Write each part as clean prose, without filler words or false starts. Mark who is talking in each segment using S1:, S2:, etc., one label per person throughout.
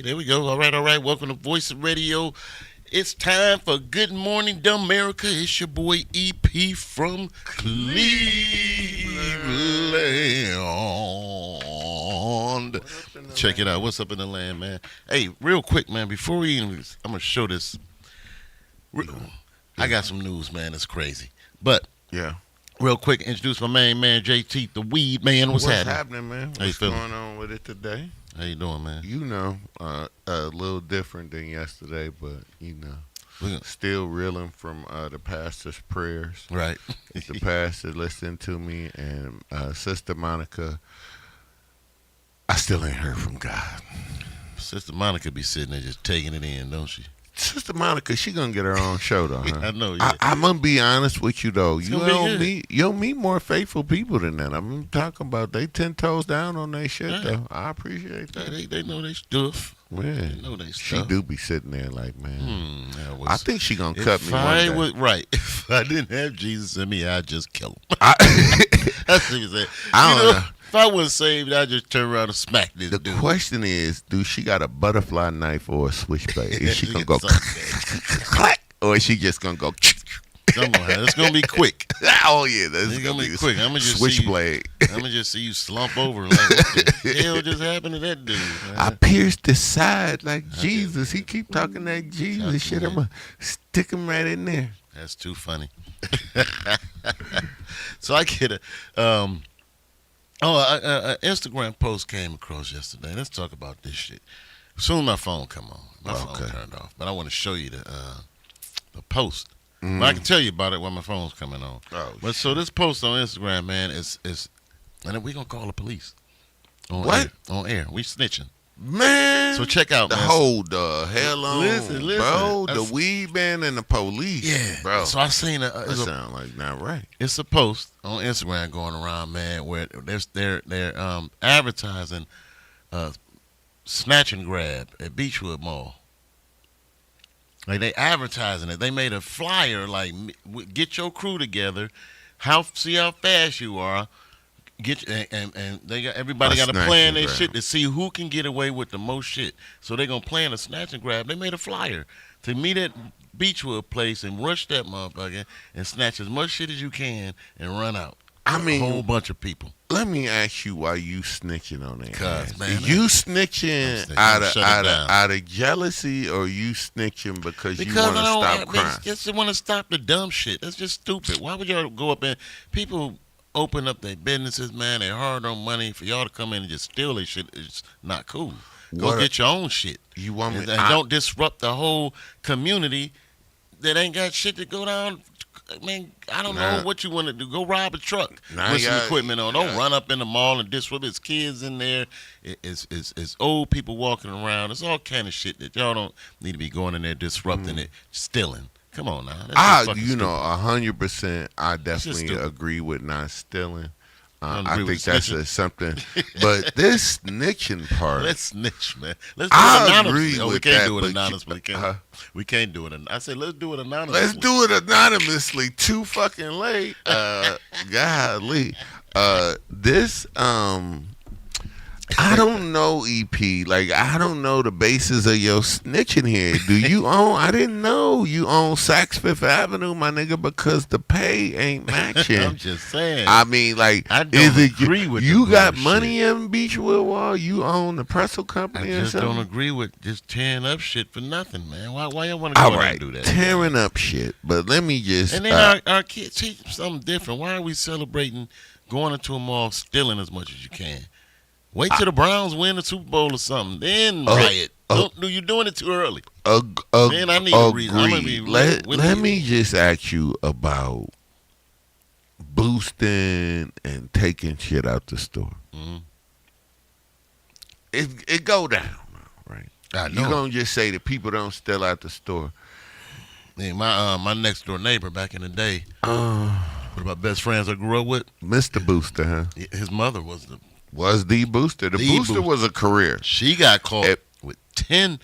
S1: there we go. All right. Welcome to Voice of Radio. It's time for Good Morning Dumberica. It's your boy EP from Cleveland. Check it out. What's up in the land, man? Hey, real quick, man, before we even, I'm going to show this. I got some news, man. It's crazy. But,
S2: yeah.
S1: Real quick, introduce my main man, JT, the weed man. What's happening,
S2: man?
S1: How
S2: What's going on with it today?
S1: How you doing, man?
S2: You know, a little different than yesterday, but, you know, still reeling from the pastor's prayers.
S1: Right.
S2: The pastor listened to me, and Sister Monica, I still ain't heard from God.
S1: Sister Monica be sitting there just taking it in, don't she?
S2: Sister Monica, she gonna get her own show though. Huh?
S1: I know. Yeah.
S2: I'm gonna be honest with you though. You don't meet more faithful people than that. I'm talking about they 10 toes down on their shit though. I appreciate that.
S1: Yeah, they know they stuff.
S2: Man,
S1: they know they stuff.
S2: She do be sitting there like, man. I think she gonna cut me one day.
S1: Right. If I didn't have Jesus in me, I'd just kill him. That's what he said.
S2: I don't know.
S1: If I was saved, I'd just turn around and smack this dude.
S2: The question is, do she got a butterfly knife or a switchblade? Is she gonna go clack, or is she just gonna go?
S1: It's gonna be quick.
S2: Oh yeah, that's
S1: gonna be quick. I'm gonna just
S2: switchblade.
S1: I'm gonna just see you slump over. Like, what the hell just happened to that dude? Man?
S2: I pierced his side like Jesus. He keep talking that Jesus shit. I'm gonna stick him right in there.
S1: That's too funny. So I get an Instagram post came across yesterday. Let's talk about this shit. Soon my phone come on. My phone turned off, but I want to show you the post. Mm-hmm. But I can tell you about it when my phone's coming on. But so this post on Instagram, man, is and then we gonna call the police. On air. We snitching.
S2: Man,
S1: so check out,
S2: man. Hold the hell on, listen, bro. The weed man and the police,
S1: yeah,
S2: bro.
S1: So I seen
S2: that sound like not right.
S1: It's a post on Instagram going around, man, where they're advertising snatch and grab at Beechwood Mall. Like they advertising it. They made a flyer like, get your crew together, see how fast you are. And they got everybody got to plan their shit to see who can get away with the most shit. So they're gonna plan a snatch and grab. They made a flyer to meet at Beechwood Place and rush that motherfucker and snatch as much shit as you can and run out. I mean, a whole bunch of people.
S2: Let me ask you why you snitching on that.
S1: Cause man,
S2: you snitching out of jealousy, or you snitching because you want to stop crime?
S1: Just want to stop the dumb shit. That's just stupid. Why would y'all go up and people open up their businesses, man? They're hard on money. For y'all to come in and just steal their shit is not cool. Go get your own shit.
S2: You want me?
S1: And don't disrupt the whole community that ain't got shit to go down. I mean, I don't know what you want to do. Go rob a truck with some equipment on. Don't run up in the mall and disrupt. There's kids in there. It's old people walking around. It's all kind of shit that y'all don't need to be going in there disrupting it, stealing. Come on now.
S2: 100%. I definitely agree with not stealing. I think that's something. But this snitching part.
S1: Let's snitch, man. Let's do it anonymously. We can't do it anonymously. We can't do it. I said let's do it anonymously.
S2: Let's do it anonymously. Too fucking late. Golly. This I don't know, EP. Like, I don't know the basis of your snitching here. Do you own? I didn't know you own Saks Fifth Avenue, my nigga, because the pay ain't matching.
S1: I'm just saying.
S2: I mean, like,
S1: I don't agree with
S2: you got money in Beechwood Wall? You own the pretzel company or something?
S1: I just don't agree with just tearing up shit for nothing, man. Why y'all want to go and do that?
S2: Tearing up shit. But let me just.
S1: And then our kids teach them something different. Why are we celebrating going into a mall stealing as much as you can? Wait till the Browns win the Super Bowl or something. Then riot. You're doing it too early. Then I need a reason. I'm gonna be
S2: let me just ask you about boosting and taking shit out the store. Mm-hmm. It go down, right? I know. You gonna just say that people don't steal out the store?
S1: Yeah, my next door neighbor back in the day, one of my best friends I grew up with,
S2: Mr. Booster, huh?
S1: His mother was the
S2: booster. The booster was a career.
S1: She got caught with 10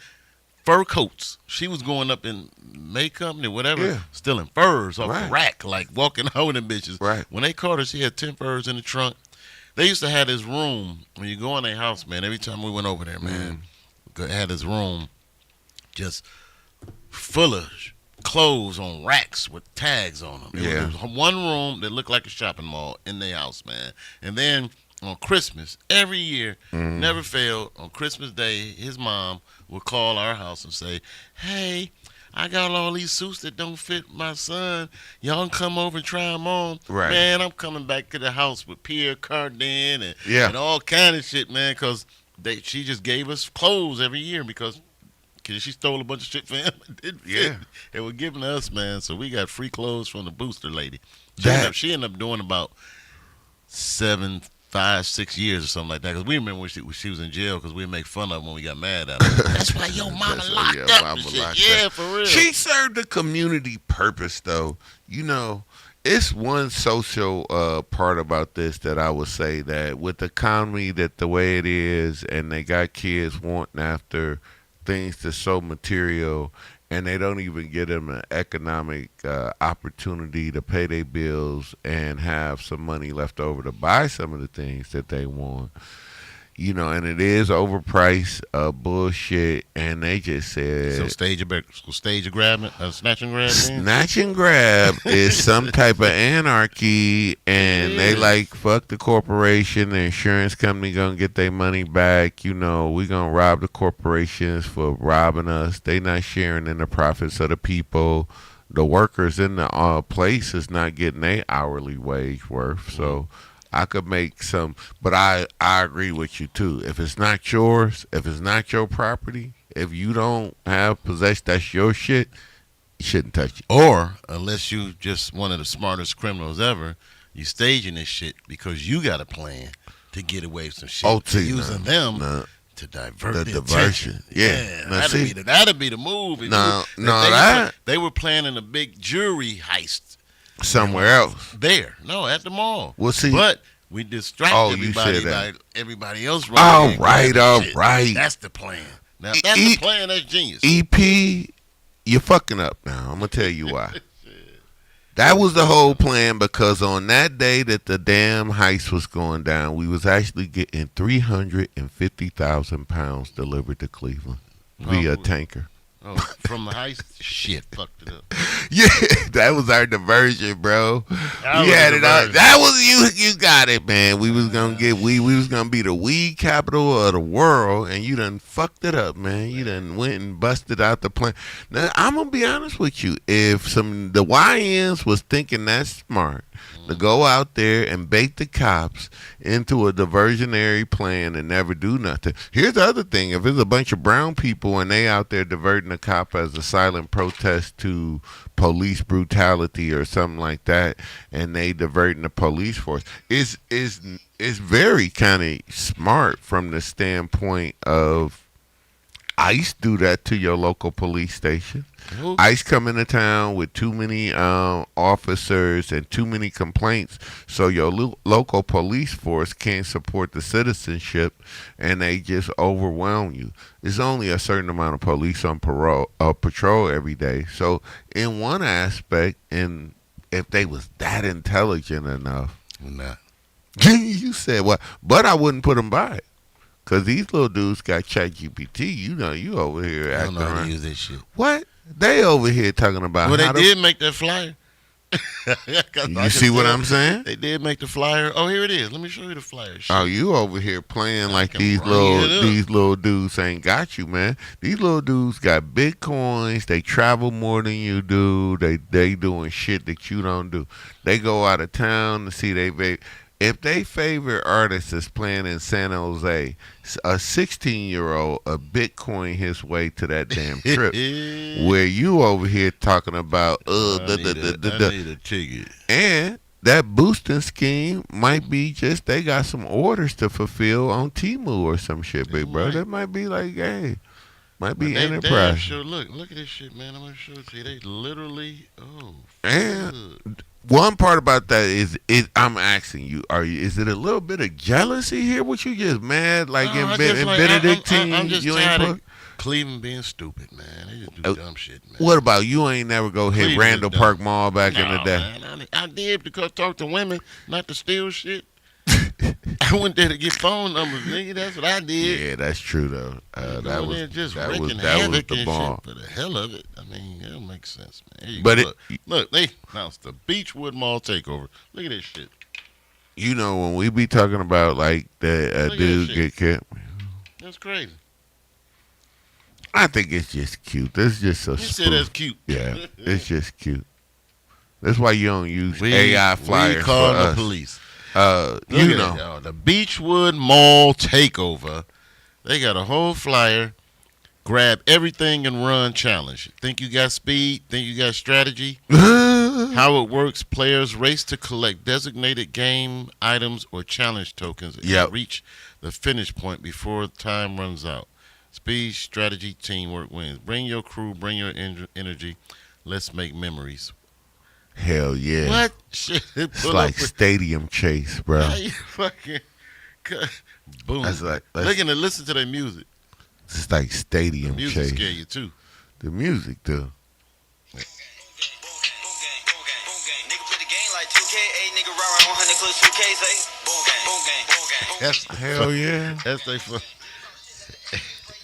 S1: fur coats. She was going up in makeup and whatever, stealing furs off the rack, like walking out with them bitches.
S2: Right.
S1: When they caught her, she had 10 furs in the trunk. They used to have this room when you go in their house, man. Every time we went over there, man, had his room just full of clothes on racks with tags on them.
S2: Yeah.
S1: It was one room that looked like a shopping mall in their house, man. And then on Christmas, every year, never failed, on Christmas Day, his mom would call our house and say, "Hey, I got all these suits that don't fit my son. Y'all can come over and try them on."
S2: Right.
S1: Man, I'm coming back to the house with Pierre Cardin
S2: Yeah.
S1: and all kind of shit, man, because she just gave us clothes every year because she stole a bunch of shit from him. It didn't fit.
S2: Yeah.
S1: They were giving us, man, so we got free clothes from the booster lady. She ended up doing about 6 years or something like that. Because we remember when she was in jail because we make fun of her when we got mad at her. That's why your mama
S2: That's why
S1: locked
S2: your
S1: up.
S2: mama
S1: And shit.
S2: locked
S1: Yeah,
S2: up.
S1: for real.
S2: She served the community purpose, though. You know, it's one social part about this that I would say that with the economy that the way it is, and they got kids wanting after things that's so material, and they don't even get them an economic opportunity to pay their bills and have some money left over to buy some of the things that they want. You know, and it is overpriced bullshit, and they just said
S1: So stage a grab, snatch and grab. Man?
S2: snatch and grab is some type of anarchy, and they like fuck the corporation. The insurance company gonna get their money back. You know, we gonna rob the corporations for robbing us. They not sharing in the profits of the people. The workers in the place is not getting their hourly wage worth. So I could make some, but I agree with you too. If it's not yours, if it's not your property, if you don't have possession, that's your shit. You shouldn't touch it.
S1: Or unless you just one of the smartest criminals ever, you staging this shit because you got a plan to get away with some shit.
S2: Oh, see,
S1: using them to divert
S2: the
S1: the
S2: diversion.
S1: attention.
S2: Yeah. Now,
S1: That'd be the move. If they were planning a big jewelry heist
S2: somewhere else.
S1: there. No, at the mall.
S2: Well, see,
S1: But we distract
S2: you said
S1: everybody
S2: that.
S1: by everybody else
S2: All
S1: running.
S2: right.
S1: That's the plan. Now, if that's the plan. That's genius.
S2: EP, you're fucking up now. I'm gonna tell you why. That was the whole plan, because on that day that the damn heist was going down, we was actually getting 350,000 pounds delivered to Cleveland via tanker.
S1: Oh, from the heist? Shit, fucked it up.
S2: Yeah, that was our diversion, bro.
S1: That
S2: We
S1: was
S2: had
S1: a
S2: it out.
S1: diversion.
S2: That was you got it, man. We was gonna get we was gonna be the weed capital of the world, and you done fucked it up, man. You done went and busted out the plan. Now I'm gonna be honest with you. If the YNs was thinking that smart to go out there and bait the cops into a diversionary plan and never do nothing. Here's the other thing. If there's a bunch of brown people and they out there diverting the cop as a silent protest to police brutality or something like that, and they diverting the police force, is very kind of smart from the standpoint of ICE do that to your local police station. ICE come into town with too many officers and too many complaints, so your local police force can't support the citizenship, and they just overwhelm you. There's only a certain amount of police on patrol every day. So in one aspect, and if they was that intelligent enough,
S1: Nah.
S2: you said what? But I wouldn't put them by it. Because these little dudes got ChatGPT. You know, you over here
S1: I don't
S2: acting
S1: know how to
S2: around.
S1: use this shit.
S2: What? They over here talking about
S1: Well,
S2: how
S1: they did make that flyer.
S2: You see what I'm saying?
S1: They did make the flyer. Oh, here it is. Let me show you the flyer. Shit.
S2: Oh, you over here playing like
S1: can
S2: these
S1: bring it up.
S2: little dudes ain't got you, man. These little dudes got bitcoins. They travel more than you do. They doing shit that you don't do. They go out of town to see they baby. If they favorite artist is playing in San Jose, a 16-year-old a Bitcoin his way to that damn trip. Where you over here talking about
S1: I need a ticket.
S2: and that boosting scheme might be just they got some orders to fulfill on Temu or some shit, big bro.
S1: Right.
S2: That might be like, hey, might be
S1: They
S2: enterprise.
S1: sure look at this shit, man. I'm gonna show it to you. They literally,
S2: And
S1: fuck.
S2: one part about that is I'm asking you, is it a little bit of jealousy here? What you just mad like
S1: No,
S2: in,
S1: I
S2: Ben-
S1: just
S2: in
S1: like-
S2: Benedictine?
S1: I'm just
S2: You ain't
S1: tired
S2: put,
S1: of Cleveland being stupid, man. They just do dumb shit, man.
S2: what about you? Ain't never go hit
S1: Cleveland
S2: Randall
S1: is
S2: Park
S1: dumb.
S2: Mall back in the
S1: Nah,
S2: day.
S1: man, I did because talk to women, not to steal shit. I went there to get phone numbers, nigga. That's what I did.
S2: Yeah, that's true though.
S1: That was just
S2: that
S1: wreaking
S2: was
S1: havoc
S2: the
S1: and
S2: ball.
S1: shit for the hell of it. I mean, it don't make sense, man. Here you
S2: But
S1: go.
S2: it,
S1: Look, they announced the Beechwood Mall takeover. Look at this shit.
S2: you know, when we be talking about like that
S1: Look at
S2: dude
S1: that
S2: get
S1: shit.
S2: killed,
S1: That's crazy.
S2: I think it's just cute. That's just so
S1: You said that's cute.
S2: Yeah, it's just cute. That's why you don't use
S1: We,
S2: AI flyers
S1: we
S2: for
S1: call the
S2: us.
S1: police.
S2: You
S1: Look
S2: know,
S1: at that, y'all. The Beechwood Mall takeover. They got a whole flyer. Grab everything and run challenge. Think you got speed? Think you got strategy? How it works: players race to collect designated game items or challenge tokens and
S2: Yep.
S1: reach the finish point before time runs out. Speed, strategy, teamwork wins. Bring your crew. Bring your energy. Let's make memories.
S2: hell yeah.
S1: What shit?
S2: It's like Stadium Chase, bro.
S1: How you fucking boom?
S2: That's like
S1: Looking to listen to their music.
S2: it's like Stadium
S1: Music
S2: Chase.
S1: scare you too.
S2: The music, though.
S1: That's
S2: Hell yeah.
S1: That's they fun.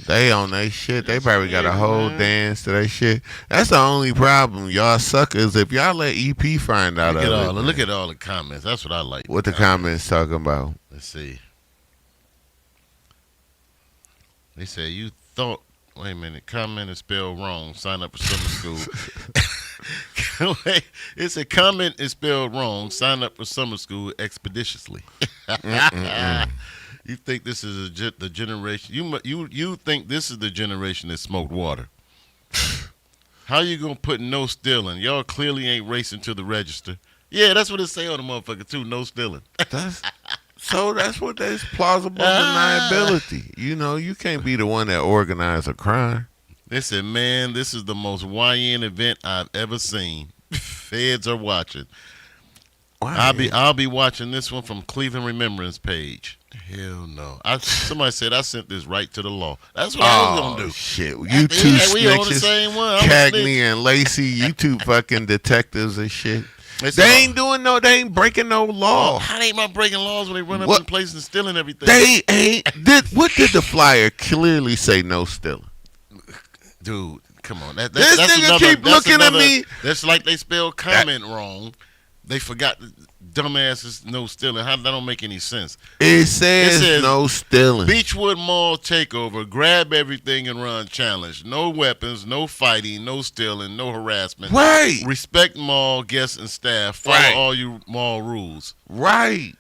S2: They on they shit. They
S1: That's
S2: probably got a
S1: crazy,
S2: whole
S1: man.
S2: dance to that shit. That's the only problem, y'all suckers. If y'all let EP find out
S1: Look at
S2: of
S1: all.
S2: it,
S1: Look
S2: man.
S1: at all the comments. That's what I like.
S2: What the comments talking about?
S1: Let's see. They say you thought. Wait a minute. Comment is spelled wrong. Sign up for summer school. Wait, it's a comment is spelled wrong. Sign up for summer school expeditiously. You think this is the generation? You think this is the generation that smoked water? How you gonna put no stealing? Y'all clearly ain't racing to the register. Yeah, that's what it say on the motherfucker too. No stealing.
S2: That's what that's plausible deniability. You know, you can't be the one that organized a crime.
S1: They said, man, this is the most YN event I've ever seen. Feds are watching.
S2: Why?
S1: I'll be watching this one from Cleveland Remembrance page. Hell no. Somebody said I sent this right to the law. That's what I was gonna do.
S2: Shit, you two
S1: We on the
S2: snitches,
S1: same one. I'm a
S2: Cagney
S1: snitch.
S2: and Lacey, you two fucking detectives and shit.
S1: They
S2: They ain't breaking no law.
S1: How they not breaking laws when they run up
S2: What?
S1: in places and stealing everything?
S2: They ain't. What did the flyer clearly say? No stealing.
S1: Dude, come on. That's
S2: Nigga keep looking at me.
S1: That's like they spelled comment wrong. They forgot dumbasses no stealing. How that don't make any sense.
S2: It says
S1: says
S2: no stealing.
S1: Beechwood Mall takeover. Grab everything and run challenge. No weapons, no fighting, no stealing, no harassment.
S2: Right.
S1: Respect mall guests and staff. Follow
S2: Right.
S1: all you mall rules.
S2: Right.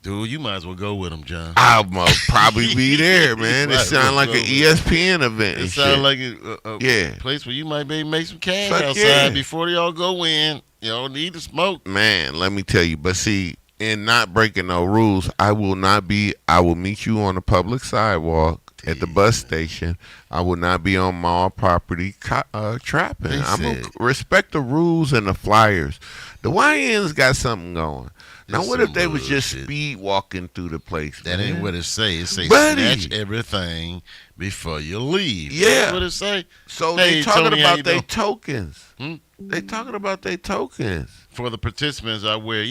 S1: Dude, you might as well go with them, John.
S2: I'll probably be there, man. It
S1: Right,
S2: sounds like an
S1: go with
S2: ESPN event
S1: It
S2: and
S1: sounds
S2: shit.
S1: like a
S2: Yeah.
S1: place where you might be make some cash
S2: Fuck
S1: outside
S2: yeah.
S1: before they all go in. You don't need to smoke.
S2: Man, let me tell you. But see, in not breaking no rules, I will meet you on a public sidewalk at the bus station. I will not be on mall property trapping.
S1: They
S2: I'm going
S1: said-
S2: to respect the rules and the flyers. The YNs got something going. Now,
S1: It's
S2: what if
S1: some
S2: they was just
S1: bullshit.
S2: speed walking through the place?
S1: That
S2: man?
S1: ain't what it say. It say
S2: Buddy.
S1: snatch everything before you leave.
S2: Yeah.
S1: That's what it say.
S2: So
S1: Hey,
S2: they talking
S1: Tony, how you
S2: about their
S1: doing?
S2: tokens.
S1: Hmm?
S2: They talking about their tokens.
S1: For the participants, I wear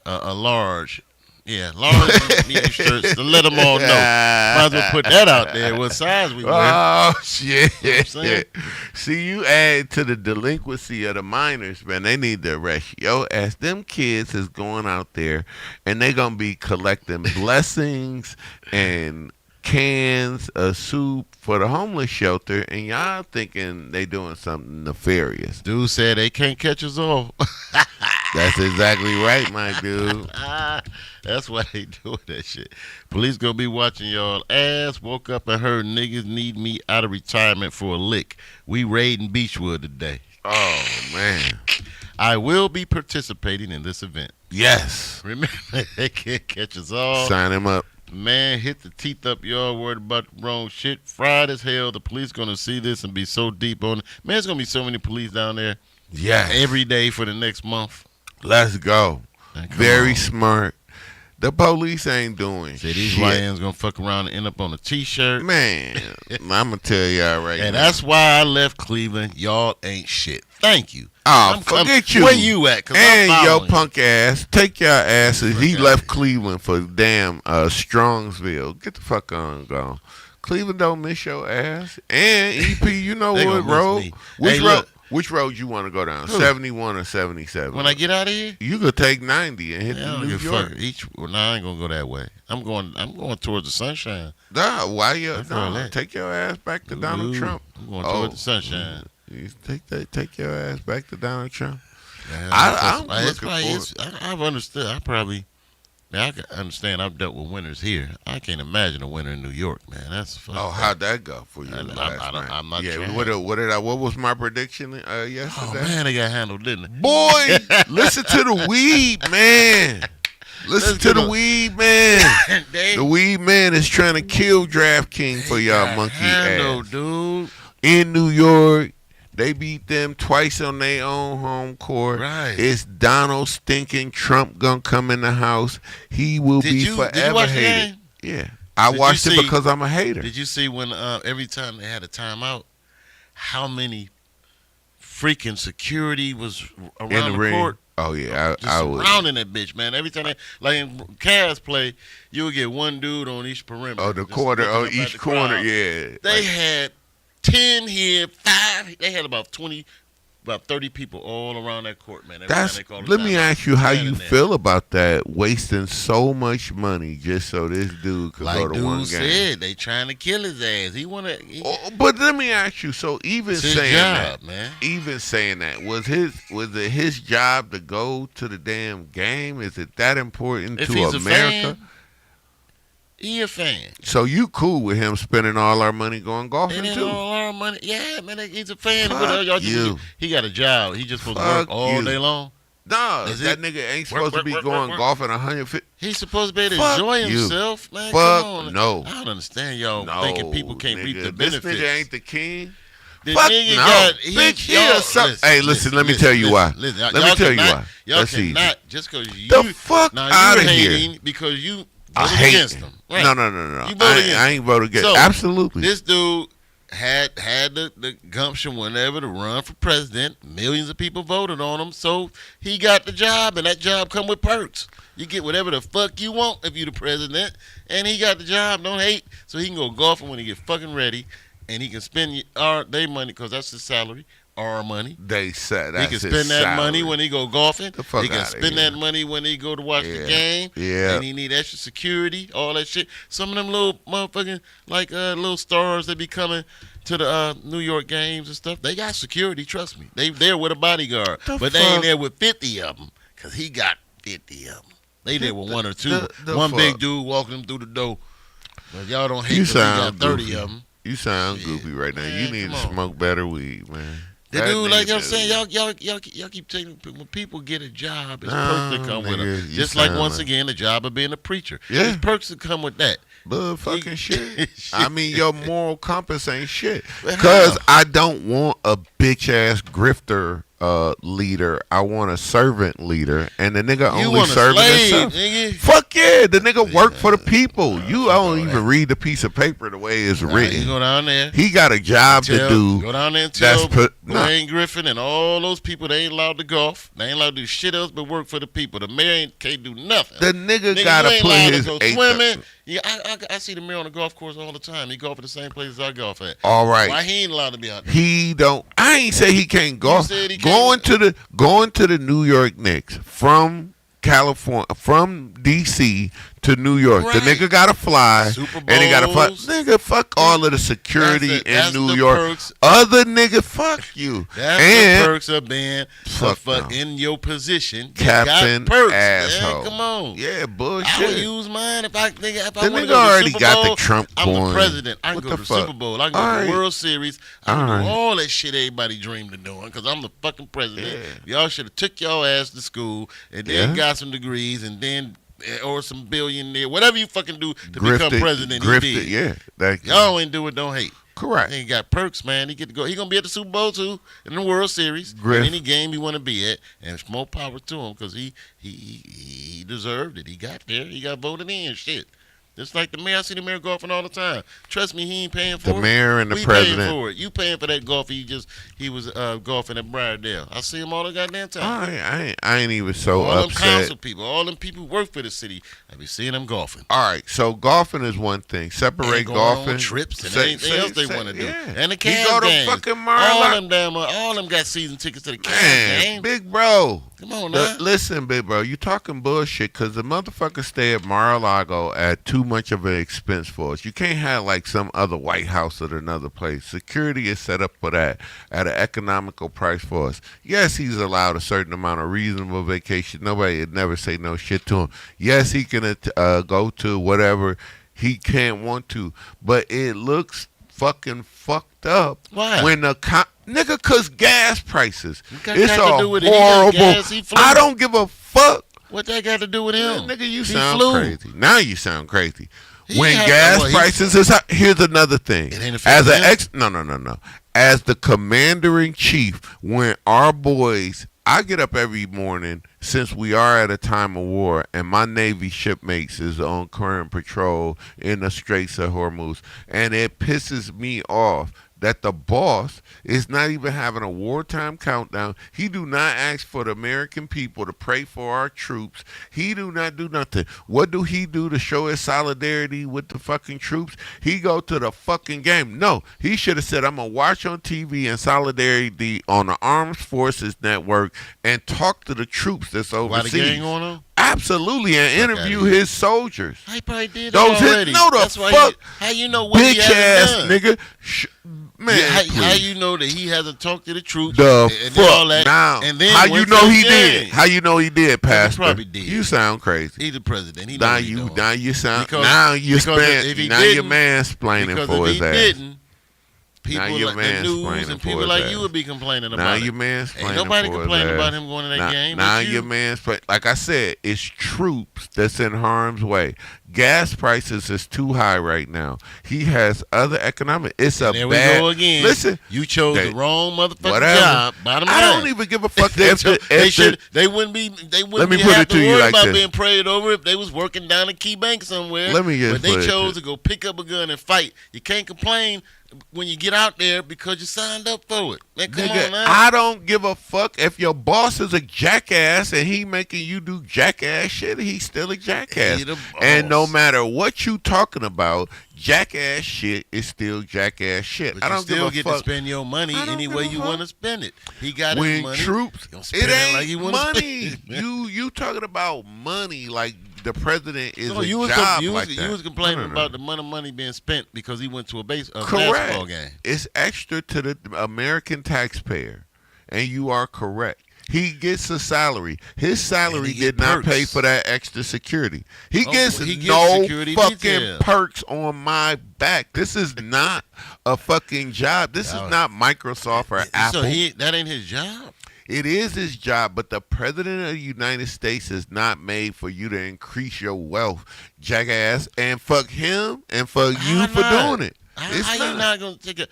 S1: a large. Yeah, large medium shirts to let them all know. Might as well put that out there. What size we wear.
S2: Oh shit!
S1: You know what I'm saying?
S2: See, you add to the delinquency of the minors, man. They need to arrest you. Yo, as them kids is going out there, and they gonna be collecting blessings and cans of soup for the homeless shelter, and y'all thinking they doing something nefarious.
S1: Dude said they can't catch us all.
S2: That's exactly right, my dude.
S1: That's why they doing that shit. Police gonna be watching y'all ass. Woke up and heard niggas need me out of retirement for a lick. We raiding Beechwood today.
S2: Oh man,
S1: I will be participating in this event.
S2: yes.
S1: Remember, they can't catch us all.
S2: Sign him up.
S1: Man, hit the teeth up, y'all. Worried about the wrong shit. Fried as hell. The police gonna see this and be so deep on it. Man, there's gonna be so many police down there
S2: Yeah,
S1: every day for the next month.
S2: let's go.
S1: Man, come
S2: Very
S1: on.
S2: smart. The police ain't doing
S1: Say these
S2: shit.
S1: YNs gonna fuck around and end up on a T-shirt.
S2: Man, I'm gonna tell y'all right
S1: And
S2: now.
S1: that's why I left Cleveland. Y'all ain't shit. Thank you.
S2: Oh, forget you.
S1: Where you at? 'Cause
S2: And
S1: I'm
S2: your
S1: following you.
S2: punk ass. Take your asses. He
S1: Fuck
S2: left
S1: outta
S2: Cleveland for damn Strongsville. Get the fuck on, go. Cleveland don't miss your ass. And EP, you know
S1: They
S2: what
S1: gonna miss
S2: road?
S1: me.
S2: Which
S1: Hey,
S2: road?
S1: look.
S2: Which road you want to go down?
S1: Who?
S2: 71 or 77?
S1: When I get out of here,
S2: You could take 90 and hit
S1: I don't
S2: New
S1: give a
S2: York.
S1: fuck. I ain't gonna go that way. I'm going towards the sunshine.
S2: Nah, why you?
S1: That's all
S2: Nah,
S1: that.
S2: take your ass back to Donald
S1: Ooh,
S2: Trump.
S1: I'm going
S2: Oh.
S1: towards the sunshine.
S2: You take your ass back to Donald Trump.
S1: Man,
S2: I'm
S1: it's
S2: looking
S1: probably,
S2: forward.
S1: I've understood. I can understand. I've dealt with winners here. I can't imagine a winner in New York, man. That's fucked
S2: Oh,
S1: up.
S2: how'd that go for you
S1: I-
S2: last
S1: I don't-
S2: night?
S1: I'm not
S2: yeah,
S1: trying.
S2: what was my prediction yesterday?
S1: Oh man, they got handled, didn't they?
S2: Boy, listen to the weed man. Listen to the weed man.
S1: They
S2: The weed man is trying to kill DraftKings for y'all
S1: got
S2: monkey
S1: handled,
S2: ass.
S1: dude.
S2: In New York, they beat them twice on their own home court.
S1: Right.
S2: It's Donald stinking Trump gonna come in the house. He will
S1: Did
S2: be
S1: you
S2: forever
S1: watch the
S2: hated.
S1: game?
S2: Yeah. I
S1: Did
S2: watched
S1: you
S2: it
S1: see-
S2: because I'm a hater.
S1: Did you see when every time they had a timeout, how many freaking security was around
S2: in the ring.
S1: court?
S2: Oh yeah,
S1: Just
S2: I would.
S1: surrounding that bitch, man. Every time they, like in Cavs play, you would get one dude on each perimeter.
S2: Oh, the
S1: just
S2: corner.
S1: looking
S2: Oh,
S1: up at
S2: each
S1: the
S2: corner.
S1: crowd.
S2: Yeah.
S1: They had 10 here, 5. They had about 20, about 30 people all around that court, man. Every time
S2: That's.
S1: they called a
S2: Let me
S1: timeout.
S2: ask you how you
S1: Standing there.
S2: feel about that. Wasting so much money just so this dude could
S1: Like
S2: go to one
S1: dude
S2: game.
S1: said, they trying to kill his ass. He wanna.
S2: Oh, but let me ask you. So even
S1: It's his
S2: saying
S1: job,
S2: that,
S1: man.
S2: even saying that, was it his job to go to the damn game? Is it that important
S1: If
S2: to
S1: he's
S2: America?
S1: a fan, he a fan.
S2: So you cool with him spending all our money going golfing
S1: And then
S2: too?
S1: all our money. Yeah, man, he's a fan.
S2: Fuck
S1: What else y'all
S2: you.
S1: He got a job. He just supposed to work
S2: Fuck
S1: all
S2: you.
S1: day long.
S2: No,
S1: Is
S2: that
S1: it?
S2: nigga ain't
S1: Work,
S2: supposed to
S1: work,
S2: be
S1: work,
S2: going
S1: work, work.
S2: golfing 150.
S1: He's supposed to be able to
S2: Fuck
S1: enjoy
S2: you.
S1: himself, man.
S2: Fuck
S1: Come on.
S2: no.
S1: I don't understand y'all
S2: No,
S1: thinking people can't reap
S2: nigga,
S1: the
S2: this
S1: benefits.
S2: nigga ain't the king.
S1: The
S2: Fuck
S1: nigga
S2: no.
S1: got,
S2: Bitch, he
S1: y'all-
S2: is some- Hey, listen, let me tell you why.
S1: Listen,
S2: Let
S1: y'all
S2: me tell you
S1: cannot-
S2: why.
S1: Y'all
S2: That's easy.
S1: cannot, just because you,
S2: The fuck
S1: now
S2: outta
S1: you're
S2: here.
S1: hating because you
S2: I
S1: voted
S2: hate
S1: against him. Right.
S2: No.
S1: You voted against
S2: I ain't voted against.
S1: So,
S2: Absolutely.
S1: This dude had the gumption whenever to run for president. Millions of people voted on him, so he got the job, and that job come with perks. You get whatever the fuck you want if you the president, and he got the job. Don't hate, so he can go golfing when he get fucking ready, and he can spend their money because that's his salary, our money.
S2: They said
S1: He
S2: that's
S1: can
S2: his
S1: spend that money
S2: salary.
S1: when he go golfing.
S2: The fuck
S1: He can
S2: outta
S1: spend
S2: here.
S1: that money when he go to watch the
S2: Yeah.
S1: game.
S2: Yeah.
S1: And he need extra security, all that shit. Some of them little motherfucking little stars that be coming to the New York games and stuff. They got security. Trust me. They there with a bodyguard,
S2: The
S1: but they ain't
S2: fuck?
S1: there with 50 of them because he got 50 of them. They there with one or two.
S2: the
S1: One big
S2: fuck?
S1: dude walking them through the door. But y'all don't hate
S2: You
S1: 'cause he got
S2: sound
S1: 30
S2: goofy.
S1: of them.
S2: You sound
S1: Yeah,
S2: goofy right now. You
S1: man,
S2: need to
S1: come on.
S2: smoke better weed, man.
S1: The
S2: That
S1: dude, like
S2: nigga
S1: I'm saying,
S2: does-
S1: y'all keep taking when people get a job, it's
S2: Nah,
S1: perks that come with
S2: nigga,
S1: them.
S2: you
S1: Just like
S2: sound
S1: once
S2: like-
S1: again, the job of being a preacher.
S2: Yeah.
S1: There's perks that come with that.
S2: But fucking shit.
S1: Shit.
S2: I mean, your moral compass ain't shit.
S1: But
S2: Because
S1: how?
S2: I don't want a bitch ass grifter leader. I want a servant leader, and the nigga
S1: You
S2: only
S1: want a
S2: serving
S1: slave,
S2: himself.
S1: nigga?
S2: Fuck yeah, the nigga work for the people. You don't even read the piece of paper the way it's
S1: Nah, you
S2: written.
S1: go down there.
S2: He got a job to do.
S1: Go down there and
S2: That's
S1: tell
S2: nah.
S1: Dwayne Griffin and all those people they ain't allowed to golf. They ain't allowed to do shit else but work for the people. The mayor can't do nothing.
S2: The nigga
S1: Nigga,
S2: gotta
S1: you ain't
S2: put
S1: allowed
S2: his
S1: to go
S2: eighth-
S1: swimming. Yeah, I see the mayor on the golf course all the time. He golf at the same places I golf at.
S2: All right.
S1: Why he ain't allowed to be out there?
S2: He don't. I ain't say he can't golf.
S1: said he
S2: Going
S1: can't.
S2: to the New York Knicks from California, from DC to New York.
S1: Right.
S2: The nigga gotta fly,
S1: Super
S2: and he gotta fly.
S1: Bowls.
S2: Nigga, fuck all of the security
S1: That's
S2: in New
S1: the
S2: York.
S1: perks.
S2: Other nigga, fuck you.
S1: That's
S2: and
S1: the perks of being
S2: Fuck no.
S1: in your position. You
S2: Captain
S1: got perks,
S2: asshole.
S1: Man. Come on.
S2: yeah,
S1: I would
S2: bullshit.
S1: use mine if I
S2: The
S1: want to
S2: nigga
S1: go to the
S2: already
S1: Super
S2: got
S1: Bowl.
S2: the Trump
S1: I'm
S2: going.
S1: the president. I can
S2: What
S1: go
S2: the
S1: to the
S2: fuck?
S1: Super Bowl. I can go
S2: All
S1: to
S2: right.
S1: the World Series. I can
S2: All
S1: do
S2: right.
S1: all that shit everybody dreamed of doing because I'm the fucking president.
S2: Yeah.
S1: Y'all should have took y'all ass to school and then
S2: Yeah.
S1: got some degrees and then or some billionaire, whatever you fucking do to become president. You
S2: grifted,
S1: did.
S2: yeah. That,
S1: Y'all ain't do it. Don't hate.
S2: Correct.
S1: He got perks, man. He get to go. He gonna be at the Super Bowl too, in the World Series,
S2: Griff.
S1: in any game he want to be at, and it's more power to him because he deserved it. He got there. He got voted in. Shit. Just like the mayor, I see the mayor golfing all the time. Trust me, he ain't paying for it.
S2: The mayor and the
S1: we
S2: president.
S1: paying for it. You paying for that golf? He was golfing at Briardale. I see him all the goddamn time.
S2: I ain't even so
S1: all
S2: upset.
S1: them council people, all them people who work for the city. I be seeing them golfing.
S2: All right, so golfing is one thing. Separate
S1: And going
S2: golfing.
S1: on trips and anything else they want to do.
S2: Yeah.
S1: And the
S2: He
S1: Cavs
S2: go to
S1: games.
S2: fucking
S1: all them got season tickets to the Cavs
S2: Man,
S1: game.
S2: big bro.
S1: Come on now.
S2: Listen, big bro, you talking bullshit because the motherfuckers stay at Mar-a-Lago at too much of an expense for us. You can't have like some other White House at another place. Security is set up for that at an economical price for us. Yes, he's allowed a certain amount of reasonable vacation. Nobody would never say no shit to him. Yes, he can go to whatever he can't want to, but it looks fucking fucked up.
S1: Why?
S2: When the nigga, cause gas prices.
S1: What
S2: It's
S1: that got to do
S2: a
S1: with it? He got
S2: horrible.
S1: gas, he flew.
S2: I don't give a fuck.
S1: What that got to do with him?
S2: Nigga, you
S1: He
S2: sound
S1: flew.
S2: crazy. Now you sound crazy.
S1: He
S2: When
S1: had-
S2: gas
S1: well, he-
S2: prices is high, here's another thing.
S1: It ain't
S2: As
S1: affecting
S2: an
S1: him?
S2: no. As the commander in chief, when our boys, I get up every morning since we are at a time of war, and my Navy shipmates is on current patrol in the Straits of Hormuz, and it pisses me off that the boss is not even having a wartime countdown. He do not ask for the American people to pray for our troops. He do not do nothing. What do he do to show his solidarity with the fucking troops? He go to the fucking game. No, he should have said, I'm going to watch on TV in solidarity on the Armed Forces Network and talk to the troops that's
S1: Why the
S2: overseas.
S1: gang on him?
S2: Absolutely, and interview his soldiers.
S1: He probably did
S2: Those
S1: that already.
S2: no, the
S1: That's why
S2: fuck,
S1: how you know what he
S2: bitch
S1: hasn't
S2: ass
S1: done?
S2: nigga. Man,
S1: Yeah, how
S2: please.
S1: you know that he hasn't talked to the troops?
S2: The
S1: and all
S2: fuck
S1: that,
S2: now?
S1: and then
S2: How you
S1: went
S2: know
S1: to the
S2: he did?
S1: game?
S2: How you know he did, Pastor?
S1: probably did.
S2: You sound crazy.
S1: He's the president. He know
S2: Now
S1: what he
S2: you,
S1: doing.
S2: now you sound.
S1: Because-
S2: now you
S1: because
S2: span.
S1: if he
S2: Now you're
S1: didn't-
S2: mansplaining
S1: Because
S2: for
S1: if
S2: his
S1: he
S2: ass.
S1: didn't, people
S2: Now you're
S1: like the news
S2: mansplaining
S1: and
S2: for
S1: people
S2: his
S1: like
S2: ass.
S1: you would be complaining
S2: Now
S1: about
S2: you
S1: it.
S2: mansplaining.
S1: Ain't nobody
S2: for his
S1: complaining
S2: ass.
S1: about him going to that
S2: now,
S1: game.
S2: Now
S1: It's
S2: you're
S1: you.
S2: mansplaining. Like I said, it's troops that's in harm's way. Gas prices is too high right now. He has other economic. It's a
S1: There
S2: bad.
S1: we go again.
S2: Listen,
S1: You chose
S2: they-
S1: the wrong motherfucking
S2: whatever.
S1: job. Bottom
S2: I
S1: line.
S2: don't even give a fuck
S1: they,
S2: if the,
S1: they
S2: if
S1: should.
S2: the,
S1: They wouldn't be. They wouldn't
S2: Let me
S1: be
S2: put
S1: have
S2: it to
S1: to
S2: you
S1: worry
S2: like
S1: about
S2: this.
S1: being prayed over if they was working down a key bank somewhere.
S2: Let me just
S1: But they
S2: put it
S1: chose
S2: to-
S1: to go pick up a gun and fight. You can't complain when you get out there because you signed up for it. Man, come
S2: Nigga,
S1: on now.
S2: I don't give a fuck if your boss is a jackass and he making you do jackass shit. He's still a jackass.
S1: He the
S2: And no
S1: boss.
S2: matter what you talking about, jackass shit is still jackass shit.
S1: But
S2: I
S1: you
S2: don't
S1: still
S2: give a
S1: get
S2: fuck.
S1: to spend your money
S2: I don't
S1: any
S2: give
S1: way
S2: a
S1: you
S2: fuck.
S1: want to spend it. He got his
S2: When
S1: money.
S2: troops,
S1: He gonna spend
S2: it ain't
S1: like he wanna
S2: money.
S1: spend it.
S2: You talking about money like the president is
S1: So
S2: a
S1: you was,
S2: job
S1: you,
S2: like
S1: was,
S2: that.
S1: you was complaining
S2: No, no, no.
S1: about the amount of money being spent because he went to a basketball
S2: Correct.
S1: game.
S2: It's extra to the American taxpayer, and you are correct. He gets a salary. His salary
S1: And he get
S2: did not
S1: perks.
S2: pay for that extra security. He
S1: Oh,
S2: gets
S1: he gets
S2: no
S1: security
S2: fucking
S1: detail.
S2: perks on my back. This is not a fucking job. This is not Microsoft or Apple.
S1: So that ain't his job.
S2: It is his job, but the president of the United States is not made for you to increase your wealth, jackass, and fuck him and fuck you
S1: How
S2: for
S1: not?
S2: doing it. It's
S1: How
S2: not.
S1: you not gonna take a?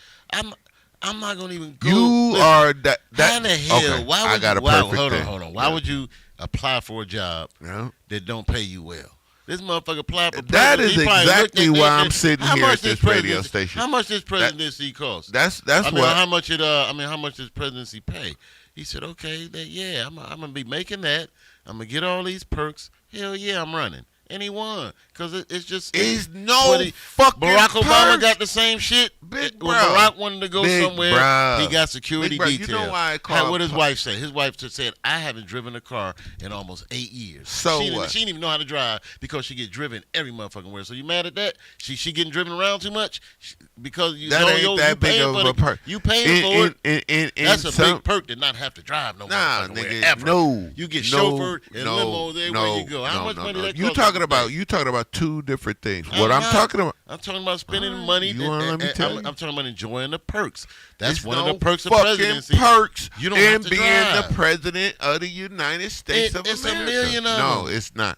S1: I'm not gonna even go.
S2: You
S1: listen,
S2: are that.
S1: How the hell?
S2: Okay,
S1: Why
S2: I
S1: would
S2: got
S1: you?
S2: a
S1: Why,
S2: perfect
S1: hold on,
S2: thing.
S1: hold on. Why would you apply for a job
S2: Yeah.
S1: that don't pay you well? This motherfucker applied for
S2: That
S1: president.
S2: is
S1: He probably looked
S2: exactly
S1: at
S2: why
S1: that
S2: I'm
S1: shit.
S2: sitting
S1: How
S2: here
S1: much
S2: at this
S1: this
S2: radio
S1: presidency-
S2: station.
S1: How much this presidency cost?
S2: That's
S1: I mean,
S2: what.
S1: how much it? How much does presidency pay? He said, okay, I'm gonna be making that. I'm gonna get all these perks. Hell yeah, I'm running. And he won because it's just
S2: Is no
S1: what he-
S2: fucking
S1: Barack Obama
S2: perks.
S1: got the same shit.
S2: Big
S1: When
S2: bro.
S1: Barack wanted to go
S2: Big
S1: somewhere,
S2: bro.
S1: he got security
S2: Big bro, you
S1: detail.
S2: know why I call
S1: what his
S2: per-
S1: wife said? His wife just said, I haven't driven a car in almost 8 years.
S2: So
S1: she
S2: what?
S1: She didn't even know how to drive because she get driven every motherfucking where. So you mad at that? She getting driven around too much? Because you
S2: That
S1: know,
S2: ain't
S1: you
S2: that big
S1: paying
S2: of
S1: for
S2: a perk.
S1: You paying for it.
S2: In
S1: That's a
S2: some,
S1: big perk to not have to drive no
S2: Nah,
S1: motherfucking where
S2: nigga,
S1: ever.
S2: no.
S1: You get
S2: no,
S1: chauffeured and
S2: no,
S1: limo there
S2: no,
S1: where you go. How
S2: no,
S1: much
S2: no,
S1: money
S2: no.
S1: that
S2: You
S1: cost
S2: talking
S1: you?
S2: about? You talking about two different things.
S1: I'm
S2: What I'm
S1: not.
S2: talking about?
S1: I'm talking about spending
S2: Alright,
S1: money.
S2: you wanna let me tell you?
S1: I'm talking about enjoying the perks. That's
S2: It's
S1: one
S2: no
S1: of the perks of
S2: fucking
S1: presidency.
S2: perks
S1: You don't have
S2: in
S1: to
S2: being
S1: drive.
S2: the president of the United States of
S1: It's a
S2: America.
S1: million of
S2: No,
S1: them.
S2: it's not.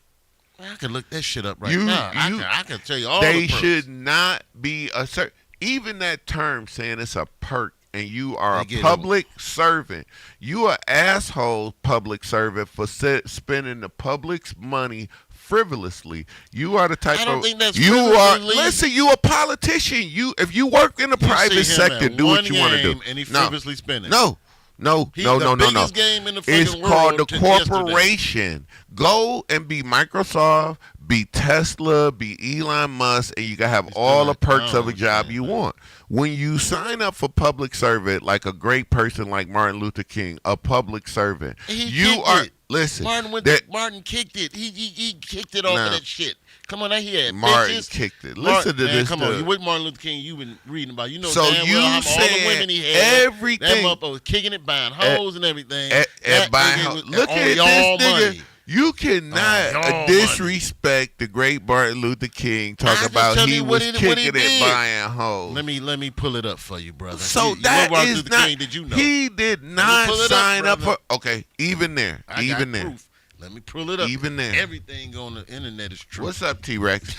S1: I can look that shit up right
S2: You-
S1: now.
S2: you-
S1: I can tell you all
S2: They
S1: the perks.
S2: should not be a certain. even that term saying it's a perk and you are
S1: They
S2: a
S1: get
S2: public servant, you are asshole public servant for spending the public's money frivolously. You are the type
S1: I don't
S2: of
S1: think that's
S2: you are.
S1: frivolously.
S2: Listen, you a politician. You if you work in the
S1: You
S2: private
S1: see him
S2: sector,
S1: at
S2: do
S1: one
S2: what you want to do.
S1: game and he
S2: No,
S1: frivolously spending.
S2: no, no,
S1: He's
S2: no,
S1: the
S2: no, no, no.
S1: biggest game in the
S2: It's
S1: fucking
S2: called the
S1: world yesterday.
S2: corporation. Go and be Microsoft, be Tesla, be Elon Musk, and you can have
S1: He's
S2: all the
S1: doing it.
S2: perks
S1: I
S2: of a
S1: don't
S2: job
S1: understand,
S2: you
S1: man.
S2: want. When you sign up for public servant, like a great person like Martin Luther King, a public servant,
S1: He
S2: you
S1: kicked
S2: are.
S1: it.
S2: Listen,
S1: Martin kicked it. He kicked it off
S2: Nah.
S1: of that shit. Come on, now he had
S2: Martin
S1: bitches.
S2: kicked it.
S1: Martin,
S2: Listen to
S1: man,
S2: this.
S1: come on,
S2: dude.
S1: you with Martin Luther King? You been reading about? You know
S2: So
S1: damn
S2: you
S1: well how all the
S2: saying
S1: women he had.
S2: everything-
S1: That motherfucker was kicking it, buying hoes and everything.
S2: At
S1: That
S2: buying
S1: nigga
S2: hoes.
S1: was
S2: Look
S1: on
S2: at
S1: y'all
S2: this nigga.
S1: money.
S2: You cannot
S1: y'all money.
S2: disrespect the great Martin Luther King. Talk
S1: I just
S2: about
S1: tell
S2: he
S1: you
S2: was
S1: what he
S2: kicking it,
S1: did.
S2: buying hoes.
S1: Let me pull it up for you, brother.
S2: So
S1: you
S2: that
S1: know Martin
S2: is
S1: Luther
S2: not.
S1: King, did you know?
S2: He did not
S1: pull it up,
S2: sign up
S1: brother.
S2: for. Okay, even there,
S1: I
S2: even
S1: got
S2: there.
S1: proof. Let me pull it up.
S2: Even there.
S1: Everything on the internet is true.
S2: What's up, T-Rex?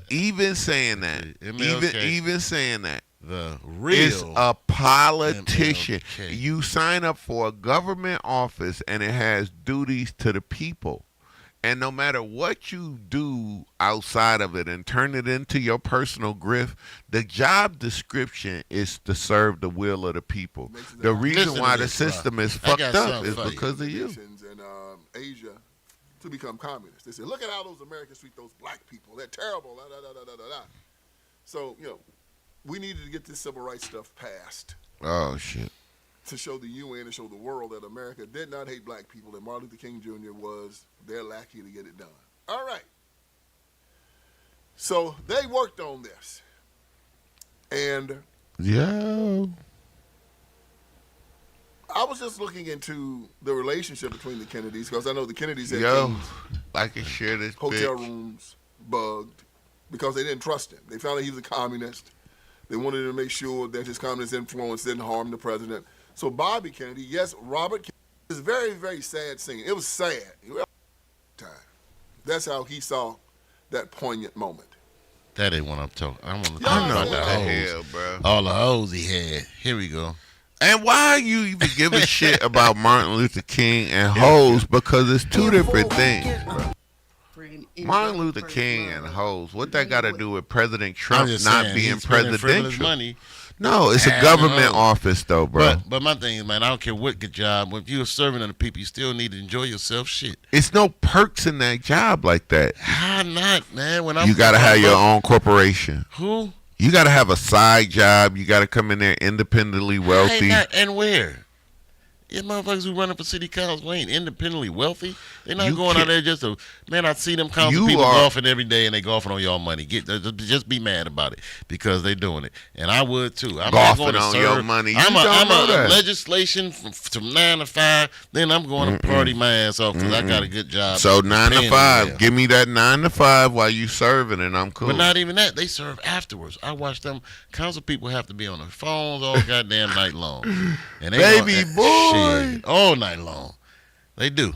S2: Even saying that,
S1: MLK.
S2: even saying that.
S1: The
S2: Is
S1: real
S2: a politician.
S1: MLK.
S2: You sign up for a government office and it has duties to the people. And no matter what you do outside of it and turn it into your personal grift, the job description is to serve the will of the people. The reason
S1: Listen
S2: why
S1: to
S2: the
S1: this, bro.
S2: system is
S1: I
S2: fucked
S1: got
S2: up
S1: something
S2: is
S1: for you.
S2: because of you.
S3: nations in Asia to become communist. They said, look at how those Americans treat those black people. They're terrible. Da, da, da, da, da, da, da. So, we needed to get this civil rights stuff passed
S2: Oh, shit.
S3: to show the UN and show the world that America did not hate black people, that Martin Luther King Jr. was their lackey to get it done. All right. So they worked on this. And
S2: Yeah.
S3: I was just looking into the relationship between the Kennedys, because I know the Kennedys had
S2: Yo,
S3: things,
S2: I can share this
S3: hotel
S2: bitch.
S3: rooms bugged because they didn't trust him. They found out he was a communist. They wanted to make sure that his communist influence didn't harm the president. So Bobby Kennedy, yes, Robert Kennedy, it's a very, very sad scene. It was sad. Time. That's how he saw that poignant moment.
S1: That ain't what I'm talking. I want to
S3: Yeah,
S1: talk
S2: I know
S1: about
S2: what
S1: the
S2: the
S1: hoes.
S2: hell, bro.
S1: All the hoes he had. Here we go.
S2: And why you even give a shit about Martin Luther King and hoes? Because it's two different things, bro. Martin Luther King and hoes. What that got to do with President
S1: I'm
S2: Trump
S1: just
S2: not
S1: saying,
S2: being
S1: he's spending frivolous
S2: presidential?
S1: money.
S2: No, it's a
S1: And
S2: government
S1: hoes.
S2: office, though, bro.
S1: But my thing is, man, I don't care what good job. If you're serving other people, you still need to enjoy yourself. Shit.
S2: It's no perks in that job like that.
S1: How not, man? When I'm
S2: You got to have your own corporation.
S1: Who?
S2: You got to have a side job. You got to come in there independently wealthy.
S1: And where? Yeah, motherfuckers who running for city council ain't independently wealthy. They're not
S2: You
S1: going out
S2: can't-
S1: there just to. Man, I see them council
S2: You
S1: people
S2: are-
S1: golfing every day, and they golfing on y'all money. Just be mad about it because they doing it, and I would too. I'm not
S2: Golfing
S1: going to
S2: on
S1: serve.
S2: your money. You
S1: I'm
S2: don't know
S1: a
S2: that.
S1: legislation from 9 to 5. Then I'm going to party my ass off because I got a good job.
S2: So 9 to
S1: paying
S2: 5.
S1: well.
S2: Give me that 9 to 5 while you serving, and I'm cool.
S1: But not even that. They serve afterwards. I watch them. Council people have to be on their phones all goddamn night long. And they
S2: Baby boy.
S1: shit, all night long. They do.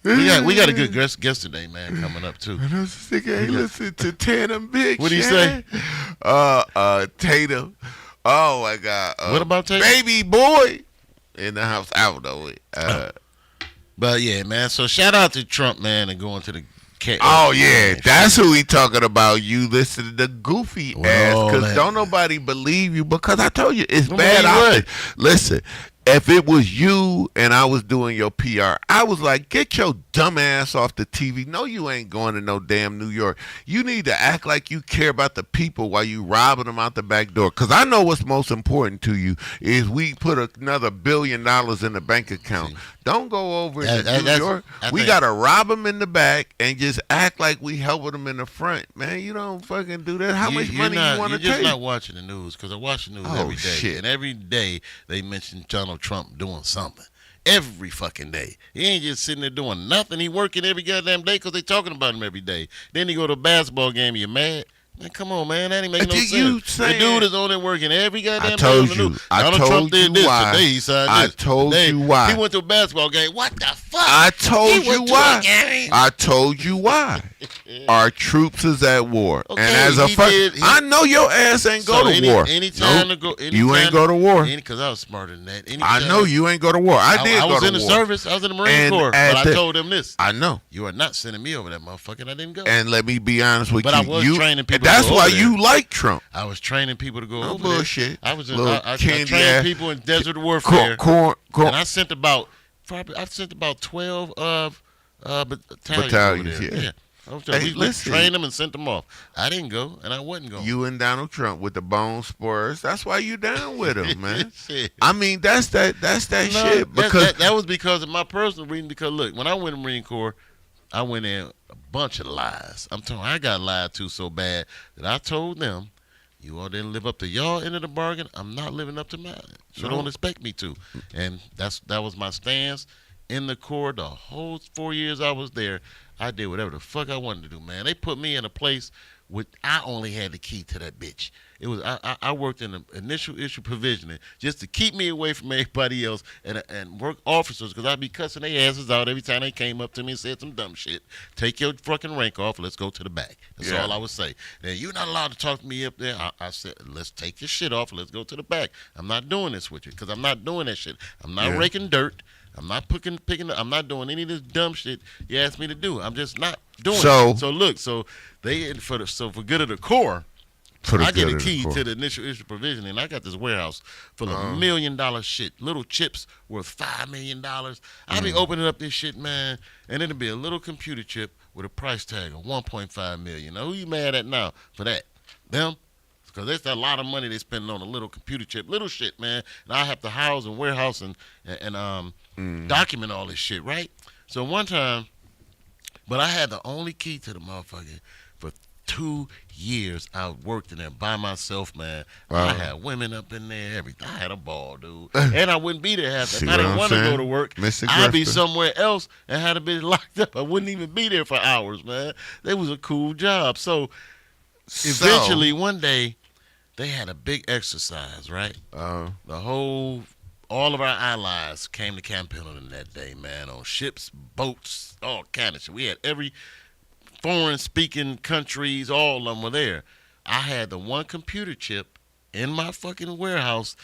S1: We got a good guest today, man, coming up too.
S2: And I was just thinking, hey, listen to Tatum, bitch.
S1: What'd he say?
S2: Tatum. Oh my God.
S1: What about Tatum?
S2: Baby boy in the house. I don't know it.
S1: But yeah, man. So shout out to Trump, man, and going to the cat.
S2: Oh yeah, that's who we talking about. You listen to the goofy ass,
S1: Well,
S2: because
S1: man.
S2: don't nobody believe you. Because I told you it's
S1: Don't
S2: bad
S1: believe what?
S2: optics. Listen, if it was you and I was doing your PR, I was like, get your dumb ass off the TV. No, you ain't going to no damn New York. You need to act like you care about the people while you robbing them out the back door. Because I know what's most important to you is we put another $1 billion in the bank account. Don't go over to New York. We got to rob them in the back and just act like we helping them in the front. Man, you don't fucking do that. How much money you want to
S1: You're just
S2: take?
S1: not watching the news because I watch the news
S2: Oh,
S1: every day,
S2: shit.
S1: and every day they mention Donald Trump doing something. Every fucking day. He ain't just sitting there doing nothing. He working every goddamn day because they talking about him every day. Then he go to a basketball game. You mad? Man, come on, man. That ain't making no
S2: You
S1: sense. The
S2: saying-
S1: dude is on there working every goddamn
S2: I told
S1: day on the
S2: you.
S1: news.
S2: I
S1: Donald
S2: told
S1: Trump did
S2: you
S1: this
S2: why.
S1: today. He signed
S2: I
S1: this.
S2: told
S1: Today,
S2: you why.
S1: He went to a basketball game. What the fuck?
S2: I told
S1: He
S2: you
S1: went to
S2: why.
S1: a game.
S2: I told you why. Our troops is at war,
S1: Okay,
S2: and as a
S1: he
S2: first,
S1: did- he-
S2: I know your ass ain't go
S1: So
S2: to war.
S1: Anytime
S2: Nope.
S1: to go,
S2: You ain't go to war.
S1: Because I was smarter than that.
S2: I know you ain't go to war. I did
S1: I
S2: go
S1: was
S2: to
S1: in the
S2: war.
S1: service. I was in the Marine
S2: And
S1: Corps.
S2: at
S1: But
S2: the-
S1: I told them this.
S2: I know.
S1: You are not sending me over that motherfucker. And I didn't go.
S2: And let me be honest with
S1: But
S2: you.
S1: I was training people to
S2: That's
S1: go
S2: why
S1: over there.
S2: you like Trump.
S1: I was training people to go
S2: No
S1: over
S2: bullshit.
S1: there. I was in,
S2: Little
S1: I
S2: candy
S1: trained
S2: ass-
S1: people in desert warfare.
S2: Corn.
S1: And I sent about 12 battalions over there.
S2: Yeah.
S1: We
S2: listen.
S1: trained them and sent them off. I didn't go, and I wasn't going.
S2: You and Donald Trump with the bone spurs. That's why you down with him, man.
S1: Shit.
S2: I mean, that's that
S1: No,
S2: shit. Because
S1: that was because of my personal reason. Because look, when I went in the Marine Corps, I went in a bunch of lies. I'm telling you, I got lied to so bad that I told them, you all didn't live up to y'all end of the bargain. I'm not living up to mine. So
S2: No.
S1: don't expect me to. And that was my stance in the Corps. The whole 4 years I was there, I did whatever the fuck I wanted to do, man. They put me in a place with I only had the key to that bitch. It was I worked in the initial issue provisioning just to keep me away from everybody else and work officers because I'd be cussing their asses out every time they came up to me and said some dumb shit. Take your fucking rank off. Let's go to the back. That's
S2: Yeah.
S1: all I would say. Now, you're not allowed to talk to me up there. I said, let's take your shit off. Let's go to the back. I'm not doing this with you because I'm not doing that shit. I'm not
S2: Yeah.
S1: raking dirt. I'm not picking. I'm not doing any of this dumb shit you asked me to do. I'm just not doing it. So look. So for good of the Corps. I get a key to the initial issue provision, and I got this warehouse full of $1 million shit, little chips worth $5 million. I be opening up this shit, man, and it'll be a little computer chip with a price tag of $1.5 million. Now, who you mad at now for that? Them? Because there's a lot of money they spending on a little computer chip, little shit, man. And I have to house and warehouse and document all this shit, right? So one time, but I had the only key to the motherfucker for 2 years. I worked in there by myself, man.
S2: Wow.
S1: I had women up in there, everything. I had a ball, dude. And I wouldn't be there half the
S2: See
S1: time. I
S2: what
S1: didn't
S2: I'm
S1: want to go
S2: saying?
S1: to work.
S2: Mr.
S1: I'd be
S2: Grifter.
S1: somewhere else and had a bitch locked up. I wouldn't even be there for hours, man. It was a cool job. So eventually, one day, they had a big exercise, right? All of our allies came to Camp Pendleton that day, man, on ships, boats, all kind of shit. We had every foreign-speaking countries, all of them were there. I had the one computer chip in my fucking warehouse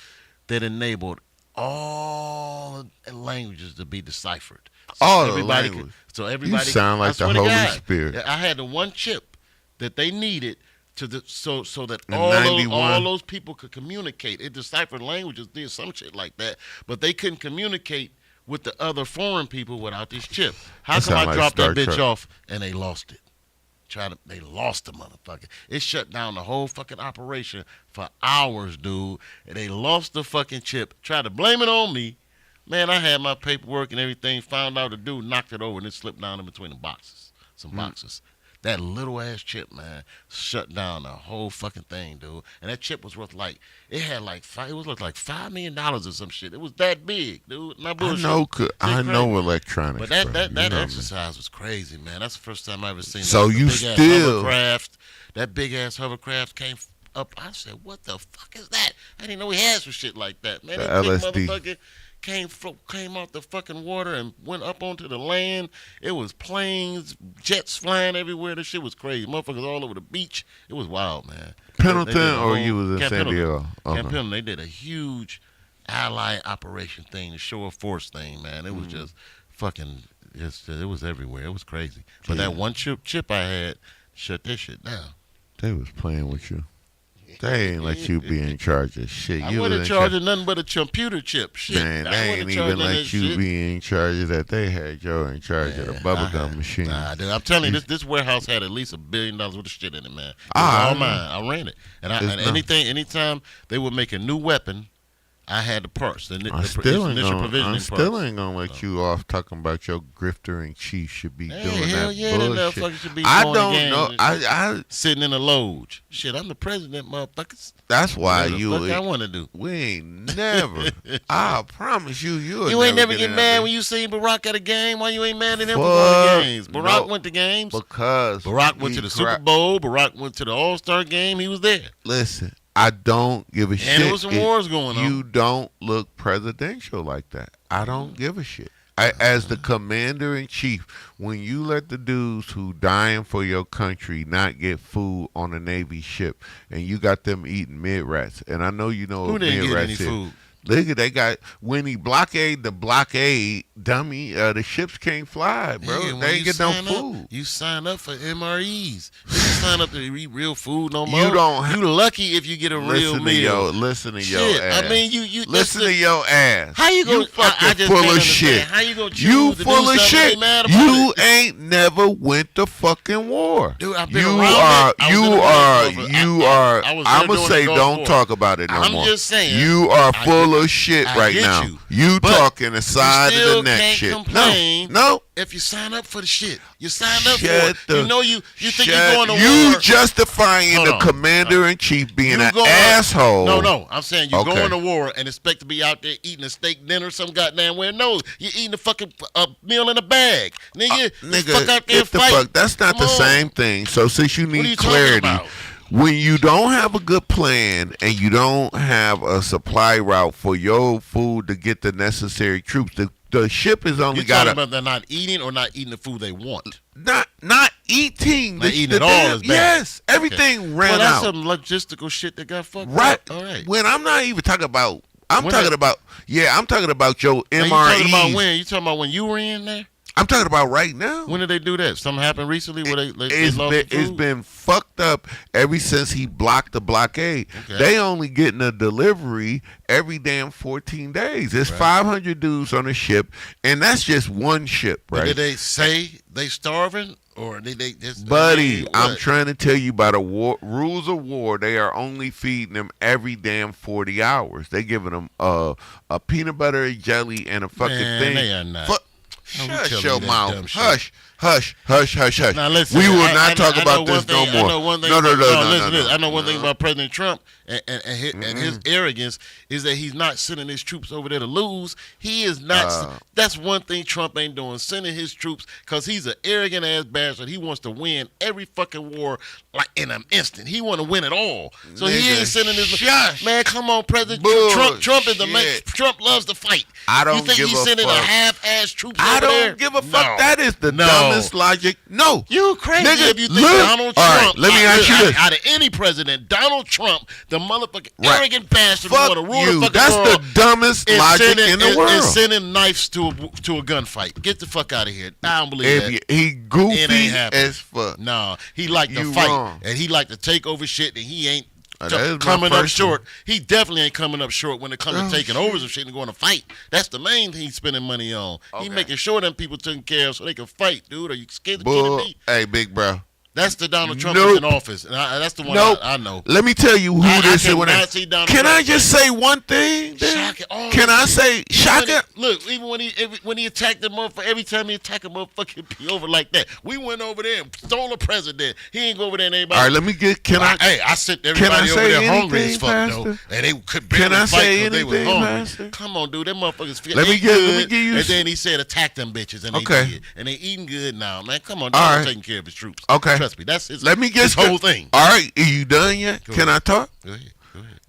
S1: that enabled all the languages to be deciphered.
S2: All the
S1: everybody
S2: language.
S1: So everybody.
S2: You sound like
S1: I
S2: the
S1: swear to
S2: Holy
S1: God,
S2: Spirit.
S1: I had the one chip that they needed so that
S2: In
S1: all
S2: 91.
S1: those people could communicate. It deciphered languages, did some shit like that, but they couldn't communicate with the other foreign people without this chip. How
S2: That
S1: come
S2: sound
S1: I
S2: like
S1: dropped
S2: Star
S1: that bitch
S2: Trek.
S1: off and they lost it? They lost the motherfucker. It shut down the whole fucking operation for hours, dude. And they lost the fucking chip. Tried to blame it on me. Man, I had my paperwork and everything. Found out the dude knocked it over and it slipped down in between the boxes. Some boxes. That little ass chip, man, shut down the whole fucking thing, dude. And that chip was worth like $5 million or some shit. It was that big, dude. Not bullshit.
S2: I know electronics.
S1: But that
S2: bro. You know me.
S1: exercise was crazy, man. That's the first time I ever seen
S2: So
S1: that.
S2: you
S1: big-ass
S2: still-
S1: hovercraft. That big ass hovercraft came up. I said, "What the fuck is that?" I didn't know we had some shit like that, man.
S2: The
S1: That big
S2: LSD.
S1: motherfucker came out the fucking water and went up onto the land. It was planes, jets flying everywhere. This shit was crazy. Motherfuckers all over the beach. It was wild, man.
S2: Pendleton
S1: They did a
S2: or
S1: whole-
S2: you was in
S1: Camp
S2: San
S1: Pendleton.
S2: Diego?
S1: Camp
S2: Okay.
S1: Pendleton, they did a huge allied operation thing, the show of force thing, man. It was just fucking, it was everywhere. It was crazy. But
S2: Yeah.
S1: that one chip I had shut that shit down.
S2: They was playing with you. They ain't let you be in charge of shit.
S1: I
S2: You
S1: wasn't
S2: was
S1: in charge of nothing but a computer chip. Shit.
S2: Man,
S1: I
S2: they
S1: wasn't
S2: ain't
S1: in charge
S2: even
S1: of that
S2: let you
S1: shit.
S2: be in charge of that. They had you in charge of the bubblegum machine.
S1: Nah, dude, I'm telling you, this warehouse had at least $1 billion worth of shit in it, man. It was
S2: Ah, I
S1: all
S2: know.
S1: mine. I ran it. And
S2: It's not-
S1: anytime they would make a new weapon, I had the parts. The
S2: I still ain't
S1: initial
S2: gonna.
S1: provisioning
S2: I still
S1: parts.
S2: ain't gonna let
S1: So.
S2: you off talking about your grifter in chief should be
S1: Hey,
S2: doing
S1: hell
S2: that
S1: yeah, that
S2: bullshit.
S1: motherfucker should be
S2: I
S1: going to
S2: don't
S1: games
S2: know.
S1: and
S2: I.
S1: sitting in a loge. Shit, I'm the president, motherfuckers.
S2: That's why
S1: Whatever the
S2: you.
S1: fuck I want to do.
S2: We ain't never. I promise you,
S1: You ain't never get
S2: in
S1: mad
S2: that
S1: when you seen Barack at a game. Why you ain't mad at him for
S2: Fuck
S1: going to games? Barack
S2: no.
S1: went to games.
S2: because
S1: Barack went
S2: he
S1: to the Super Bowl. Barack went to the All-Star game. He was there.
S2: Listen, I don't give a shit.
S1: And there was some wars going on.
S2: You don't look presidential like that. I don't give a shit. As the commander in chief, when you let the dudes who dying for your country not get food on a Navy ship, and you got them eating mid rats, and I know you know
S1: Who
S2: what
S1: didn't
S2: mid
S1: get
S2: rats
S1: any
S2: is.
S1: food?
S2: Look at they got when he blockade the blockade dummy. The ships can't fly, bro.
S1: Nigga, when
S2: they ain't
S1: you
S2: get no
S1: sign up,
S2: food.
S1: You sign up for MREs. You sign up to eat real food no more.
S2: You don't ha-
S1: You lucky if you get a real meal.
S2: Listen to
S1: Shit,
S2: your ass.
S1: I mean, you
S2: Listen to your ass.
S1: How you gonna?
S2: fucking
S1: I just
S2: full
S1: can't
S2: of
S1: understand.
S2: shit.
S1: How you gonna choose
S2: You
S1: to do
S2: full of
S1: something
S2: shit.
S1: they mad about
S2: You
S1: it?
S2: ain't never went to fucking war.
S1: Dude, I've been
S2: You
S1: around
S2: are.
S1: it. I was
S2: You
S1: in the
S2: are.
S1: Gulf War.
S2: You
S1: I
S2: are.
S1: was there
S2: I'ma
S1: during
S2: say
S1: the Gulf
S2: don't
S1: War.
S2: talk about it no
S1: I'm
S2: more.
S1: just saying.
S2: You are
S1: I
S2: full
S1: get-
S2: of shit
S1: I
S2: right
S1: get
S2: now.
S1: you.
S2: You
S1: But
S2: talking the side of
S1: still
S2: the neck
S1: can't
S2: shit.
S1: complain.
S2: No.
S1: If you sign up for the shit, you signed up
S2: Shut
S1: for it. You know you think you're
S2: shut-
S1: going to
S2: You
S1: war.
S2: justifying
S1: Hold
S2: the
S1: on.
S2: commander in chief being
S1: You
S2: an
S1: going-
S2: asshole.
S1: No. I'm saying you're
S2: Okay.
S1: going to war and expect to be out there eating a steak dinner some goddamn where. No, you're eating a fucking meal in a bag. Nigga, you fuck out there and
S2: get the
S1: fight.
S2: fuck. That's not
S1: Come
S2: the
S1: on.
S2: same thing. So since you
S1: What are
S2: need
S1: you talking
S2: clarity,
S1: about?
S2: when you don't have a good plan and you don't have a supply route for your food to get the necessary troops, the ship is only
S1: You're
S2: got
S1: talking about they're not eating or not eating the food they want.
S2: not eating.
S1: Not eating at all is bad.
S2: Yes, everything ran
S1: Well, that's
S2: out.
S1: some logistical shit that got fucked
S2: Right.
S1: up. All right.
S2: When I'm not even talking about. I'm
S1: When
S2: talking
S1: it-
S2: about. Yeah, I'm talking about your
S1: Now, you talking about
S2: MREs.
S1: when? You talking about when you were in there?
S2: I'm talking about right now.
S1: When did they do that? Something happened recently where they lost
S2: It's
S1: the
S2: been,
S1: food?
S2: fucked up ever since he blocked the blockade.
S1: Okay.
S2: They only getting a delivery every damn 14 days. There's 500 dudes on a ship, and that's just one ship,
S1: But
S2: right?
S1: did they say they starving or did they just?
S2: Buddy, I'm
S1: what?
S2: trying to tell you by the rules of war. They are only feeding them every damn 40 hours. They giving them a peanut butter, a jelly, and a fucking
S1: Man,
S2: thing.
S1: they are not. Don't be
S2: Shut
S1: telling
S2: your
S1: me that dumb
S2: mouth.
S1: shit.
S2: Hush, hush, hush, hush, hush.
S1: Now listen,
S2: we will
S1: I
S2: not talk
S1: know
S2: about
S1: one
S2: this
S1: thing,
S2: no more.
S1: I know one thing.
S2: No.
S1: Listen. I know one thing about President Trump and his arrogance is that he's not sending his troops over there to lose. He is not. That's one thing Trump ain't doing, sending his troops because he's an arrogant ass bastard. He wants to win every fucking war like in an instant. He want to win it all. So he
S2: Nigga,
S1: ain't sending his
S2: shush.
S1: man. Come on, President Trump is the man.
S2: Bullshit.
S1: Trump loves to fight.
S2: I don't
S1: You think
S2: give
S1: he's
S2: a
S1: sending
S2: fuck.
S1: a half-ass troops
S2: I
S1: over there?
S2: don't give a fuck.
S1: No.
S2: That is the
S1: No.
S2: dumbest logic. No.
S1: You crazy
S2: Nigga,
S1: if you think
S2: look.
S1: Donald
S2: All right,
S1: Trump.
S2: let me ask you this.
S1: Out of any president, Donald Trump, the motherfucking
S2: Right.
S1: arrogant bastard who
S2: Fuck
S1: want to rule
S2: you.
S1: the fucking
S2: That's
S1: world,
S2: the dumbest
S1: is
S2: logic
S1: sending,
S2: in the
S1: is
S2: world.
S1: sending knives to a gunfight. Get the fuck out of here. I don't believe
S2: If
S1: that.
S2: he
S1: It
S2: goofy
S1: ain't happening.
S2: as fuck.
S1: No, he like to
S2: You
S1: fight,
S2: wrong.
S1: and he like to take over shit, and he ain't
S2: That is my
S1: coming up
S2: first
S1: short. He definitely ain't coming up short when it comes to taking over some shit and going to fight. That's the main thing he's spending money on.
S2: Okay.
S1: He making sure them people taken care of so they can fight, dude. Are you scared
S2: Bull.
S1: kidding me?
S2: Hey, big bro.
S1: That's the Donald Trump
S2: Nope.
S1: who's in office. And that's the one
S2: Nope.
S1: I know.
S2: Let me tell you who
S1: I
S2: this is.
S1: cannot see Donald
S2: Can
S1: Trump.
S2: I just say one thing? then?
S1: Shaka, all
S2: Can
S1: that
S2: I
S1: shit.
S2: say
S1: Even
S2: Shaka?
S1: Look, even when he attacked the motherfucker, every time he attack a motherfucker, it be over like that. We went over there and stole a president. He ain't go over there and everybody.
S2: All right, let me get.
S1: I sent everybody over
S2: say
S1: there hungry as
S2: anything,
S1: fuck, though.
S2: Pastor?
S1: And they could barely
S2: Can I
S1: fight
S2: say
S1: because they was
S2: anything,
S1: hungry.
S2: Pastor?
S1: Come on, dude. Them motherfuckers feel
S2: Let me
S1: good.
S2: give you
S1: And then he said attack them bitches. And
S2: Okay.
S1: they did. And they eating good now, man. Come on,
S2: All
S1: Donald
S2: right.
S1: taking care of his troops.
S2: Okay.
S1: Trust me. That's his,
S2: Let me get
S1: his whole thing.
S2: All right, are you done yet?
S1: Go
S2: Can
S1: ahead.
S2: I talk?
S1: Go ahead.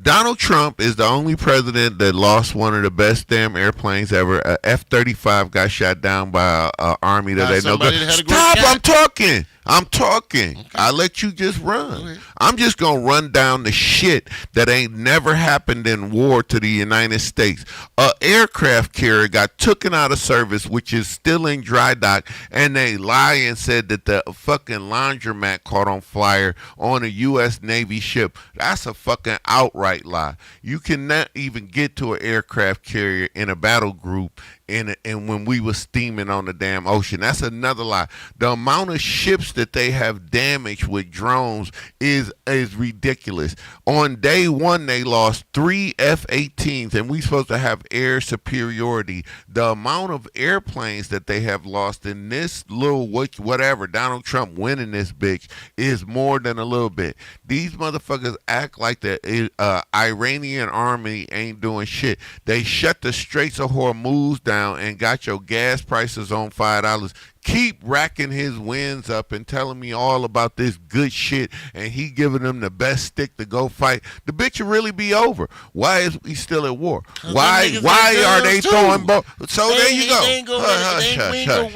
S2: Donald Trump is the only president that lost one of the best damn airplanes ever. A F-35 got shot down by an army that
S1: By
S2: they know.
S1: somebody that had a great
S2: Stop!
S1: shot.
S2: I'm talking. I'm talking.
S1: Okay.
S2: I let you just
S1: Go
S2: run.
S1: ahead.
S2: I'm just gonna run down the shit that ain't never happened in war to the United States. A aircraft carrier got taken out of service, which is still in dry dock, and they lie and said that the fucking laundromat caught on fire on a U.S. Navy ship. That's a fucking outright lie. You cannot even get to an aircraft carrier in a battle group and when we was steaming on the damn ocean. That's another lie. The amount of ships much that they have damaged with drones is ridiculous. On day one, they lost 3 F-18s, and we supposed to have air superiority. The amount of airplanes that they have lost in this little whatever Donald Trump winning this bitch is more than a little bit. These motherfuckers act like the Iranian army ain't doing shit. They shut the Straits of Hormuz down and got your gas prices on $5. Keep racking his wins up and telling me all about this good shit, and he giving them the best stick to go fight. The bitch will really be over. Why is we still at war? Why are they throwing both? So there you go.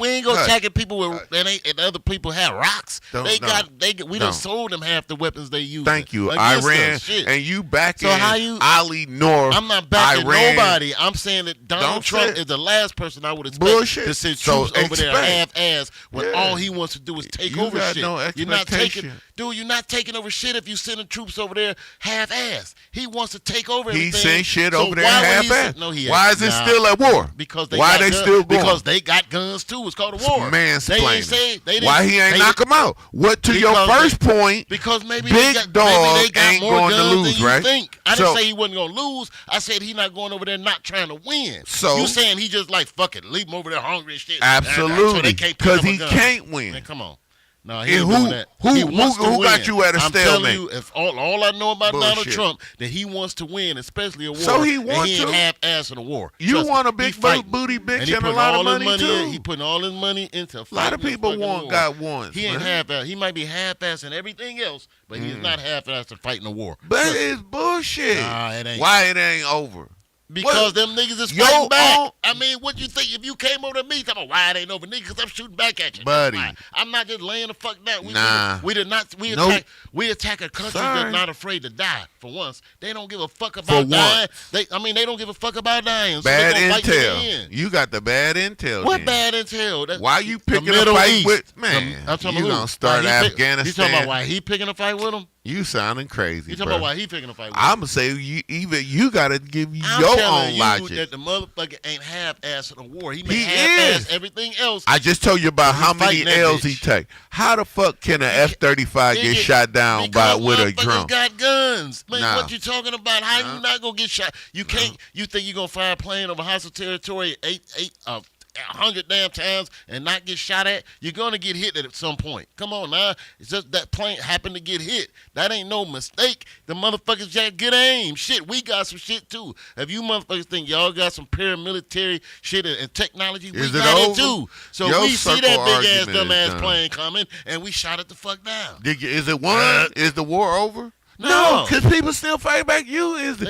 S1: We ain't go attacking people with and other people have rocks. We done sold them half the weapons they use.
S2: Thank you, Iran, and you backing Ali Noor.
S1: I'm not backing nobody. I'm saying that Donald Trump is the last person I would expect to send troops over there half-ass when all he wants to do is take over shit. You're not taking over shit if you sending troops over there half-ass. He wants to take over everything.
S2: He sent shit over there half-ass.
S1: No, he
S2: why is it still at war?
S1: Because
S2: why they still going?
S1: Because they got guns too. It's called a war.
S2: Mansplaining. Why he ain't knock him out? What to your first point?
S1: Because maybe
S2: Big Dog
S1: they got
S2: ain't
S1: more
S2: going to
S1: guns
S2: lose,
S1: than you
S2: right?
S1: think. I didn't say he wasn't going to lose. I said he not going over there not trying to win. So you saying he just like fuck it, leave him over there hungry and shit.
S2: Absolutely, because he can't win.
S1: Man, come on. No, he ain't
S2: who
S1: doing that.
S2: Who got you at a stalemate?
S1: I'm telling you, if all I know about Donald Trump, that he wants to win, especially a war.
S2: So he wants
S1: to. He ain't half-ass in a war.
S2: You want a big booty bitch and a lot of money too.
S1: He putting all his money into fighting.
S2: A lot of people got ones.
S1: He ain't half-ass. He might be half-ass in everything else, but he's not half-ass in fighting a war.
S2: But it's bullshit.
S1: Nah, it ain't.
S2: Why it ain't over?
S1: Because them niggas is fighting back. I mean, what you think if you came over to me talking about why it ain't over, nigga? Because I'm shooting back at you,
S2: buddy.
S1: I'm not just laying the fuck down. We attack a country that's not afraid to die. For once, they don't give a fuck about dying. They don't give a fuck about dying.
S2: Bad
S1: so
S2: intel. You got the bad intel.
S1: What bad intel?
S2: Why you picking a fight with man? You gonna start Afghanistan?
S1: You talking about why he picking a fight with him?
S2: You sounding crazy.
S1: You talking about why he picking a fight with him?
S2: I'm gonna say you gotta give your own logic.
S1: That the motherfucker ain't half-ass in a war. He half-ass everything else.
S2: I just told you about how many L's he take. How the fuck can an F-35 get shot down with a drone?
S1: Got guns. Man, what you talking about? How you not gonna get shot? You can't. You think you gonna fire a plane over hostile territory 100 damn times and not get shot at? You're gonna get hit at some point. Come on now. It's just that plane happened to get hit. That ain't no mistake. The motherfuckers got good aim. Shit, we got some shit too. If you motherfuckers think y'all got some paramilitary shit and technology, we got it too. So we see that big ass dumb ass plane coming and we shot it the fuck down.
S2: Is it won? Is the war over? No, because people still fight back. He is the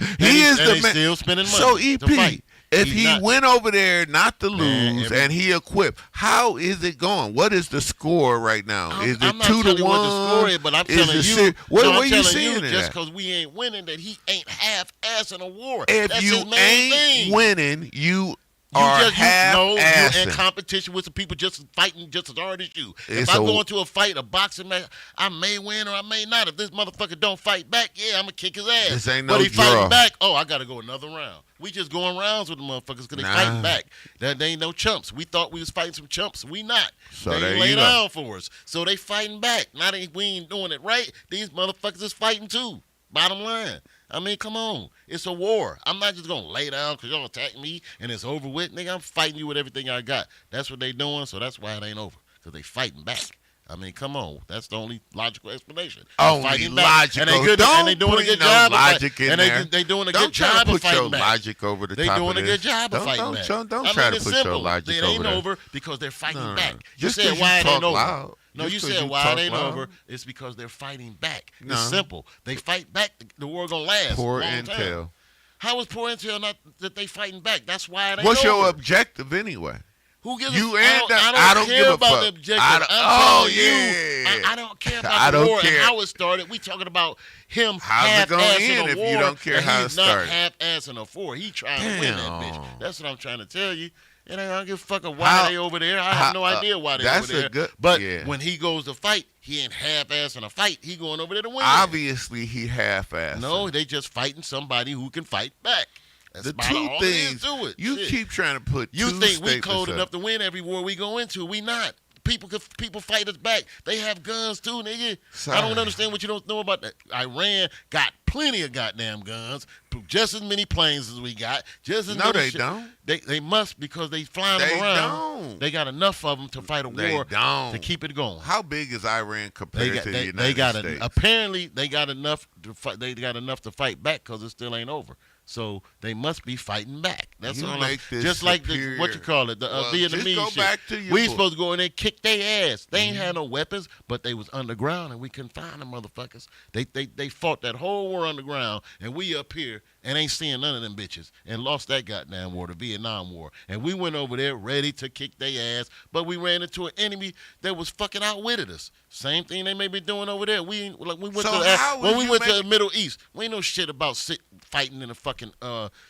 S2: man.
S1: Still spending money.
S2: So EP, if he went over there not to lose and he equipped, how is it going? What is the score right now? Is it 2-1?
S1: I'm not telling you what the score is, but I'm telling you.
S2: What are you seeing?
S1: Just because we ain't winning, that he ain't half-ass in a war.
S2: If
S1: That's
S2: you
S1: his main thing.
S2: winning, you're
S1: in competition with some people just fighting just as hard as you. If I go into a fight, a boxing match, I may win or I may not. If this motherfucker don't fight back, I'm going to kick his ass.
S2: This ain't
S1: but he fighting back, I got to go another round. We just going rounds with the motherfuckers because they fighting back. They ain't no chumps. We thought we was fighting some chumps. We not.
S2: So
S1: they ain't lay down for us. So they fighting back. Now we ain't doing it right. These motherfuckers is fighting too. Bottom line. I mean, come on. It's a war. I'm not just going to lay down because y'all attack me and it's over with. Nigga, I'm fighting you with everything I got. That's what they doing, so that's why it ain't over, because they fighting back. I mean, come on. That's the only logical explanation.
S2: Only logical.
S1: And they doing a good job of
S2: fighting.
S1: And they doing a good job of fighting back.
S2: Logic over the top.
S1: They doing a good job of fighting back.
S2: Don't try to put your logic over
S1: there. It ain't over because they're fighting back. You said why it ain't over. No, you said why it ain't over. It's because they're fighting back. It's simple. They fight back. The war gonna last.
S2: Poor
S1: long
S2: intel.
S1: Time. How is poor intel not that they fighting back? That's why it ain't
S2: What's
S1: over.
S2: your objective anyway?
S1: Who gives
S2: you
S1: a fuck? I don't care about the objective. I don't care about the war and how it started. We talking about him half-ass in a war.
S2: You don't care how it started.
S1: He's not half-ass in a war. He trying to win that bitch. That's what I'm trying to tell you. And I don't give a fuck why they over there. I have no idea why they over there. But when he goes to fight, he ain't half-ass in a fight. He going over there to win.
S2: Obviously, he half-ass.
S1: No, they just fighting somebody who can fight back. That's
S2: the two things
S1: to it.
S2: You keep trying to put.
S1: You think we cold enough to win every war we go into? We not. people fight us back. They have guns too, nigga.
S2: Sorry.
S1: I don't understand what you don't know about that. Iran got plenty of goddamn guns, just as many planes as we got. Just as
S2: No,
S1: many
S2: they don't.
S1: They must because they flying
S2: They
S1: them around.
S2: don't.
S1: They got enough of them to fight a
S2: They
S1: war
S2: don't.
S1: to keep it going.
S2: How big is Iran compared to the United States?
S1: Apparently they got enough to fight. They got enough to fight back because it still ain't over. So they must be fighting back. That's
S2: You
S1: all.
S2: make this
S1: Just like the
S2: superior.
S1: what you call it, the
S2: Well,
S1: Vietnamese
S2: just go
S1: shit.
S2: back to your
S1: We
S2: book.
S1: supposed to go in there and kick their ass. They ain't had no weapons, but they was underground and we couldn't find them motherfuckers. They fought that whole war underground and we up here and ain't seeing none of them bitches and lost that goddamn war, the Vietnam War. And we went over there ready to kick their ass, but we ran into an enemy that was fucking outwitted us. Same thing they may be doing over there. We went
S2: So
S1: to
S2: how
S1: when
S2: would
S1: we
S2: you
S1: went to
S2: make-
S1: the Middle East. We ain't no shit about fighting in the fucking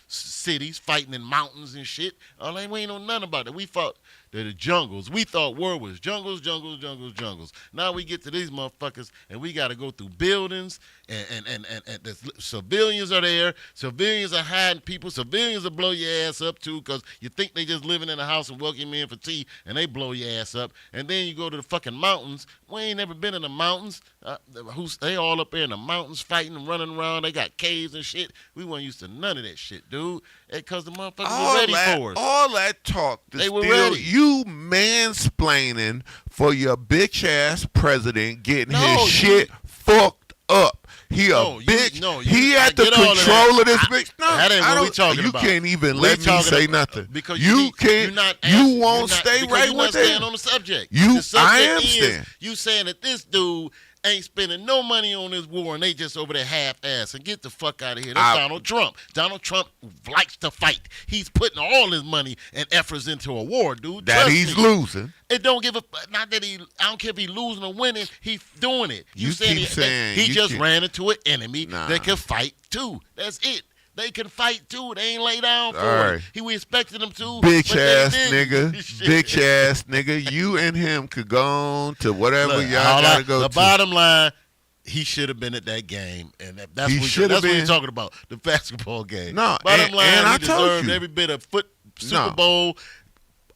S1: cities, fighting in mountains and shit. We ain't know nothing about it. We fought the jungles. We thought war was jungles. Now we get to these motherfuckers and we got to go through buildings and the civilians are there. Civilians are hiding people. Civilians will blow your ass up too because you think they just living in a house and welcome you in for tea and they blow your ass up. And then you go to the fucking mountains. We ain't never been in the mountains. They all up there in the mountains fighting and running around. They got caves and shit. We weren't used to none of that shit, dude. Because the motherfuckers were ready for us.
S2: All that talk to
S1: They were
S2: steal
S1: ready.
S2: you mansplaining for your bitch ass president getting
S1: No,
S2: his
S1: you-
S2: shit fucked up. He
S1: No,
S2: a
S1: you-
S2: bitch.
S1: no, you-
S2: He
S1: I
S2: had the
S1: get all of
S2: control
S1: that.
S2: of this bitch. No,
S1: that ain't
S2: I
S1: what we
S2: don't.
S1: talking
S2: You
S1: about.
S2: can't even
S1: We
S2: let me
S1: talking
S2: say
S1: about-
S2: nothing.
S1: because
S2: you can't.
S1: You're not
S2: you
S1: answering-
S2: won't
S1: you're not-
S2: stay
S1: because
S2: right
S1: you're not
S2: with
S1: staying
S2: that.
S1: on the subject.
S2: You-
S1: The subject
S2: I am
S1: is
S2: staying.
S1: you saying that this dude ain't spending no money on this war and they just over there half-ass and get the fuck out of here. That's Donald Trump. Donald Trump likes to fight. He's putting all his money and efforts into a war, dude.
S2: That
S1: Trust
S2: he's
S1: me.
S2: losing.
S1: It don't give a not that he. I don't care if he losing or winning. He's doing it.
S2: You
S1: saying
S2: keep
S1: he,
S2: saying
S1: he
S2: you
S1: just
S2: keep-
S1: ran into an enemy
S2: Nah.
S1: that can fight too. That's it. They can fight too. They ain't lay down for
S2: All
S1: it.
S2: right.
S1: We expected them to.
S2: Bitch
S1: but they
S2: ass
S1: didn't.
S2: nigga.
S1: Shit.
S2: Bitch ass nigga. You and him could go on to whatever
S1: Look,
S2: y'all
S1: all
S2: gotta go
S1: the
S2: to.
S1: bottom line, he should have been at that game, and that's
S2: He
S1: what
S2: should have
S1: that's what
S2: been.
S1: you're talking about. The basketball game.
S2: No,
S1: bottom
S2: and-
S1: line,
S2: and
S1: he
S2: I told
S1: deserved
S2: you.
S1: every bit of Super
S2: No.
S1: Bowl.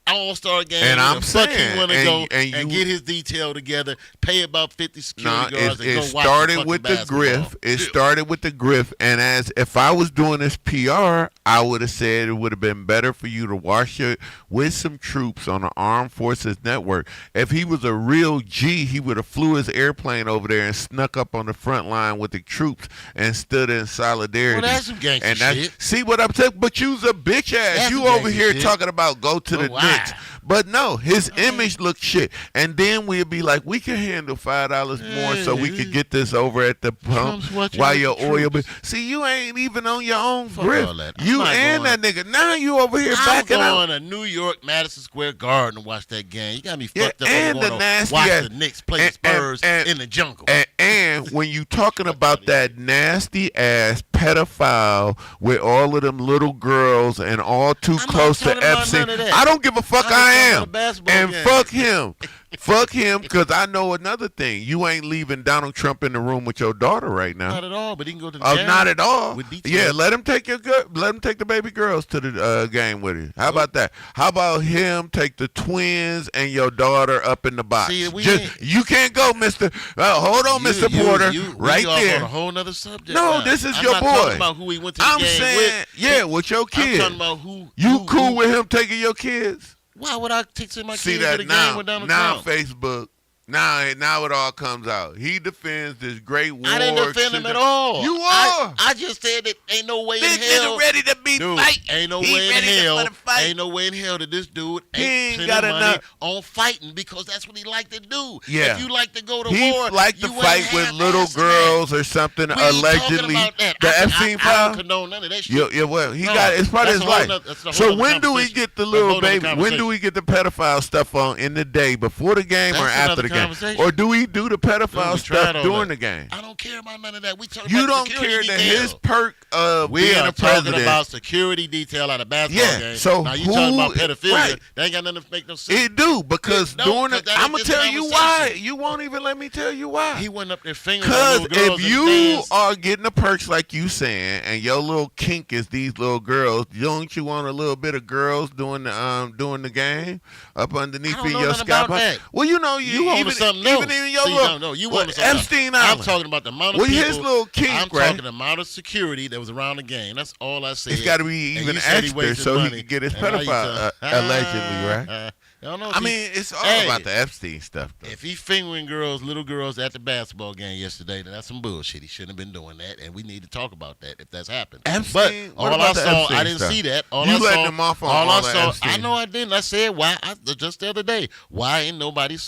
S1: All-Star game,
S2: And I'm
S1: the fuck
S2: saying,
S1: he want to
S2: and-
S1: go
S2: and you-
S1: get his detail together, pay about 50 security
S2: No,
S1: guards,
S2: it
S1: and go watch
S2: started
S1: the
S2: with
S1: fucking
S2: the griff.
S1: basketball.
S2: It started with the griff, and as if I was doing this PR, I would have said it would have been better for you to wash it with some troops on the Armed Forces Network. If he was a real G, he would have flew his airplane over there and snuck up on the front line with the troops and stood in solidarity.
S1: Well, that's some gangster
S2: and that's,
S1: shit.
S2: see what I'm saying? But you's a bitch ass.
S1: That's
S2: You
S1: some
S2: over
S1: gangster
S2: here
S1: shit.
S2: talking about go to
S1: But
S2: the
S1: why?
S2: Knicks. But no, his image looked shit. And then we'd be like, we can handle $5 more so we could get this over at the pump
S1: Trump's watching
S2: while
S1: with
S2: your
S1: the
S2: oil.
S1: troops.
S2: See, you ain't even on your own
S1: Fuck
S2: grip.
S1: all that. I'm
S2: You
S1: not
S2: and
S1: going-
S2: that nigga. Now you over here
S1: I'm
S2: backing out.
S1: going to New York, Madison Square Garden to watch that game. You got me
S2: Yeah,
S1: fucked up.
S2: and
S1: I'm
S2: the
S1: going to
S2: nasty
S1: watch
S2: ass-
S1: the Knicks play
S2: and-
S1: the Spurs
S2: and-
S1: in the jungle.
S2: And when you talking about that nasty ass pedophile with all of them little girls and all too
S1: I'm not
S2: close to
S1: talking about
S2: Epstein,
S1: none of that.
S2: I don't give a fuck.
S1: I'm
S2: I
S1: talking about
S2: am,
S1: a basketball
S2: and
S1: game.
S2: fuck him. Fuck him, because I know another thing. You ain't leaving Donald Trump in the room with your daughter right now.
S1: Not at all, but he can go to the
S2: Oh,
S1: game
S2: not at all.
S1: with details.
S2: Yeah, let him take the baby girls to the game with him. How about that? How about him take the twins and your daughter up in the box?
S1: See, we
S2: Just,
S1: ain't-
S2: you can't go, Mister. Hold on, Mister Porter,
S1: we
S2: right
S1: off
S2: there.
S1: on a whole nother subject.
S2: No,
S1: now.
S2: this is
S1: I'm
S2: your
S1: not
S2: boy.
S1: talking about who he went to the
S2: I'm
S1: game
S2: saying,
S1: with.
S2: yeah, with your
S1: I'm
S2: kids.
S1: talking about who.
S2: You cool
S1: who,
S2: with him taking your kids?
S1: Why would I take my
S2: See
S1: kids to
S2: that
S1: the game
S2: now?
S1: with Donald
S2: Now
S1: Trump?
S2: Facebook. Now it all comes out. He defends this great war.
S1: I didn't defend him at all.
S2: You are.
S1: I just said that ain't no way in
S2: This
S1: hell.
S2: nigga ready to be
S1: Dude,
S2: fight.
S1: ain't no
S2: He
S1: way in
S2: ready to
S1: hell.
S2: for the fight.
S1: Ain't no way in hell that this dude
S2: He
S1: ain't
S2: ain't
S1: spending
S2: got
S1: money
S2: enough.
S1: on fighting because that's what he like to do.
S2: Yeah.
S1: If you like to go to
S2: He
S1: war,
S2: like to
S1: you ain't
S2: fight with little
S1: half-assing
S2: girls or something.
S1: that. We ain't talking
S2: Allegedly,
S1: about that.
S2: the
S1: I
S2: Epstein
S1: don't
S2: file.
S1: condone none of that shit.
S2: Yeah, well, he
S1: No,
S2: got it's part of
S1: that's
S2: his
S1: a whole
S2: life.
S1: nother- that's a whole
S2: So
S1: nother
S2: when do we
S1: conversation.
S2: get the
S1: That's a
S2: little
S1: whole nother
S2: baby? When do
S1: conversation.
S2: we get the pedophile stuff on in the day before the game or
S1: That's
S2: after
S1: another
S2: the game? game,
S1: conversation.
S2: or do we do the pedophile
S1: Dude, we tried
S2: stuff
S1: all
S2: during
S1: that.
S2: the game?
S1: I don't care about none of that. We talking
S2: You
S1: about
S2: don't
S1: security
S2: care that
S1: detail.
S2: his perk of
S1: We
S2: being
S1: are
S2: a
S1: talking
S2: president.
S1: about security detail at a basketball
S2: Yeah,
S1: game.
S2: so
S1: now you
S2: who-
S1: talking about pedophilia?
S2: right.
S1: That ain't got nothing to make no sense.
S2: It do because
S1: No,
S2: during
S1: 'cause
S2: the,
S1: that ain't
S2: I'm gonna
S1: this
S2: tell you
S1: conversation.
S2: why. You won't even let me tell you why.
S1: He went up there fingering
S2: Because
S1: little girls
S2: if
S1: in the
S2: you
S1: stands.
S2: are getting the perks like you saying, and your little kink is these little girls, don't you want a little bit of girls doing the game up underneath
S1: I don't
S2: in
S1: know
S2: your
S1: nothing about
S2: scalp?
S1: that.
S2: Well, you know
S1: You wanted
S2: even,
S1: something else.
S2: even in your
S1: See,
S2: little
S1: no, you
S2: well,
S1: wanted something
S2: Epstein
S1: else.
S2: Island.
S1: I'm talking about the amount of
S2: well,
S1: people.
S2: his little kink,
S1: I'm
S2: right?
S1: talking the amount of security that was around the game. That's all I said.
S2: It's got to be
S1: And
S2: even
S1: you said he
S2: extra
S1: wasted
S2: so
S1: money.
S2: he can get his
S1: And now you
S2: pedophile allegedly, right?
S1: I don't know.
S2: I mean, it's all
S1: Hey,
S2: about the Epstein stuff. Though.
S1: If he fingering girls, little girls at the basketball game yesterday, then that's some bullshit. He shouldn't have been doing that, and we need to talk about that if that's happened.
S2: Epstein,
S1: But
S2: what
S1: all
S2: about
S1: I
S2: the
S1: saw,
S2: Epstein
S1: I didn't
S2: stuff?
S1: see that. All
S2: You
S1: I
S2: letting
S1: saw,
S2: them off on
S1: all
S2: all
S1: I
S2: that
S1: saw.
S2: Epstein.
S1: I know I didn't. I said why? Just the other day. Why ain't nobody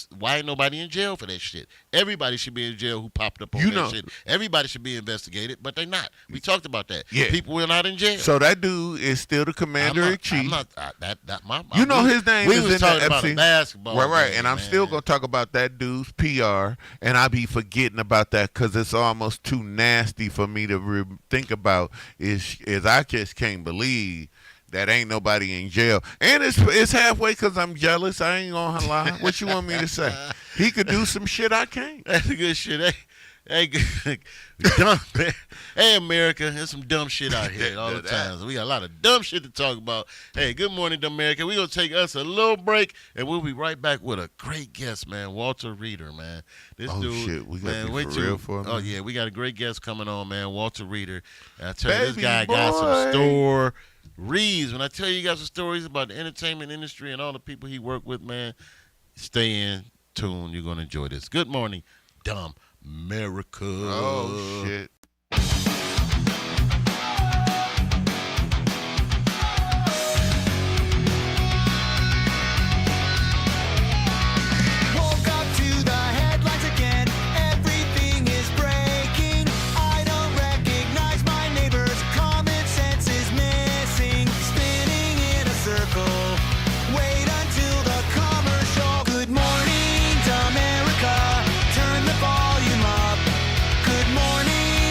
S1: in jail for that shit? Everybody should be in jail who popped up on that shit. Everybody should be investigated, but they not. We talked about that.
S2: Yeah.
S1: People were not in jail.
S2: So that dude is still the commander in chief.
S1: I'm not, my
S2: You know his name
S1: we
S2: is
S1: was
S2: in the
S1: talking about
S2: Epstein.
S1: a basketball
S2: Right.
S1: game,
S2: And I'm
S1: man.
S2: still gonna talk about that dude's PR, and I be forgetting about that because it's almost too nasty for me to think about. Is I just can't believe that ain't nobody in jail, and it's halfway because I'm jealous. I ain't gonna lie. What you want me to say? He could do some shit I can't.
S1: That's a good shit. Hey, dumb, man. Hey, America, there's some dumb shit out here all the time. So we got a lot of dumb shit to talk about. Hey, good morning, Dumberica. We're going to take us a little break, and we'll be right back with a great guest, man, Walter Reeder, man. This dude,
S2: Shit, we got
S1: man,
S2: to
S1: wait
S2: be for
S1: till,
S2: real for a minute.
S1: oh, yeah, we got a great guest coming on, man, Walter Reeder. And I tell you, this
S2: Baby
S1: guy got some
S2: boy.
S1: stories. When I tell you, he got some stories about the entertainment industry and all the people he worked with, man, stay in tune. You're going to enjoy this. Good morning, Dumb America.
S2: Oh shit.
S4: Woke up to the headlines again. Everything is breaking. I don't recognize my neighbors. Common sense is missing. Spinning in a circle. Wait until the commercial. Good morning, Dumberica. Turn the volume up. Good morning,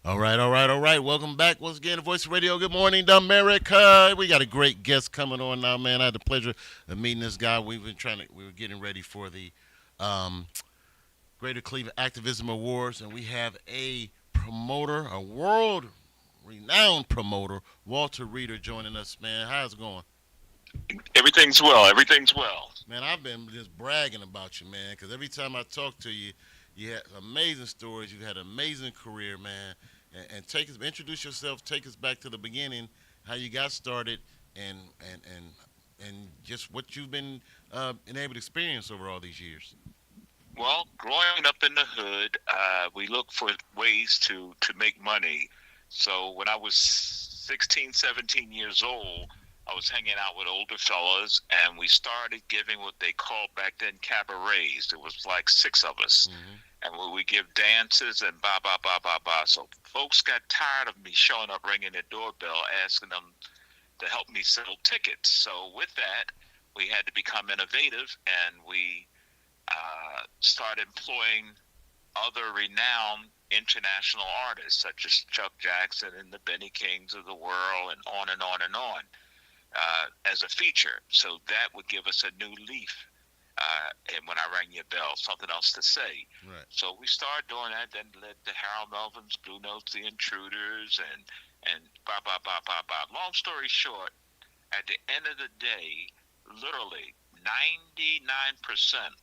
S1: All right, all right, all right. Welcome back once again to Voice of Radio. Good morning, Dumberica. We got a great guest coming on now, man. I had the pleasure of meeting this guy. We were getting ready for the um, Greater Cleveland Activism Awards, and we have a promoter, a world renowned promoter, Walter Reeder, joining us, man. How's it going?
S5: Everything's well. Everything's well.
S1: Man, I've been just bragging about you, man, because every time I talk to you, you had amazing stories. You had an amazing career, man. And introduce yourself. Take us back to the beginning, how you got started, and and and and just what you've been able to experience over all these years.
S5: Well, growing up in the hood, we look for ways to make money. So when I was 16, 17 years old, I was hanging out with older fellas, and we started giving what they called back then cabarets. There was like six of us,
S1: Mm-hmm.
S5: and we would give dances and ba ba ba ba ba. So folks got tired of me showing up, ringing their doorbell, asking them to help me sell tickets. So with that, we had to become innovative, and we started employing other renowned international artists such as Chuck Jackson and the Benny Kings of the world, and on and on and on, as a feature. So that would give us a new leaf. And when I rang your bell, something else to say.
S1: Right.
S5: So we started doing that, then led to Harold Melvin's Blue Notes, The Intruders, and blah, blah, blah, blah, blah. Long story short, at the end of the day, literally 99%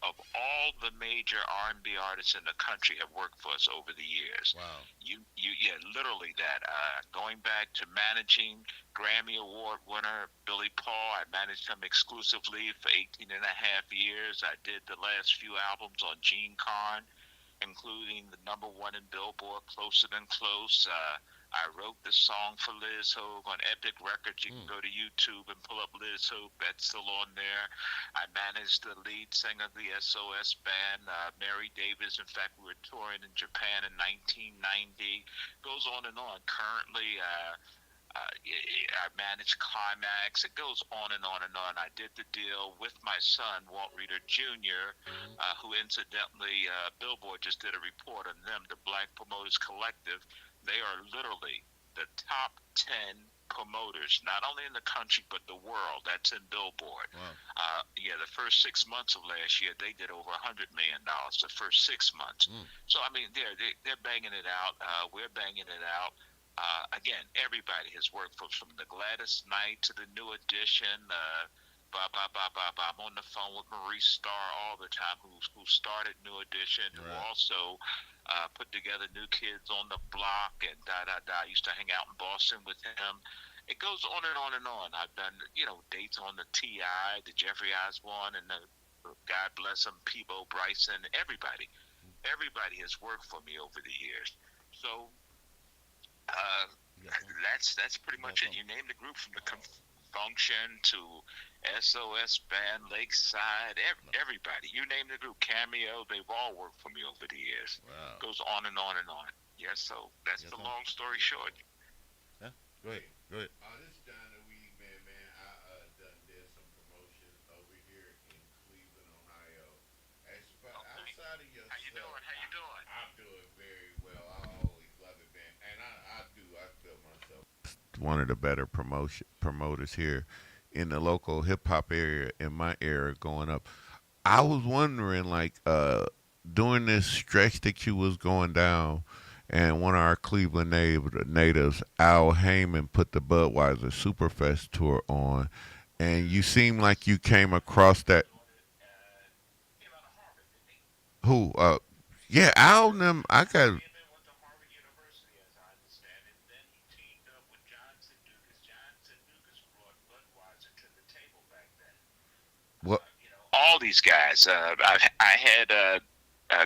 S5: of all the major R&B artists in the country have worked for us over the years.
S1: Wow.
S5: Yeah, literally that. Going back to managing Grammy Award winner Billy Paul, I managed him exclusively for 18 and a half years. I did the last few albums on Gene Carn, including the number one in Billboard, Closer Than Close. I wrote the song for Liz Hogue on Epic Records. You can go to YouTube and pull up Liz Hogue. That's still on there. I managed the lead singer of the SOS band, Mary Davis. In fact, we were touring in Japan in 1990. Goes on and on. Currently, I manage Climax. It goes on and on and on. I did the deal with my son, Walt Reeder Jr., who incidentally, Billboard just did a report on them, the Black Promoters Collective. They are literally the top 10 promoters, not only in the country, but the world. That's in Billboard.
S1: Wow.
S5: Yeah, the first 6 months of last year, they did over $100 million, the first 6 months. So, I mean, they're banging it out. We're banging it out. Again, everybody has worked from the Gladys Knight to the New Edition. I'm on the phone with Maurice Starr all the time, who started New Edition, who
S1: Right.
S5: also put together New Kids on the Block, and I used to hang out in Boston with him. It goes on and on and on. I've done, dates on the T.I., the Jeffrey Osborne, and the God bless him, Peebo Bryson. Everybody has worked for me over the years. So
S1: You got one?
S5: that's pretty much it. You name the group, from the Function to SOS Band, Lakeside, everybody. You name the group, Cameo, they've all worked for me over the years.
S1: Wow.
S5: Goes on and on and on. Yeah, so that's
S1: Yes,
S5: the
S1: sir.
S5: long story short.
S1: Huh? Go ahead. Go ahead.
S2: This is John the Weed man. Did some promotions over here in Cleveland, Ohio. Outside of yourself,
S5: How you doing? How you doing?
S2: I'm doing very well. I always love it, man. And I feel myself one of the better promoters here in the local hip hop area in my era growing up. I was wondering, like, during this stretch that you was going down, and one of our Cleveland natives, Al Heyman, put the Budweiser Superfest tour on, and you seem like you came across that. Who? Yeah, Al. And them. I got. What?
S5: All these guys. I had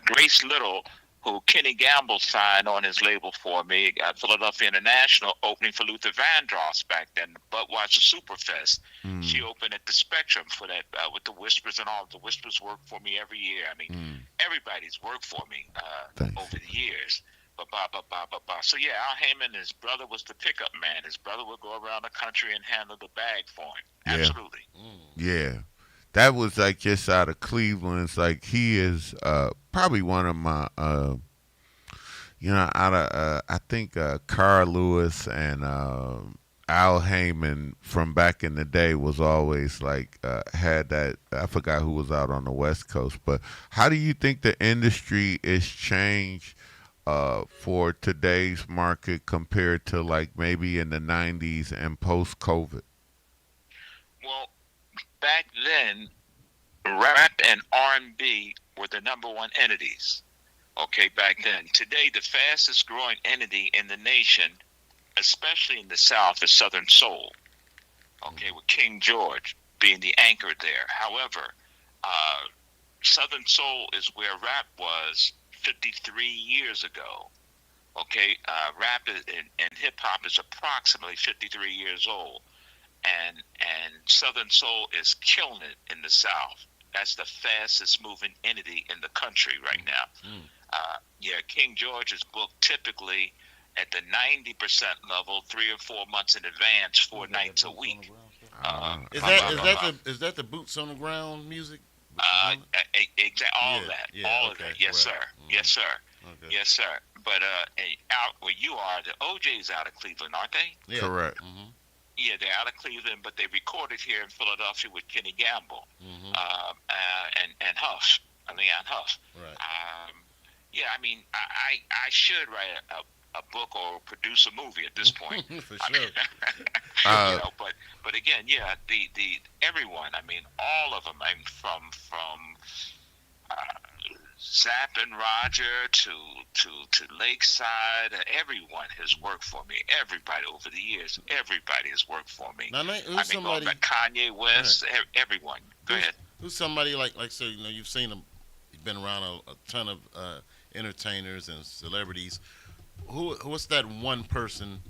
S5: Grace Little, who Kenny Gamble signed on his label for me, Philadelphia International, opening for Luther Vandross back then, the Budweiser Superfest. She opened at the Spectrum for that, with the Whispers and all. The Whispers work for me every year. I mean, everybody's worked for me
S2: Thanks.
S5: over the years. So yeah, Al Heyman, his brother was the pickup man. His brother would go around the country and handle the bag for him.
S2: Yeah.
S5: Absolutely.
S2: Yeah. That was like just out of Cleveland. It's like he is probably one of my Out of I think Carl Lewis and Al Heyman from back in the day was always like had that. I forgot who was out on the West Coast, but how do you think the industry is changed for today's market compared to like maybe in the '90s and post COVID?
S5: Well, back then, rap and R&B were the number one entities. Okay, back then. Today, the fastest growing entity in the nation, especially in the South, is Southern Soul. Okay, with King George being the anchor there. However, uh, Southern Soul is where rap was 53 years ago. Okay, rap and hip hop is approximately 53 years old, and Southern Soul is killing it in the South. That's the fastest moving entity in the country right now.
S1: Mm.
S5: Yeah, King George is booked typically at the 90% level, 3 or 4 months in advance, four nights a week.
S1: Is
S2: I'm
S1: that
S2: not
S1: is
S2: gonna
S1: that
S2: lie.
S1: the is that the boots on the ground music?
S5: All
S1: Yeah,
S5: that,
S1: yeah,
S5: all of
S1: okay,
S5: that. Yes,
S1: right.
S5: sir.
S1: Mhm.
S5: Yes, sir.
S1: Okay.
S5: Yes, sir. But out where you are, the OJ's out of Cleveland, aren't they?
S1: Yeah.
S2: Correct.
S1: Mhm.
S5: Yeah, they're out of Cleveland, but they recorded here in Philadelphia with Kenny Gamble
S1: Mhm.
S5: and Huff, Leon Huff.
S1: Right.
S5: Yeah, I mean, I should write a book or produce a movie at this point.
S1: For
S5: I mean,
S1: sure.
S2: Uh,
S5: but again, yeah, the everyone. I mean, all of them. I mean, from Zapp and Roger to Lakeside. Everyone has worked for me. Everybody over the years, everybody has worked for me.
S1: Now,
S5: I
S1: who's
S5: mean, going
S1: somebody?
S5: back Kanye West, everyone. Go
S1: Who's,
S5: ahead.
S1: who's somebody like so you've seen them, you've been around a ton of entertainers and celebrities. What's that one person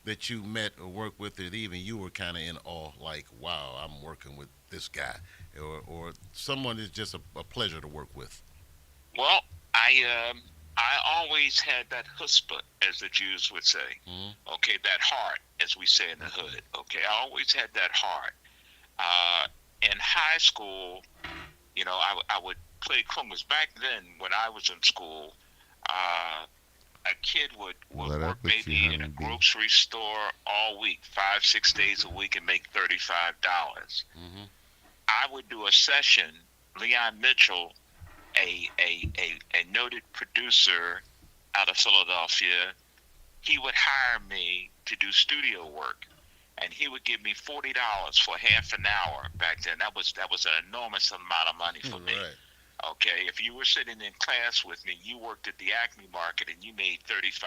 S1: that you met or worked with that even you were kind of in awe, like, wow, I'm working with this guy, or someone is just a pleasure to work with.
S5: Well, I always had that chutzpah, as the Jews would say.
S1: Mm-hmm.
S5: Okay, that heart, as we say in the hood. Okay, I always had that heart. Uh, in high school, I would play congas. Back then, when I was in school, uh, a kid would
S2: Let
S5: work
S2: up with you,
S5: maybe in a
S2: honeybee.
S5: grocery store all week, 5, 6 days a week, and make $35.
S1: Mm-hmm.
S5: I would do a session. Leon Mitchell, a noted producer out of Philadelphia, he would hire me to do studio work, and he would give me $40 for half an hour. Back then, that was an enormous amount of money for me.
S1: Right.
S5: Okay, if you were sitting in class with me, you worked at the Acme Market and you made $35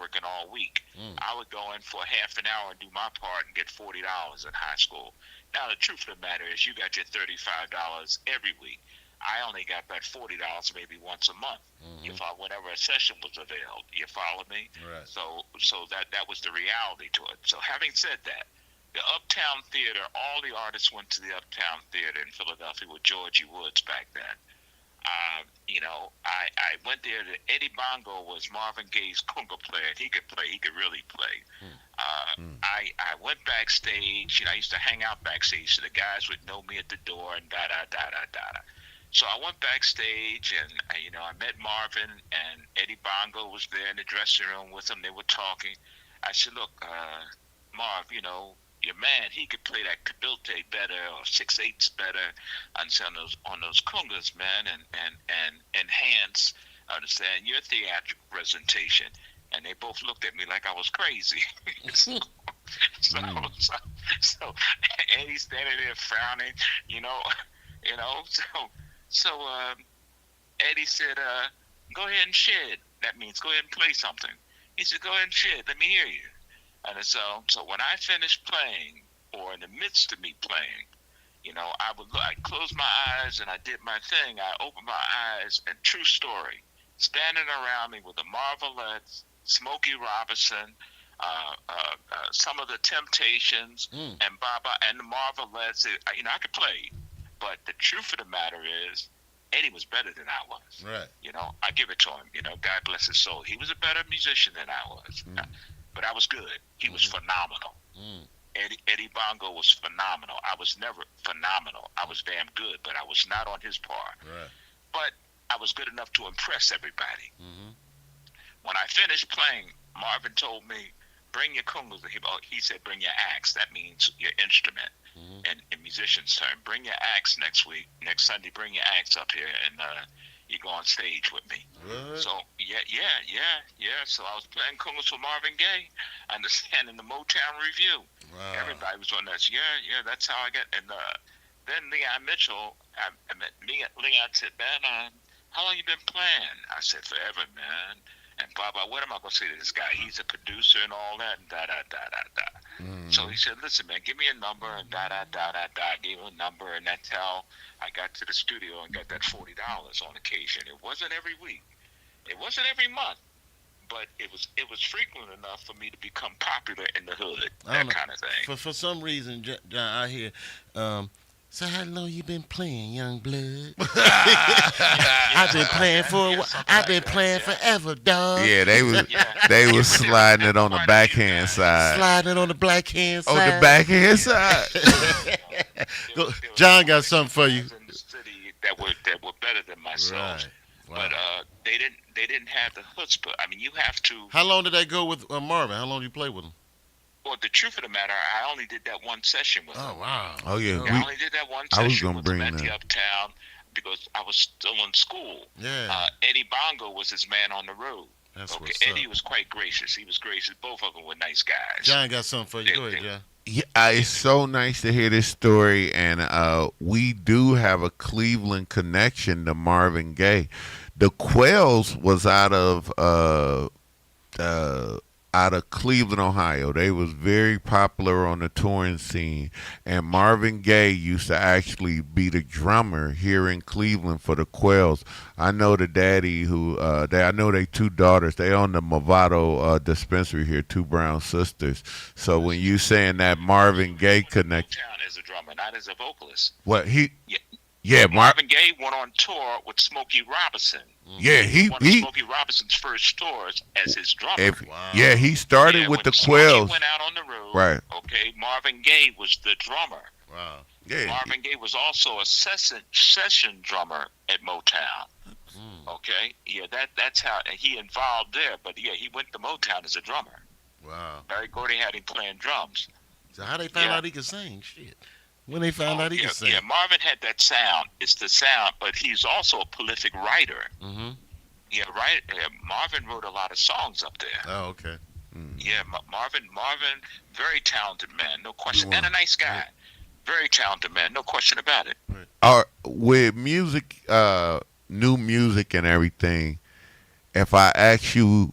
S5: working all week.
S1: Mm.
S5: I would go in for half an hour and do my part and get $40 in high school. Now the truth of the matter is, you got your $35 every week. I only got that $40 maybe once a month.
S1: Mm-hmm.
S5: If I whenever a session was available, you follow me?
S1: Right.
S5: So that was the reality to it. So having said that, the Uptown Theater, all the artists went to the Uptown Theater in Philadelphia with Georgie Woods back then. I went there. Eddie Bongo was Marvin Gaye's conga player. He could play. He could really play. I went backstage. I used to hang out backstage, so the guys would know me at the door and da da da da da. So I went backstage and I met Marvin, and Eddie Bongo was there in the dressing room with him. They were talking. I said, look, Marv, your man, he could play that cabilte better or 6/8 better on those congas, man, and enhance, understand, your theatrical presentation. And they both looked at me like I was crazy. so, so, so Eddie's standing there frowning, you know, so Eddie said, go ahead and shed. That means go ahead and play something. He said, go ahead and shed. Let me hear you. And so when I finished playing, or in the midst of me playing, I'd close my eyes and I did my thing. I opened my eyes, and true story, standing around me with the Marvelettes, Smokey Robinson, some of the Temptations, and Baba and the Marvelettes. I could play, but the truth of the matter is, Eddie was better than I was.
S1: Right.
S5: I give it to him. God bless his soul. He was a better musician than I was. But I was good. He was phenomenal.
S1: Mm.
S5: Eddie Bongo was phenomenal. I was never phenomenal. I was damn good, but I was not on his par.
S1: Right.
S5: But I was good enough to impress everybody.
S1: Mm-hmm.
S5: When I finished playing, Marvin told me, "Bring your kungas." He said, "Bring your axe." That means your instrument, in musicians' term. Bring your axe next Sunday. Bring your axe up here, and you go on stage with me.
S1: What?
S5: So yeah. So I was playing kungas for Marvin Gaye. I understand in the Motown Review.
S1: Wow.
S5: Everybody was on that. Yeah. That's how I get. And then Leon Mitchell, I met Leon said, "Man, how long you been playing?" I said, "Forever, man." And Baba, what am I gonna say to this guy? He's a producer and all that, and da da da da da. So he said, "Listen, man, give me a number," and da da da da da. I gave him a number, and that's how I got to the studio and got that $40 on occasion. It wasn't every week, it wasn't every month, but it was frequent enough for me to become popular in the hood,
S1: I don't
S5: that
S1: know.
S5: kind of thing.
S1: For some reason, John, I hear. So how long you been playing, young blood? I've been playing I've been playing forever, dog.
S2: Yeah, they was
S5: Yeah.
S2: they was
S5: Yeah, but
S2: sliding it
S5: there
S2: on the
S5: was quite a few
S2: backhand
S5: guys.
S2: side.
S1: Sliding it on the black hand
S2: On
S1: side.
S2: the backhand side.
S1: Go- John got something for you.
S5: In the city that were better than myself,
S1: Right. Wow.
S5: but they didn't have the chutzpah. I mean, you have to.
S1: How long did that go with Marvin? How long did you play with him?
S5: Well, the truth of the matter, I only did that one session with
S1: Oh
S5: him.
S1: wow.
S2: Oh yeah,
S5: I only did that one
S2: I was
S5: session
S2: gonna
S5: with him
S2: bring
S5: at the
S2: that.
S5: Uptown because I was still in school.
S1: Yeah.
S5: Eddie Bongo was his man on the road.
S1: That's
S5: Okay,
S1: what's up.
S5: Eddie was quite gracious. He was gracious. Both of them were nice guys.
S1: John got something for you. Go ahead, John.
S2: Yeah, it's so nice to hear this story, and we do have a Cleveland connection to Marvin Gaye. The Quells was out of Cleveland, Ohio. They was very popular on the touring scene, and Marvin Gaye used to actually be the drummer here in Cleveland for the Quells. I know the daddy who I know they two daughters. They own the Movado dispensary here, two brown sisters. So when you saying that Marvin Gaye connection,
S5: Motown as a drummer, not as a vocalist.
S2: what he
S5: Yeah.
S2: yeah
S5: Marvin Gaye went on tour with Smokey Robinson.
S2: yeah he
S5: One of
S2: he
S5: Smokey Robinson's first tours as his drummer.
S1: Wow.
S2: yeah he started
S5: Yeah,
S2: with
S5: when
S2: the
S5: Smokey
S2: Quells.
S5: went out on the road.
S2: Right.
S5: Okay, Marvin Gaye was the drummer.
S1: Wow.
S2: Yeah,
S5: Marvin Gaye was also a session drummer at Motown. Okay, yeah, that's how he involved there. But yeah, he went to Motown as a drummer.
S1: Wow.
S5: Barry Gordy had him playing drums.
S1: So how they found
S5: Yeah.
S1: out he could sing? Shit. When they found out he
S5: yeah,
S1: could sing.
S5: yeah, Marvin had that sound. It's the sound, but he's also a prolific writer.
S1: Mm-hmm.
S5: Yeah, right. Marvin wrote a lot of songs up there.
S1: Oh, okay.
S5: Yeah, Marvin, very talented man, no question,
S2: You
S5: and a nice guy. Very talented man, no question about it.
S2: With music, new music and everything, if I ask you,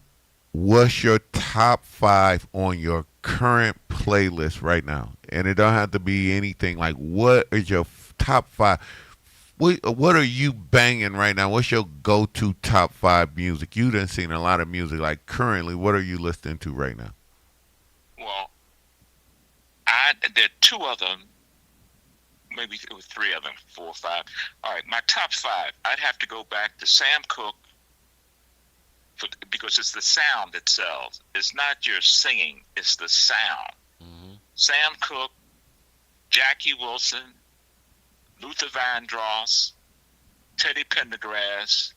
S2: what's your top 5 on your current playlist right now? And it don't have to be anything. Like, what is your top 5? What are you banging right now? What's your go-to top 5 music? You done seen a lot of music. Like, currently, what are you listening to right now?
S5: Well, there are 2 of them, maybe 3 of them, 4 or 5. All right, my top 5, I'd have to go back to Sam Cooke, because it's the sound that sells. It's not your singing, it's the sound. Sam Cooke, Jackie Wilson, Luther Vandross, Teddy Pendergrass,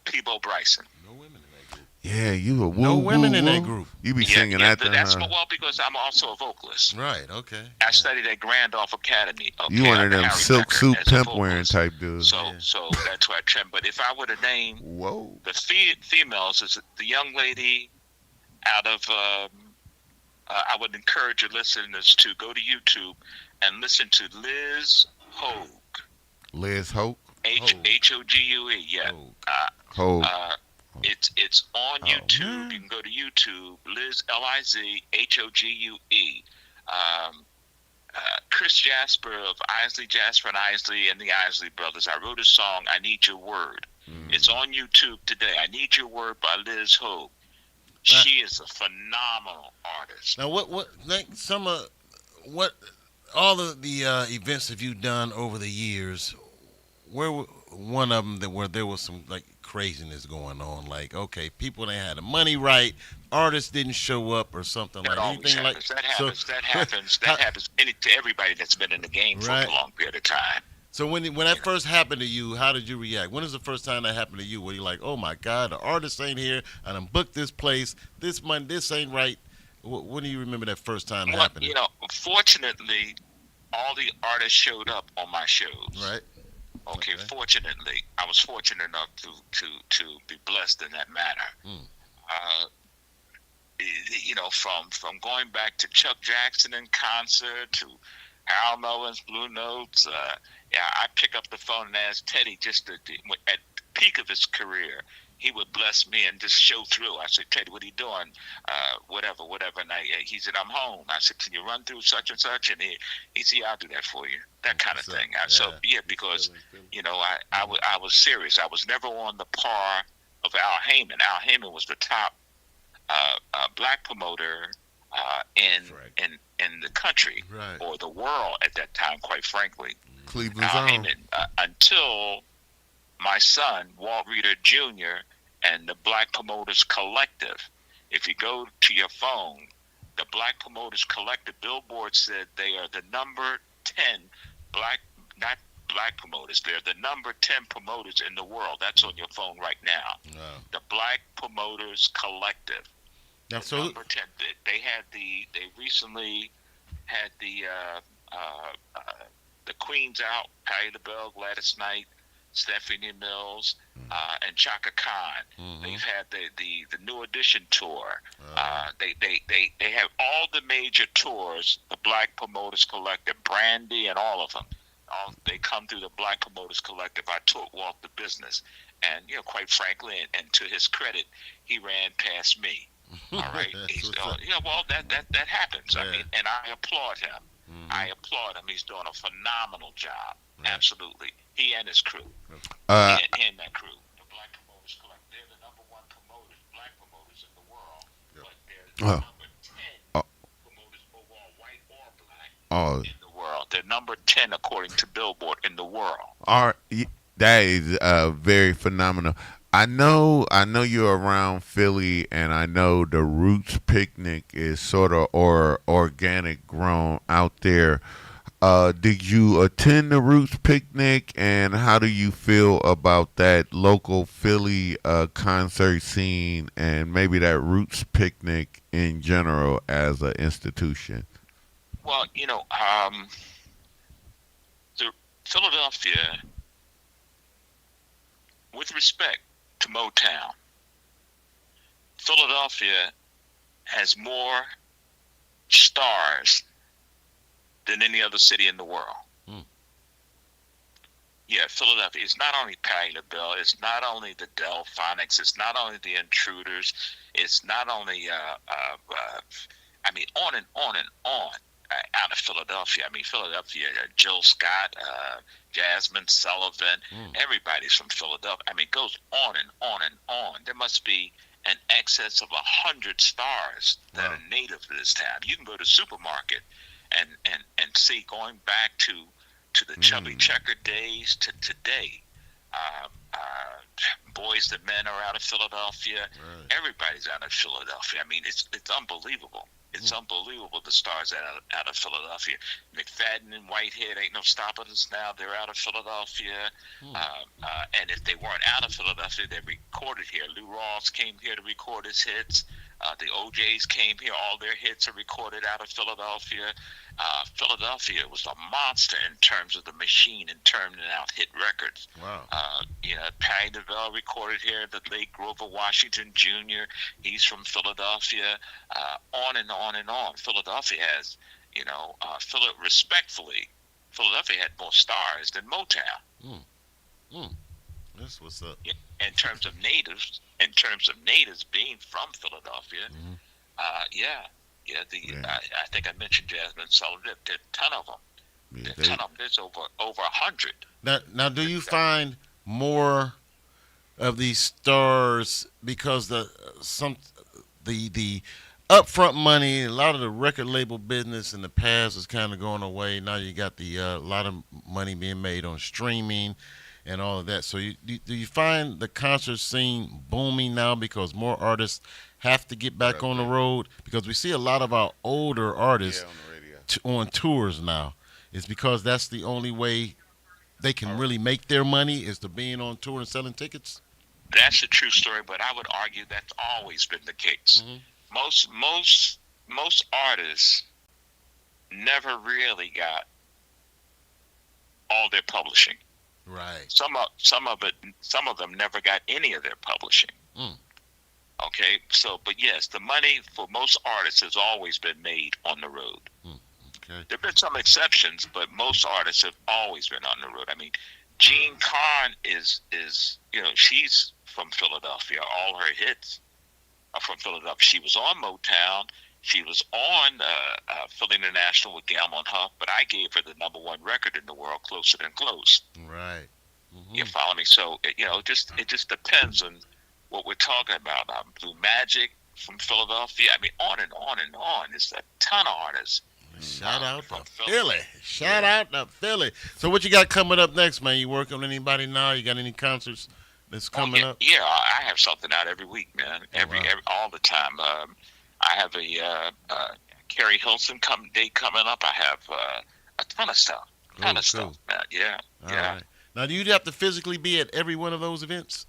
S5: Peebo Bryson.
S1: No women in that group.
S2: Yeah, you a woo.
S1: No women
S2: woo,
S1: in that
S2: woo.
S1: group.
S2: You be singing
S5: yeah,
S2: that.
S5: that's because I'm also a vocalist.
S1: Right. Okay.
S5: I studied at Randolph Academy. Okay,
S2: You one of
S5: I'm
S2: them
S5: Harry
S2: silk
S5: Becker
S2: suit
S5: as a
S2: pimp wearing
S5: vocalist.
S2: type dudes.
S5: So that's why I trim. But if I were to name
S2: Whoa.
S5: the females, is the young lady out of, I would encourage your listeners to go to YouTube and listen to Liz Hogue.
S2: Liz Hope.
S5: Hogue, yeah.
S1: Oh,
S2: Hope.
S5: It's on YouTube.
S2: man.
S5: You can go to YouTube, Liz Liz Chris Jasper of Jasper and Isley and the Isley Brothers. I wrote a song, I Need Your Word. It's on YouTube today. I Need Your Word by Liz Hogue. She is a phenomenal artist.
S1: now what like some of what all of the events have you done over the years? Where one of them where there was some like craziness going on? Like, okay, people ain't had the money right, artists didn't show up or something
S5: That
S1: like
S5: always
S1: anything
S5: happens.
S1: like
S5: That happens.
S1: so-
S5: That happens to everybody that's been in the game for
S1: Right.
S5: a long period of time.
S1: So when that
S5: You know,
S1: first happened to you, how did you react? When is the first time that happened to you? Where you're like, oh my God, the artist ain't here. I done booked this place. This money, this ain't right. When do you remember that first time
S5: well,
S1: happening?
S5: fortunately, all the artists showed up on my shows.
S1: Right.
S5: Okay,
S1: Okay.
S5: fortunately, I was fortunate enough to be blessed in that manner.
S1: Mm.
S5: Uh, from going back to Chuck Jackson in concert to Al Melvin's Blue Notes. Yeah, I pick up the phone and ask Teddy at the peak of his career. He would bless me and just show through. I said, Teddy, what are you doing? Whatever, whatever. And he said, I'm home. I said, can you run through such and such? And he said, yeah, I'll do that for you. That kind of
S1: So,
S5: thing. So,
S1: yeah.
S5: yeah, because, I was serious. I was never on the par of Al Heyman. Al Heyman was the top black promoter in
S1: Right.
S5: in the country
S1: Right.
S5: or the world at that time. Quite frankly,
S2: Cleveland's
S5: Al
S2: own.
S5: Heyman until my son Walt Reeder Jr. and the Black Promoters Collective. If you go to your phone, the Black Promoters Collective, Billboard said they are the number 10 black, not black promoters. They're the number 10 promoters in the world. That's on your phone right now.
S1: Wow.
S5: The Black Promoters Collective.
S1: Now,
S5: The
S1: so
S5: number 10. They recently had the Queens out, Patty LaBelle, Gladys Knight, Stephanie Mills, and Chaka Khan. They've had the New Edition tour. They have all the major tours, the Black Promoters Collective, Brandy, and all of them. They come through the Black Promoters Collective. I taught Walt the business, and quite frankly, and to his credit, he ran past me. All right,
S1: That's what's up.
S5: well, that happens. I
S1: Yeah.
S5: mean, and I applaud him. I applaud him. He's doing a phenomenal job. Absolutely, he and his crew.
S2: Uh,
S5: He and that crew, the Black Promoters Collective. They're the number one promoters, black promoters in the world, but they're the
S2: Oh.
S5: number 10
S2: Oh.
S5: promoters overall, white or black,
S2: oh,
S5: in the world. They're number 10 according to Billboard in the world.
S2: that is very phenomenal. I know you're around Philly, and I know the Roots Picnic is sort of organic grown out there. Did you attend the Roots Picnic, and how do you feel about that local Philly concert scene, and maybe that Roots Picnic in general as an institution?
S5: Well, the Philadelphia, with respect to Motown, Philadelphia has more stars than any other city in the world.
S1: Hmm.
S5: Yeah, Philadelphia. It's not only Patti LaBelle. It's not only the Delphonics. It's not only the Intruders. It's not only, I mean, on and on and on. Out of Philadelphia. I mean, Philadelphia, Jill Scott, Jasmine Sullivan, everybody's from Philadelphia. I mean, it goes on and on and on. There must be an excess of 100 stars that are native to this town. You can go to the supermarket and see, going back to the Chubby Checker days to today. Boys to Men are out of Philadelphia.
S1: Right.
S5: Everybody's out of Philadelphia. I mean, it's unbelievable. It's unbelievable, the stars out of Philadelphia. McFadden and Whitehead, ain't no stopping us now. They're out of Philadelphia. And if they weren't out of Philadelphia, they recorded here. Lou Rawls came here to record his hits. The OJs came here. All their hits are recorded out of Philadelphia. Philadelphia was a monster in terms of the machine and turning out hit records.
S1: Wow.
S5: Patty DeVille recorded here. The late Grover Washington Jr., he's from Philadelphia. On and on and on. Philadelphia has, respectfully, Philadelphia had more stars than Motown.
S1: That's what's up.
S5: In terms of natives being from Philadelphia, I think I mentioned Jasmine Sullivan. There are a ton of them. There's over 100.
S1: Now, do you find more of these stars because the upfront money, a lot of the record label business in the past is kind of going away. Now you got the a lot of money being made on streaming and all of that. So do you find the concert scene booming now because more artists have to get back on the road? Because we see a lot of our older artists
S2: on the radio.
S1: on tours now. It's because that's the only way they can really make their money is to being on tour and selling tickets?
S5: That's a true story, but I would argue that's always been the case.
S1: Mhm.
S5: Most artists never really got all their publishing.
S1: Right.
S5: Some of them never got any of their publishing.
S1: Mm.
S5: Okay, so but yes, the money for most artists has always been made on the road.
S1: Okay.
S5: There've been some exceptions, but most artists have always been on the road. I mean, Jean Carn is she's from Philadelphia. All her hits are from Philadelphia. She was on Motown. She was on Philly International with Gamble and Huff, but I gave her the #1 record in the world, Closer Than Close.
S1: Right. Mm-hmm.
S5: You follow me? So it just depends on what we're talking about. Blue Magic from Philadelphia. I mean, on and on and on. There's a ton of artists.
S1: Shout out
S5: from
S1: to Philly. Shout out to Philly. So what you got coming up next, man? You working with anybody now? You got any concerts that's coming up?
S5: Yeah, I have something out every week, man. Every all the time. I have a Carrie Hilson date coming up. I have a ton of stuff. Stuff, man. Yeah.
S1: All right. Now, do you have to physically be at every one of those events?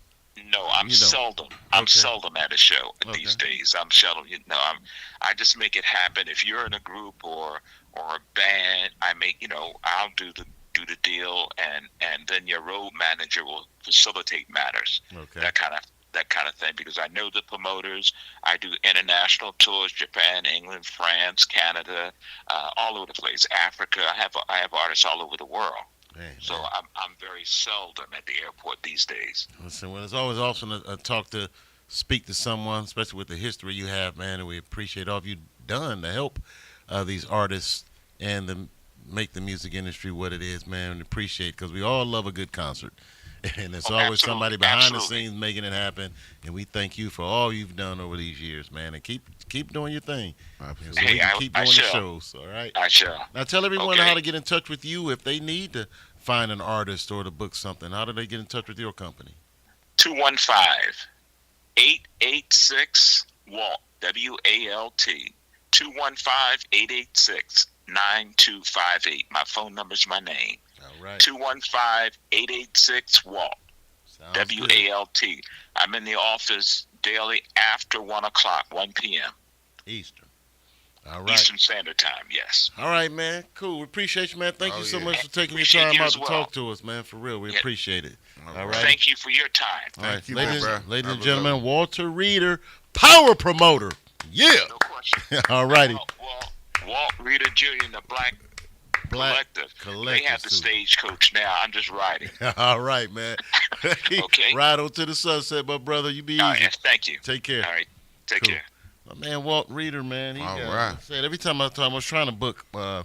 S5: No, I'm seldom. I'm seldom at a show these days. I'm seldom. I just make it happen. If you're in a group or a band, I'll do the deal, and then your road manager will facilitate matters.
S1: Okay.
S5: That kind of thing, because I know the promoters. I do international tours: Japan, England, France, Canada, all over the place. Africa. I have artists all over the world.
S1: Man,
S5: so I'm very seldom at the airport these days.
S1: Listen, well, it's always awesome to speak to someone, especially with the history you have, man, and we appreciate all you've done to help these artists and make the music industry what it is, man, and appreciate it, because we all love a good concert. And there's always somebody behind the scenes making it happen, and we thank you for all you've done over these years, man, and keep doing your thing. So we can keep doing the shows, all right?
S5: I shall.
S1: Now tell everyone how to get in touch with you if they need to find an artist or to book something. How do they get in touch with your company?
S5: 215-886-WALT, WALT. 215-886-9258. My phone number's my name.
S1: All right.
S5: 215-886-WALT, WALT. I'm in the office daily after 1 o'clock, 1 p.m.
S1: Eastern. All right.
S5: Eastern Standard Time, yes.
S1: All right, man. Cool. We appreciate you, man. Thank you so much for taking your time out to talk to us, man. For real. We appreciate it. All right.
S5: Thank you for your time.
S1: All right.
S2: Thank you,
S1: ladies and gentlemen, Walter Reeder, power promoter. Yeah.
S5: No question.
S1: All righty.
S5: Well, Walt Reeder Jr. and the Black Collective. They have the stagecoach now. I'm just riding.
S1: All right, man.
S5: Okay.
S1: Ride on to the sunset, my brother. You be easy.
S5: Yes, thank you.
S1: Take care.
S5: All right. Take care.
S1: My man, Walt Reeder, man.
S2: All right.
S1: Said every time I was trying to book when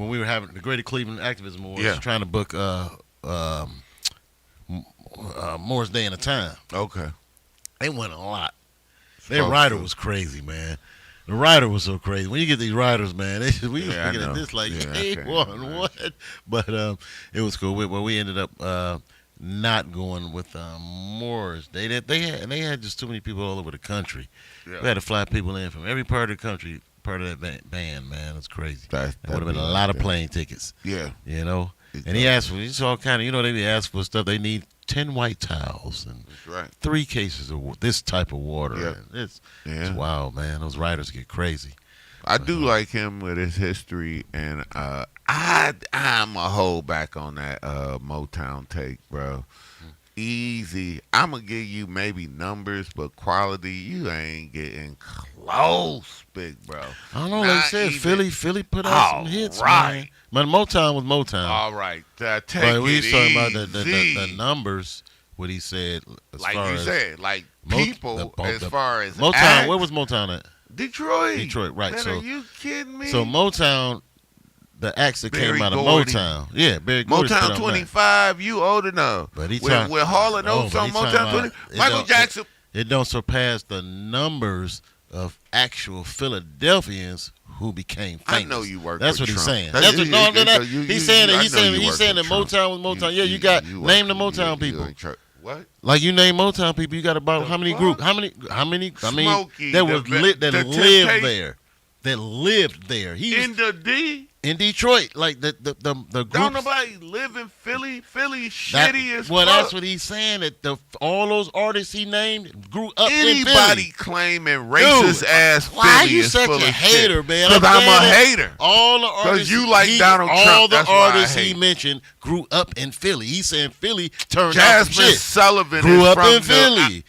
S1: we were having the Greater Cleveland Activism Awards, trying to book Morris Day in a Time.
S2: Okay.
S1: They went a lot. Their rider was crazy, man. The rider was so crazy. When you get these riders, man, we was looking at this like, what? But it was cool. We ended up not going with Morris. They had just too many people all over the country. Yeah. We had to fly people in from every part of the country, part of that band, man. It's crazy. That would have been a lot of plane tickets.
S2: Yeah.
S1: You know? Exactly. And he asked for, it's all kind of, they ask for stuff. They need 10 white towels and 3 cases of this type of water.
S2: Yep.
S1: It's wild, man. Those riders get crazy.
S2: I do like him with his history, and I'm a hold back on that Motown take, bro. Easy. I'm going to give you maybe numbers, but quality, you ain't getting close, big bro.
S1: I don't know. Like I said, Philly put out some hits, man. But Motown was Motown.
S2: All right.
S1: But we was talking about the numbers, what he said.
S2: Like you said, like people, as far as
S1: Motown,
S2: acts,
S1: where was Motown at?
S2: Detroit,
S1: right.
S2: Man,
S1: so
S2: are you kidding me?
S1: So Motown, the acts that came out of
S2: Gordy.
S1: Motown. Yeah, Barry Gordy.
S2: Motown 25, you old enough.
S1: But he
S2: with Hall & Oates on Motown 20. Michael Jackson.
S1: It don't surpass the numbers of actual Philadelphians who became famous.
S2: I know you work.
S1: That's what
S2: Trump.
S1: he's saying.
S2: He's
S1: saying that. He's saying that Motown was Motown. Yeah, you got name the Motown people.
S2: What?
S1: Like you name Motown people, you got about how many groups? How many? I mean,
S2: Smokey,
S1: that lived there. That lived there.
S2: in the D.
S1: in Detroit, like the groups.
S2: Don't nobody live in Philly. Philly
S1: That-
S2: shitty as
S1: well,
S2: fuck.
S1: that's what he's saying. That all those artists he named grew up in
S2: Anybody
S1: Philly.
S2: claiming racist ass
S1: Why are
S2: Philly
S1: you
S2: is
S1: such
S2: full
S1: a
S2: of
S1: hater,
S2: shit.
S1: man?
S2: Because I'm a
S1: saying that
S2: hater.
S1: All the artists
S2: you like Donald Trump,
S1: all the
S2: that's why I
S1: artists he
S2: hate.
S1: mentioned grew up in Philly. He's saying Philly turned out
S2: Jasmine
S1: some shit.
S2: Sullivan
S1: Grew
S2: is
S1: up
S2: from
S1: in Philly.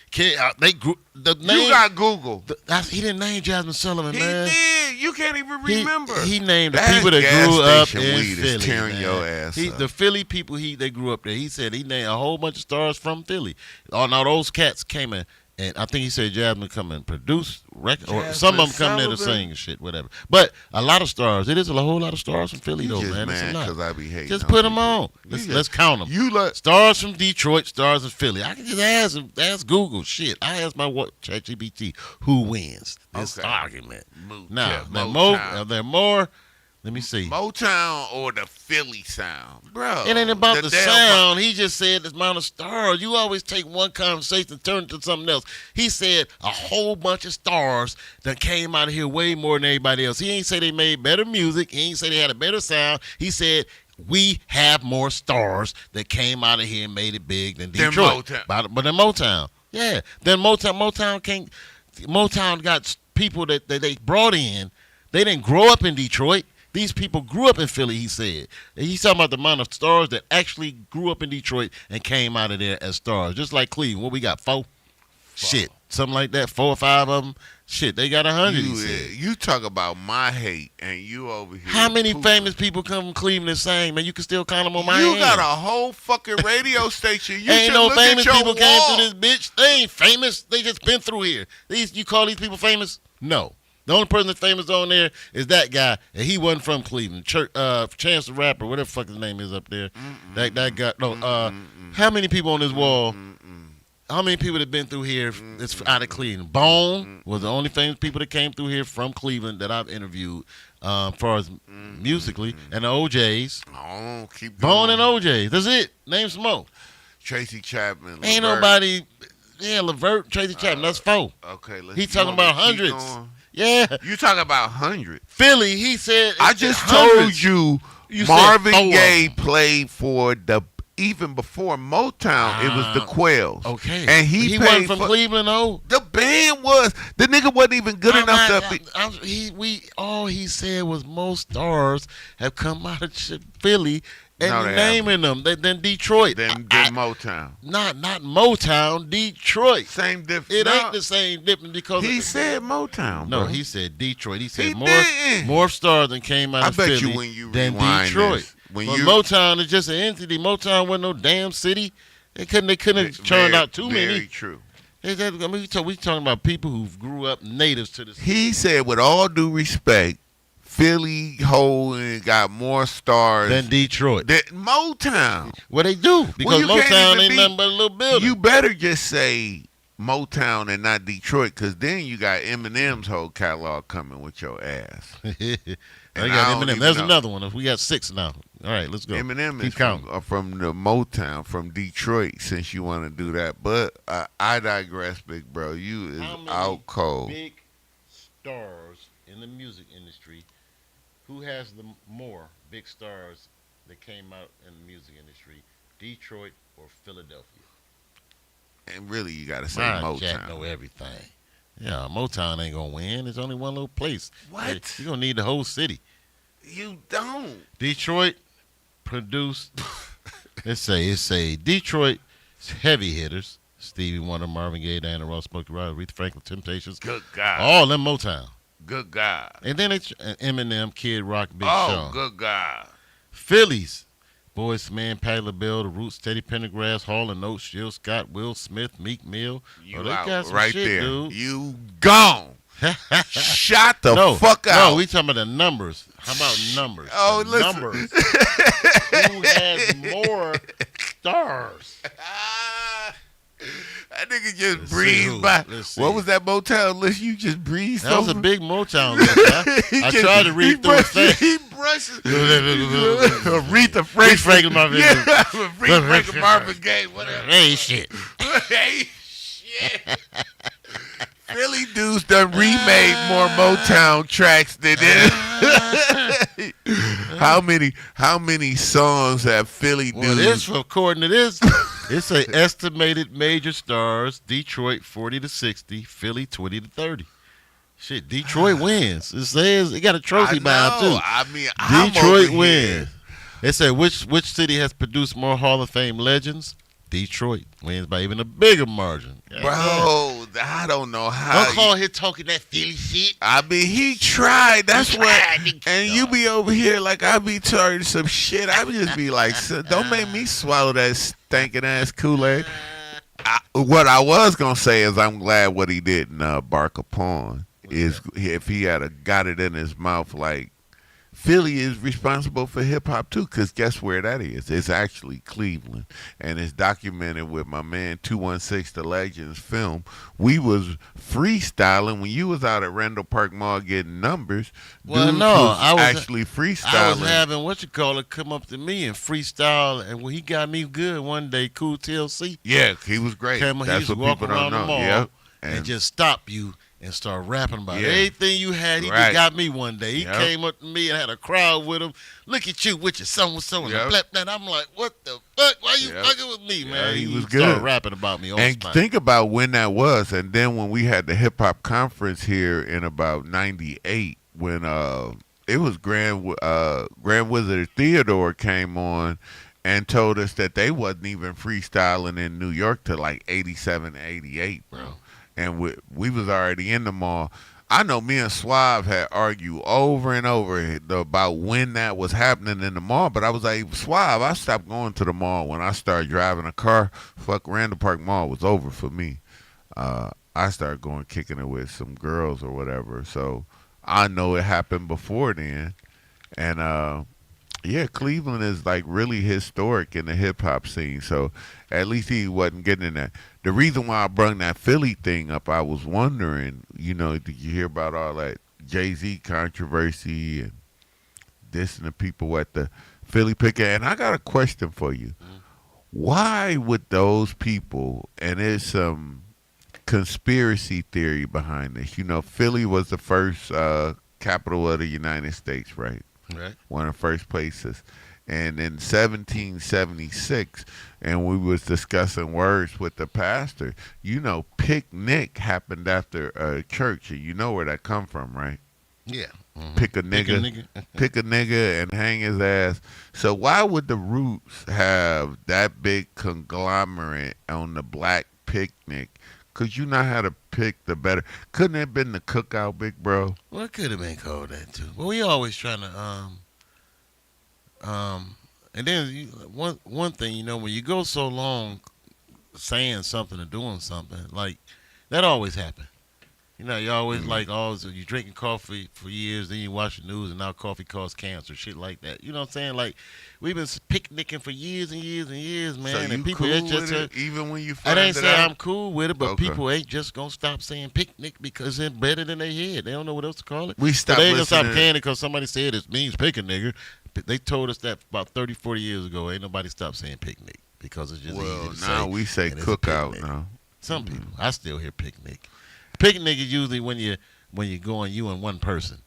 S1: They grew. The name,
S2: You got Google.
S1: he didn't name Jasmine Sullivan,
S2: He
S1: man.
S2: did. You can't even remember.
S1: He named the
S2: That
S1: people that
S2: gas
S1: grew up
S2: station
S1: in
S2: weed is
S1: Philly.
S2: tearing
S1: man.
S2: your ass up.
S1: The Philly people, they grew up there. He said he named a whole bunch of stars from Philly. Oh, now those cats came in, and I think he said Jasmine come and produce records, or some of them come there to
S2: Sullivan.
S1: sing and shit, whatever. But a lot of stars. It is a whole lot of stars from Philly,
S2: You
S1: though,
S2: just
S1: man. It's a
S2: mad
S1: lot.
S2: because I be hating.
S1: Just
S2: on
S1: put them
S2: people.
S1: on. Let's count them.
S2: You like
S1: Stars from Detroit, stars in Philly. I can just ask Google. Shit, I asked my ChatGPT who wins this
S2: Okay.
S1: argument.
S2: Mo-
S1: Now,
S2: yeah,
S1: there
S2: Motown.
S1: more. Let me see.
S2: Motown or the Philly sound, bro.
S1: It ain't about the
S2: damn-
S1: sound. He just said the amount of stars. You always take one conversation and turn it to something else. He said a whole bunch of stars that came out of here way more than everybody else. He ain't say they made better music. He ain't say they had a better sound. He said we have more stars that came out of here and made it big than
S2: Than
S1: Detroit.
S2: Motown.
S1: But then Motown. Yeah. Then Motown got people that they brought in. They didn't grow up in Detroit. These people grew up in Philly, he said. And he's talking about the amount of stars that actually grew up in Detroit and came out of there as stars. Just like Cleveland. What we got, 4? Shit. Something like that, 4 or 5 of them. Shit, they got 100, he said.
S2: You talk about my hate, and you over here.
S1: How many
S2: pooping.
S1: famous people come from Cleveland and sang, man? You can still count them on my
S2: You
S1: hand.
S2: got a whole fucking radio station. You
S1: Ain't
S2: should
S1: no
S2: look
S1: famous
S2: at your
S1: people came
S2: wall.
S1: through this bitch. They ain't famous. They just been through here. You call these people famous? No. The only person that's famous on there is that guy, and he wasn't from Cleveland. Chance the Rapper, whatever the fuck his name is up there. That guy. No. How many people on this wall? How many people that been through here that's out of Cleveland? Bone was the only famous people that came through here from Cleveland that I've interviewed, as far as musically, and the OJs.
S2: Oh, keep
S1: Bone
S2: going.
S1: and OJs. That's it. Name some more.
S2: Tracy Chapman.
S1: Ain't
S2: Levert.
S1: nobody. Yeah, Levert, Tracy Chapman. That's 4.
S2: Okay, let's.
S1: He
S2: you
S1: talking
S2: want me
S1: about
S2: to keep
S1: hundreds.
S2: going?
S1: Yeah,
S2: You talking about 100?
S1: Philly. He said.
S2: I just
S1: hundreds.
S2: told you,
S1: You said
S2: Marvin
S1: 4 of
S2: Gaye
S1: them.
S2: played for the. Even before Motown, it was the Quails.
S1: Okay,
S2: and he
S1: wasn't
S2: paid
S1: from
S2: for,
S1: Cleveland, though.
S2: The band was the nigga wasn't even good enough to.
S1: All he said was most stars have come out of Philly, and
S2: No, they
S1: naming them. Then Detroit.
S2: Then Motown.
S1: Not Motown, Detroit.
S2: Same difference.
S1: It ain't the same difference because
S2: He said Motown.
S1: no,
S2: bro.
S1: he said Detroit. He said
S2: He
S1: more
S2: didn't.
S1: more stars than came out
S2: I
S1: of
S2: bet
S1: Philly
S2: you when you
S1: than
S2: rewind
S1: Detroit.
S2: this, when
S1: But
S2: you-
S1: Motown is just an entity. Motown wasn't no damn city. They couldn't have churned out too
S2: Very
S1: many.
S2: true.
S1: We talking about people who grew up natives to the city.
S2: He said, with all due respect, Philly got more stars
S1: Than Detroit.
S2: than Motown.
S1: What they do? Because
S2: you can't
S1: Motown
S2: even
S1: ain't
S2: be-
S1: nothing but a little building.
S2: You better just say Motown and not Detroit, because then you got Eminem's whole catalog coming with your ass.
S1: I
S2: And
S1: got
S2: I don't
S1: Eminem.
S2: even
S1: There's
S2: know.
S1: another one. We got 6 now. All right, let's go.
S2: Eminem
S1: Keep
S2: is
S1: counting.
S2: from the Motown, from Detroit, since you want to do that. But I digress, big bro. You is
S1: How many
S2: out cold.
S1: big stars in the music industry? Who has the more big stars that came out in the music industry? Detroit or Philadelphia?
S2: And really, you got to say
S1: Jack know
S2: Motown.
S1: everything. Yeah, Motown ain't gonna win. There's only one little place.
S2: What?
S1: You're gonna need the whole city.
S2: You don't.
S1: Detroit produced. It say Detroit heavy hitters: Stevie Wonder, Marvin Gaye, Diana Ross, Smokey Robinson, Aretha Franklin, Temptations.
S2: Good God.
S1: All them Motown.
S2: Good God.
S1: And then it's Eminem, Kid Rock, Big
S2: Oh,
S1: Sean.
S2: good God.
S1: Phillies: Boyz II Men, Patti LaBelle, The Roots, Teddy Pendergrass, Hall and Oates, Jill Scott, Will Smith, Meek Mill.
S2: You
S1: they
S2: out
S1: got some
S2: right
S1: shit,
S2: there.
S1: dude.
S2: You gone. Shot the
S1: no,
S2: fuck out.
S1: No, we talking about the numbers. How about numbers?
S2: Oh,
S1: The
S2: listen.
S1: numbers. Who has more stars?
S2: That nigga just
S1: Let's see
S2: breezed
S1: who.
S2: by.
S1: Let's see.
S2: What was that Motown list you just breezed
S1: That was a
S2: over?
S1: big Motown list. I tried to read through it fast.
S2: He brushes.
S1: Aretha
S2: Aretha Franklin.
S1: Franklin, Marvin Gaye.
S2: Yeah, Aretha Franklin, Marvin Gaye, whatever.
S1: Hey, shit.
S2: Hey, shit. Philly dudes done remade more Motown tracks than it. how many songs have Philly
S1: Well,
S2: dudes?
S1: according to this, it's a estimated major stars: Detroit 40 to 60, Philly 20 to 30. Shit, Detroit wins. It says it got a
S2: I
S1: trophy bound
S2: know.
S1: too.
S2: I mean, I'm
S1: Detroit
S2: over
S1: wins.
S2: here.
S1: They say which city has produced more Hall of Fame legends? Detroit wins by even a bigger margin.
S2: Bro, I don't know how.
S1: Don't call here talking that Philly shit.
S2: I mean, he tried. That's
S1: He
S2: what.
S1: tried to-
S2: And you be over here like I be talking some shit. I would just be like, don't make me swallow that stinking ass Kool-Aid. What I was gonna say is I'm glad what he didn't bark upon is if he had got it in his mouth like Philly is responsible for hip hop too, because guess where that is? It's actually Cleveland, and it's documented with my man 216 The Legends film. We was freestyling when you was out at Randall Park Mall getting numbers.
S1: Well,
S2: dudes
S1: no, I was
S2: actually freestyling.
S1: I was having come up to me and freestyle, and when he got me good one day, Cool TLC
S2: Yeah, he was great.
S1: came. He
S2: That's
S1: used to
S2: what
S1: walk
S2: people don't
S1: around the
S2: know.
S1: mall
S2: Yep.
S1: and just stop you and start rapping about
S2: Yeah.
S1: everything you had. He
S2: Right.
S1: just got me one day. He
S2: Yep.
S1: came up to me and had a crowd with him. Look at you with your so-and-so and
S2: Yep.
S1: the blap that. I'm like, what the fuck? Why you
S2: Yep.
S1: fucking with me, man?
S2: he was
S1: started
S2: good.
S1: rapping about me on
S2: And
S1: spot.
S2: think about when that was, and then when we had the hip hop conference here in about '98, when it was Grand Wizard Theodore came on and told us that they wasn't even freestyling in New York till like '87, '88, bro. And we was already in the mall. I know me and Suave had argued over and over about when that was happening in the mall, but I was like, Suave, I stopped going to the mall when I started driving a car. Fuck, Randall Park Mall was over for me. I started going kicking it with some girls or whatever, so I know it happened before then. And yeah, Cleveland is like really historic in the hip hop scene, so at least he wasn't getting in that. The reason why I brought that Philly thing up, I was wondering, did you hear about all that Jay-Z controversy and dissing the people at the Philly picket? And I got a question for you. Why would those people, and there's some conspiracy theory behind this, Philly was the first capital of the United States, right?
S1: Right.
S2: One of the first places. And in 1776, and we was discussing words with the pastor, picnic happened after a church, and you know where that come from, right?
S1: Yeah.
S2: Pick a nigga, pick a nigga and hang his ass. So why would the Roots have that big conglomerate on the black picnic? Because you know how to pick the better. Couldn't it have been the cookout, big bro?
S1: Well, it could have been called that too. Well, we always trying to and then one thing, when you go so long saying something or doing something, like that always happen. You always like you drinking coffee for years, then you watch the news, and now coffee causes cancer, shit like that. You know what I'm saying? Like we've been picnicking for years and years and years, man.
S2: So you
S1: and people
S2: cool
S1: it's
S2: with
S1: just
S2: it, even when you
S1: I
S2: find
S1: ain't
S2: it
S1: say
S2: out?
S1: I'm cool with it, but
S2: Okay.
S1: people ain't just gonna stop saying picnic because it's embedded in their head. They don't know what else to call it.
S2: We
S1: So
S2: stopped
S1: they ain't gonna stop
S2: listening.
S1: saying it because somebody said it means pick a nigger. They told us that about 30, 40 years ago. Ain't nobody stopped saying picnic because it's just
S2: Well,
S1: easy to
S2: now
S1: say.
S2: we say
S1: and it's a
S2: cookout
S1: picnic.
S2: now.
S1: Some people, I still hear picnic. Picnic is usually when you going you and one person.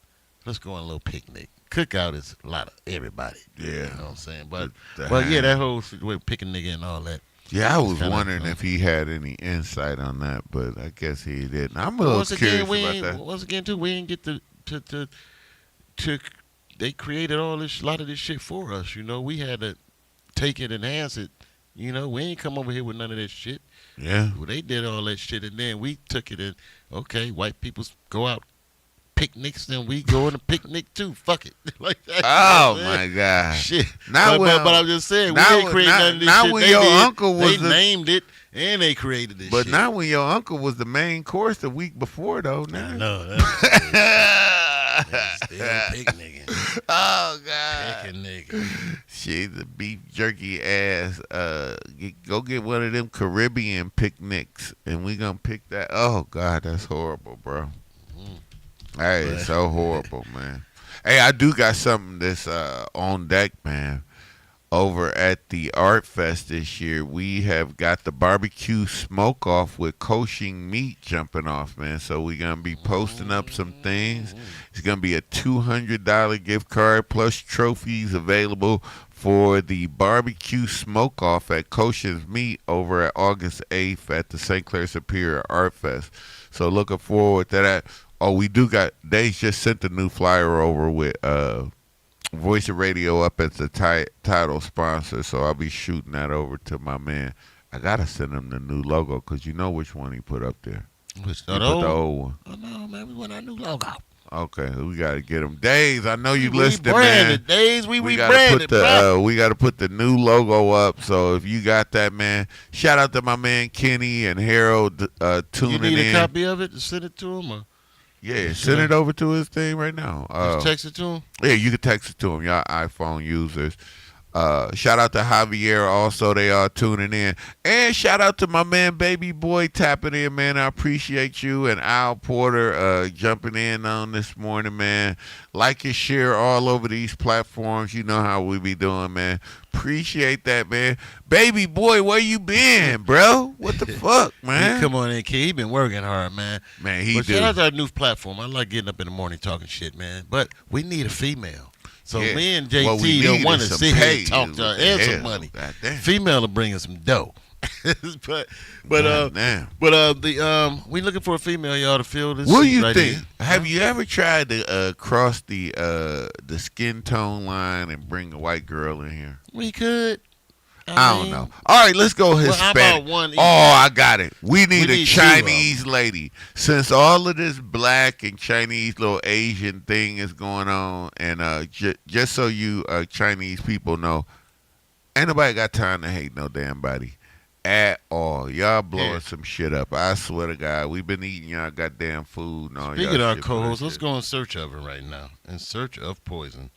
S1: Let's go on a little picnic. Cookout is a lot of everybody.
S2: Yeah.
S1: You know what I'm saying? But
S2: The
S1: yeah,
S2: hand.
S1: that whole situation, pick a nigga and all that.
S2: Yeah, I was
S1: kinda
S2: wondering
S1: fun.
S2: if he had any insight on that, but I guess he didn't. I'm a
S1: But
S2: little
S1: once
S2: curious
S1: again, we
S2: about
S1: ain't,
S2: that.
S1: once again too, we ain't get to they created all this, a lot of this shit for us. We had to take it, enhance it. We ain't come over here with none of that shit.
S2: Yeah.
S1: Well, they did all that shit, and then we took it and okay, white people go out picnics, then we go on a picnic too. Fuck it, like that.
S2: Oh
S1: You know what I'm
S2: my
S1: saying?
S2: God.
S1: Shit.
S2: Now
S1: but
S2: when-
S1: I'm just saying, we
S2: now-
S1: ain't created
S2: now-
S1: none of this
S2: now
S1: shit.
S2: when
S1: They
S2: your
S1: did.
S2: uncle was
S1: they
S2: the-
S1: named it and they created this
S2: But
S1: shit.
S2: not when your uncle was the main course the week before, though.
S1: I
S2: Nigga.
S1: know. That's still picnicking.
S2: Oh God.
S1: Pick a nigga.
S2: Shit, the beef jerky ass. Go get one of them Caribbean picnics, and we gonna pick that. Oh God, that's horrible, bro. That is so horrible, man. Hey, I do got something that's on deck, man. over at the Art Fest this year, we have got the barbecue smoke off with kosher meat jumping off, man. So we're gonna be posting up some things. It's gonna be a $200 gift card plus trophies available for the barbecue smoke off at Kosher's Meat over at August 8th at the St. Clair Superior Art Fest. So looking forward to that. Oh, we do got. They just sent the new flyer over with Voice of Radio up as the title sponsor, so I'll be shooting that over to my man. I gotta send him the new logo because you know which one he put up there.
S1: Which
S2: He put the old one.
S1: Oh no, man, we want our new logo.
S2: Okay, we gotta get him. Days, I know you
S1: We
S2: listening,
S1: rebranded,
S2: man.
S1: Days. We
S2: gotta
S1: rebranded,
S2: put the
S1: bro.
S2: we gotta put the new logo up. So if you got that, man, shout out to my man Kenny and Harold
S1: You
S2: tuning
S1: need a
S2: in.
S1: copy of it to send it to him, or
S2: Yeah, send it over to his thing right now.
S1: just text it to him?
S2: Yeah, you can text it to him, y'all iPhone users. Shout out to Javier, also they are tuning in, and shout out to my man Baby Boy tapping in, man. I appreciate you, and Al Porter jumping in on this morning, man. Like and share all over these platforms. You know how we be doing, man. Appreciate that, man. Baby Boy, where you been, bro? What the fuck, man?
S1: Come on in, kid. He been working hard, man.
S2: Man, he
S1: But
S2: do.
S1: shout out to our new platform. I like getting up in the morning talking shit, man. But we need a female. So
S2: Yeah.
S1: me and
S2: What we
S1: JT don't
S2: need
S1: want
S2: is
S1: to
S2: some
S1: sit here
S2: pay.
S1: and talk to her
S2: What
S1: and
S2: the
S1: some
S2: hell?
S1: money.
S2: Goddamn.
S1: Female will bring us some dough. but
S2: Goddamn.
S1: we looking for a female, y'all, to fill this.
S2: What do
S1: seat
S2: you
S1: right
S2: think?
S1: here.
S2: Have you ever tried to cross the skin tone line and bring a white girl in here?
S1: We could.
S2: I don't know. All right, let's go
S1: Well,
S2: Hispanic.
S1: how about one?
S2: Oh, I got it. We need a
S1: need two
S2: Chinese lady. Since all of this black and Chinese little Asian thing is going on, and just so you Chinese people know, ain't nobody got time to hate no damn body at all. Y'all blowing
S1: Yeah.
S2: some shit up. I swear to God, we've been eating y'all goddamn food and all
S1: Speaking
S2: y'all
S1: of our
S2: shit
S1: co-host,
S2: for
S1: let's
S2: shit.
S1: go in search of her right now. In search of poison.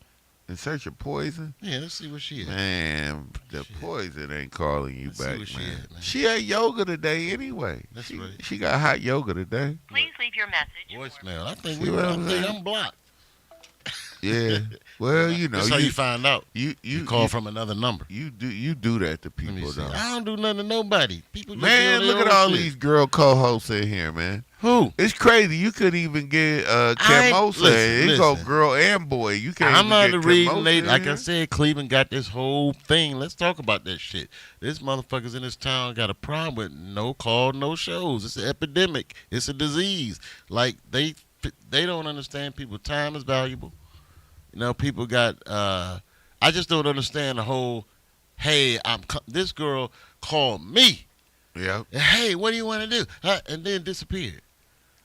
S2: In search of poison?
S1: Yeah, let's see where she is.
S2: Man, the poison ain't calling you
S1: Let's see
S2: back,
S1: where she
S2: man.
S1: at, man.
S2: She had yoga today anyway.
S1: That's
S2: she,
S1: right.
S2: she got hot yoga today.
S6: Please leave your message.
S1: Voicemail. I think
S2: See what I'm saying?
S1: I'm blocked.
S2: Yeah. Well, you know,
S1: That's how you find out.
S2: you
S1: You call from another number.
S2: you do that to
S1: Let me
S2: people
S1: see.
S2: though.
S1: I don't do nothing to nobody. People just
S2: Man,
S1: do
S2: look
S1: their
S2: at
S1: own
S2: all
S1: shit.
S2: these girl co-hosts in here, man.
S1: Who?
S2: It's crazy. You could even get
S1: I
S2: Camosa.
S1: ain't-
S2: It go
S1: listen.
S2: girl and boy. You can't.
S1: I'm
S2: even
S1: not
S2: get
S1: reading.
S2: Camosa
S1: They,
S2: in
S1: like I
S2: here.
S1: said, Cleveland got this whole thing. Let's talk about that shit. This motherfuckers in this town got a problem with no call, no shows. It's an epidemic. It's a disease. Like they don't understand people. Time is valuable. You know, people got. I just don't understand the whole. Hey, this girl called me.
S2: Yeah.
S1: Hey, what do you want to do? And then disappeared.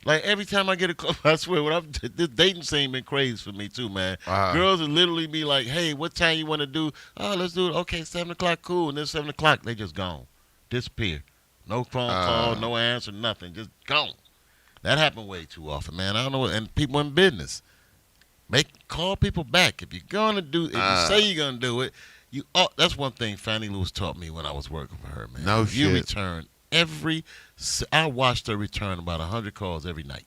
S1: Like every time I get a call, I swear, this dating scene been crazy for me too, man.
S2: Uh-huh.
S1: Girls will literally be like, "Hey, what time you want to do? Oh, let's do it. Okay, 7:00, cool." And then 7:00, they just gone, disappear. No phone call, no answer, nothing, just gone. That happened way too often, man. I don't know. And people in business, call people back if you're gonna do. If you say you're gonna do it, you. Oh, that's one thing Fannie Lewis taught me when I was working for her, man.
S2: No
S1: You
S2: shit.
S1: return I watched her return about 100 calls every night.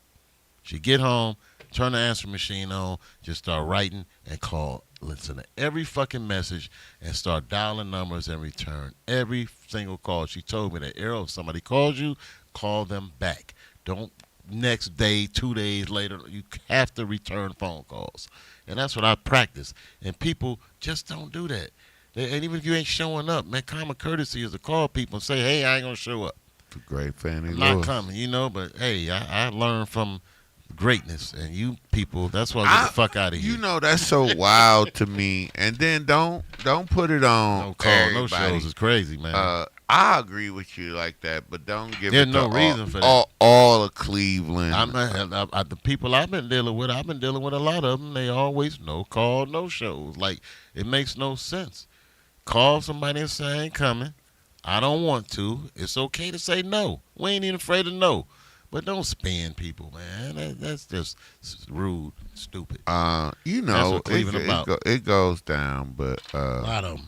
S1: She'd get home, turn the answer machine on, just start writing and call, listen to every fucking message and start dialing numbers and return every single call. She told me that, Errol, if somebody calls you, call them back. Don't next day, 2 days later, you have to return phone calls. And that's what I practice. And people just don't do that. And even if you ain't showing up, man, common courtesy is to call people and say, hey, I ain't going to show up.
S2: The great Fannie
S1: I'm not
S2: Lewis.
S1: coming, you know, but hey, I learned from greatness, and you people, that's why I get the fuck out of here.
S2: You know that's so wild to me. And then don't put it on.
S1: No call, no
S2: everybody.
S1: shows is crazy, man.
S2: I agree with you like that, but don't give
S1: There's
S2: it
S1: no
S2: to
S1: reason for that.
S2: all of Cleveland.
S1: The people I've been dealing with a lot of them. They always no call, no shows. Like it makes no sense. Call somebody and say I ain't coming. I don't want to. It's okay to say no. We ain't even afraid of no. But don't spin people, man. That's just rude, stupid.
S2: You
S1: That's
S2: know,
S1: what Cleveland about.
S2: it goes down, but
S1: A lot of them.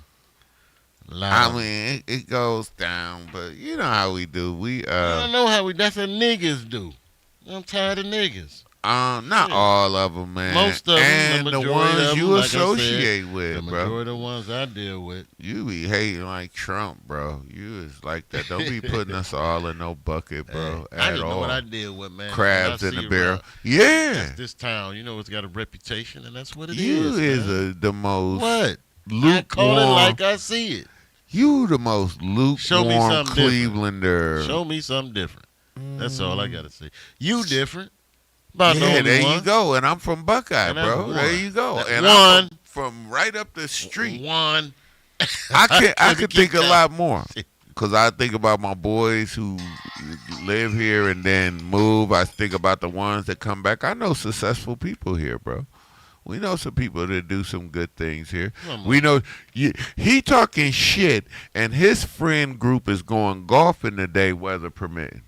S2: I mean, it goes down, but you know how we do. We
S1: I don't know how that's what niggas do. I'm tired of niggas.
S2: Not
S1: Shit.
S2: all of them, man.
S1: Most of them,
S2: and
S1: the
S2: the
S1: majority
S2: ones
S1: of
S2: you
S1: them, like I said,
S2: associate with,
S1: the
S2: bro.
S1: majority of the ones I deal with.
S2: You be hating like Trump, bro. You is like that. Don't be putting us all in no bucket, bro.
S1: I
S2: at
S1: just
S2: all.
S1: know what I deal with, man.
S2: Crabs
S1: When I
S2: in the
S1: see
S2: barrel.
S1: around
S2: Yeah.
S1: this town, you know, it's got a reputation, and that's what it
S2: You
S1: is.
S2: is
S1: man.
S2: the most
S1: What? I
S2: lukewarm.
S1: call it like I see it.
S2: You the most
S1: Show me
S2: lukewarm
S1: something different.
S2: Clevelander.
S1: Show me something different. That's all I gotta say. You different. About the
S2: Yeah,
S1: only
S2: there
S1: one.
S2: you go. And I'm from Buckeye,
S1: And that's
S2: bro.
S1: one.
S2: There you go.
S1: That
S2: And
S1: one.
S2: I'm from right up the street.
S1: One.
S2: I could think a
S1: count.
S2: lot more. Because I think about my boys who live here and then move. I think about the ones that come back. I know successful people here, bro. We know some people that do some good things here. We know he talking shit, and his friend group is going golfing today, weather permitting.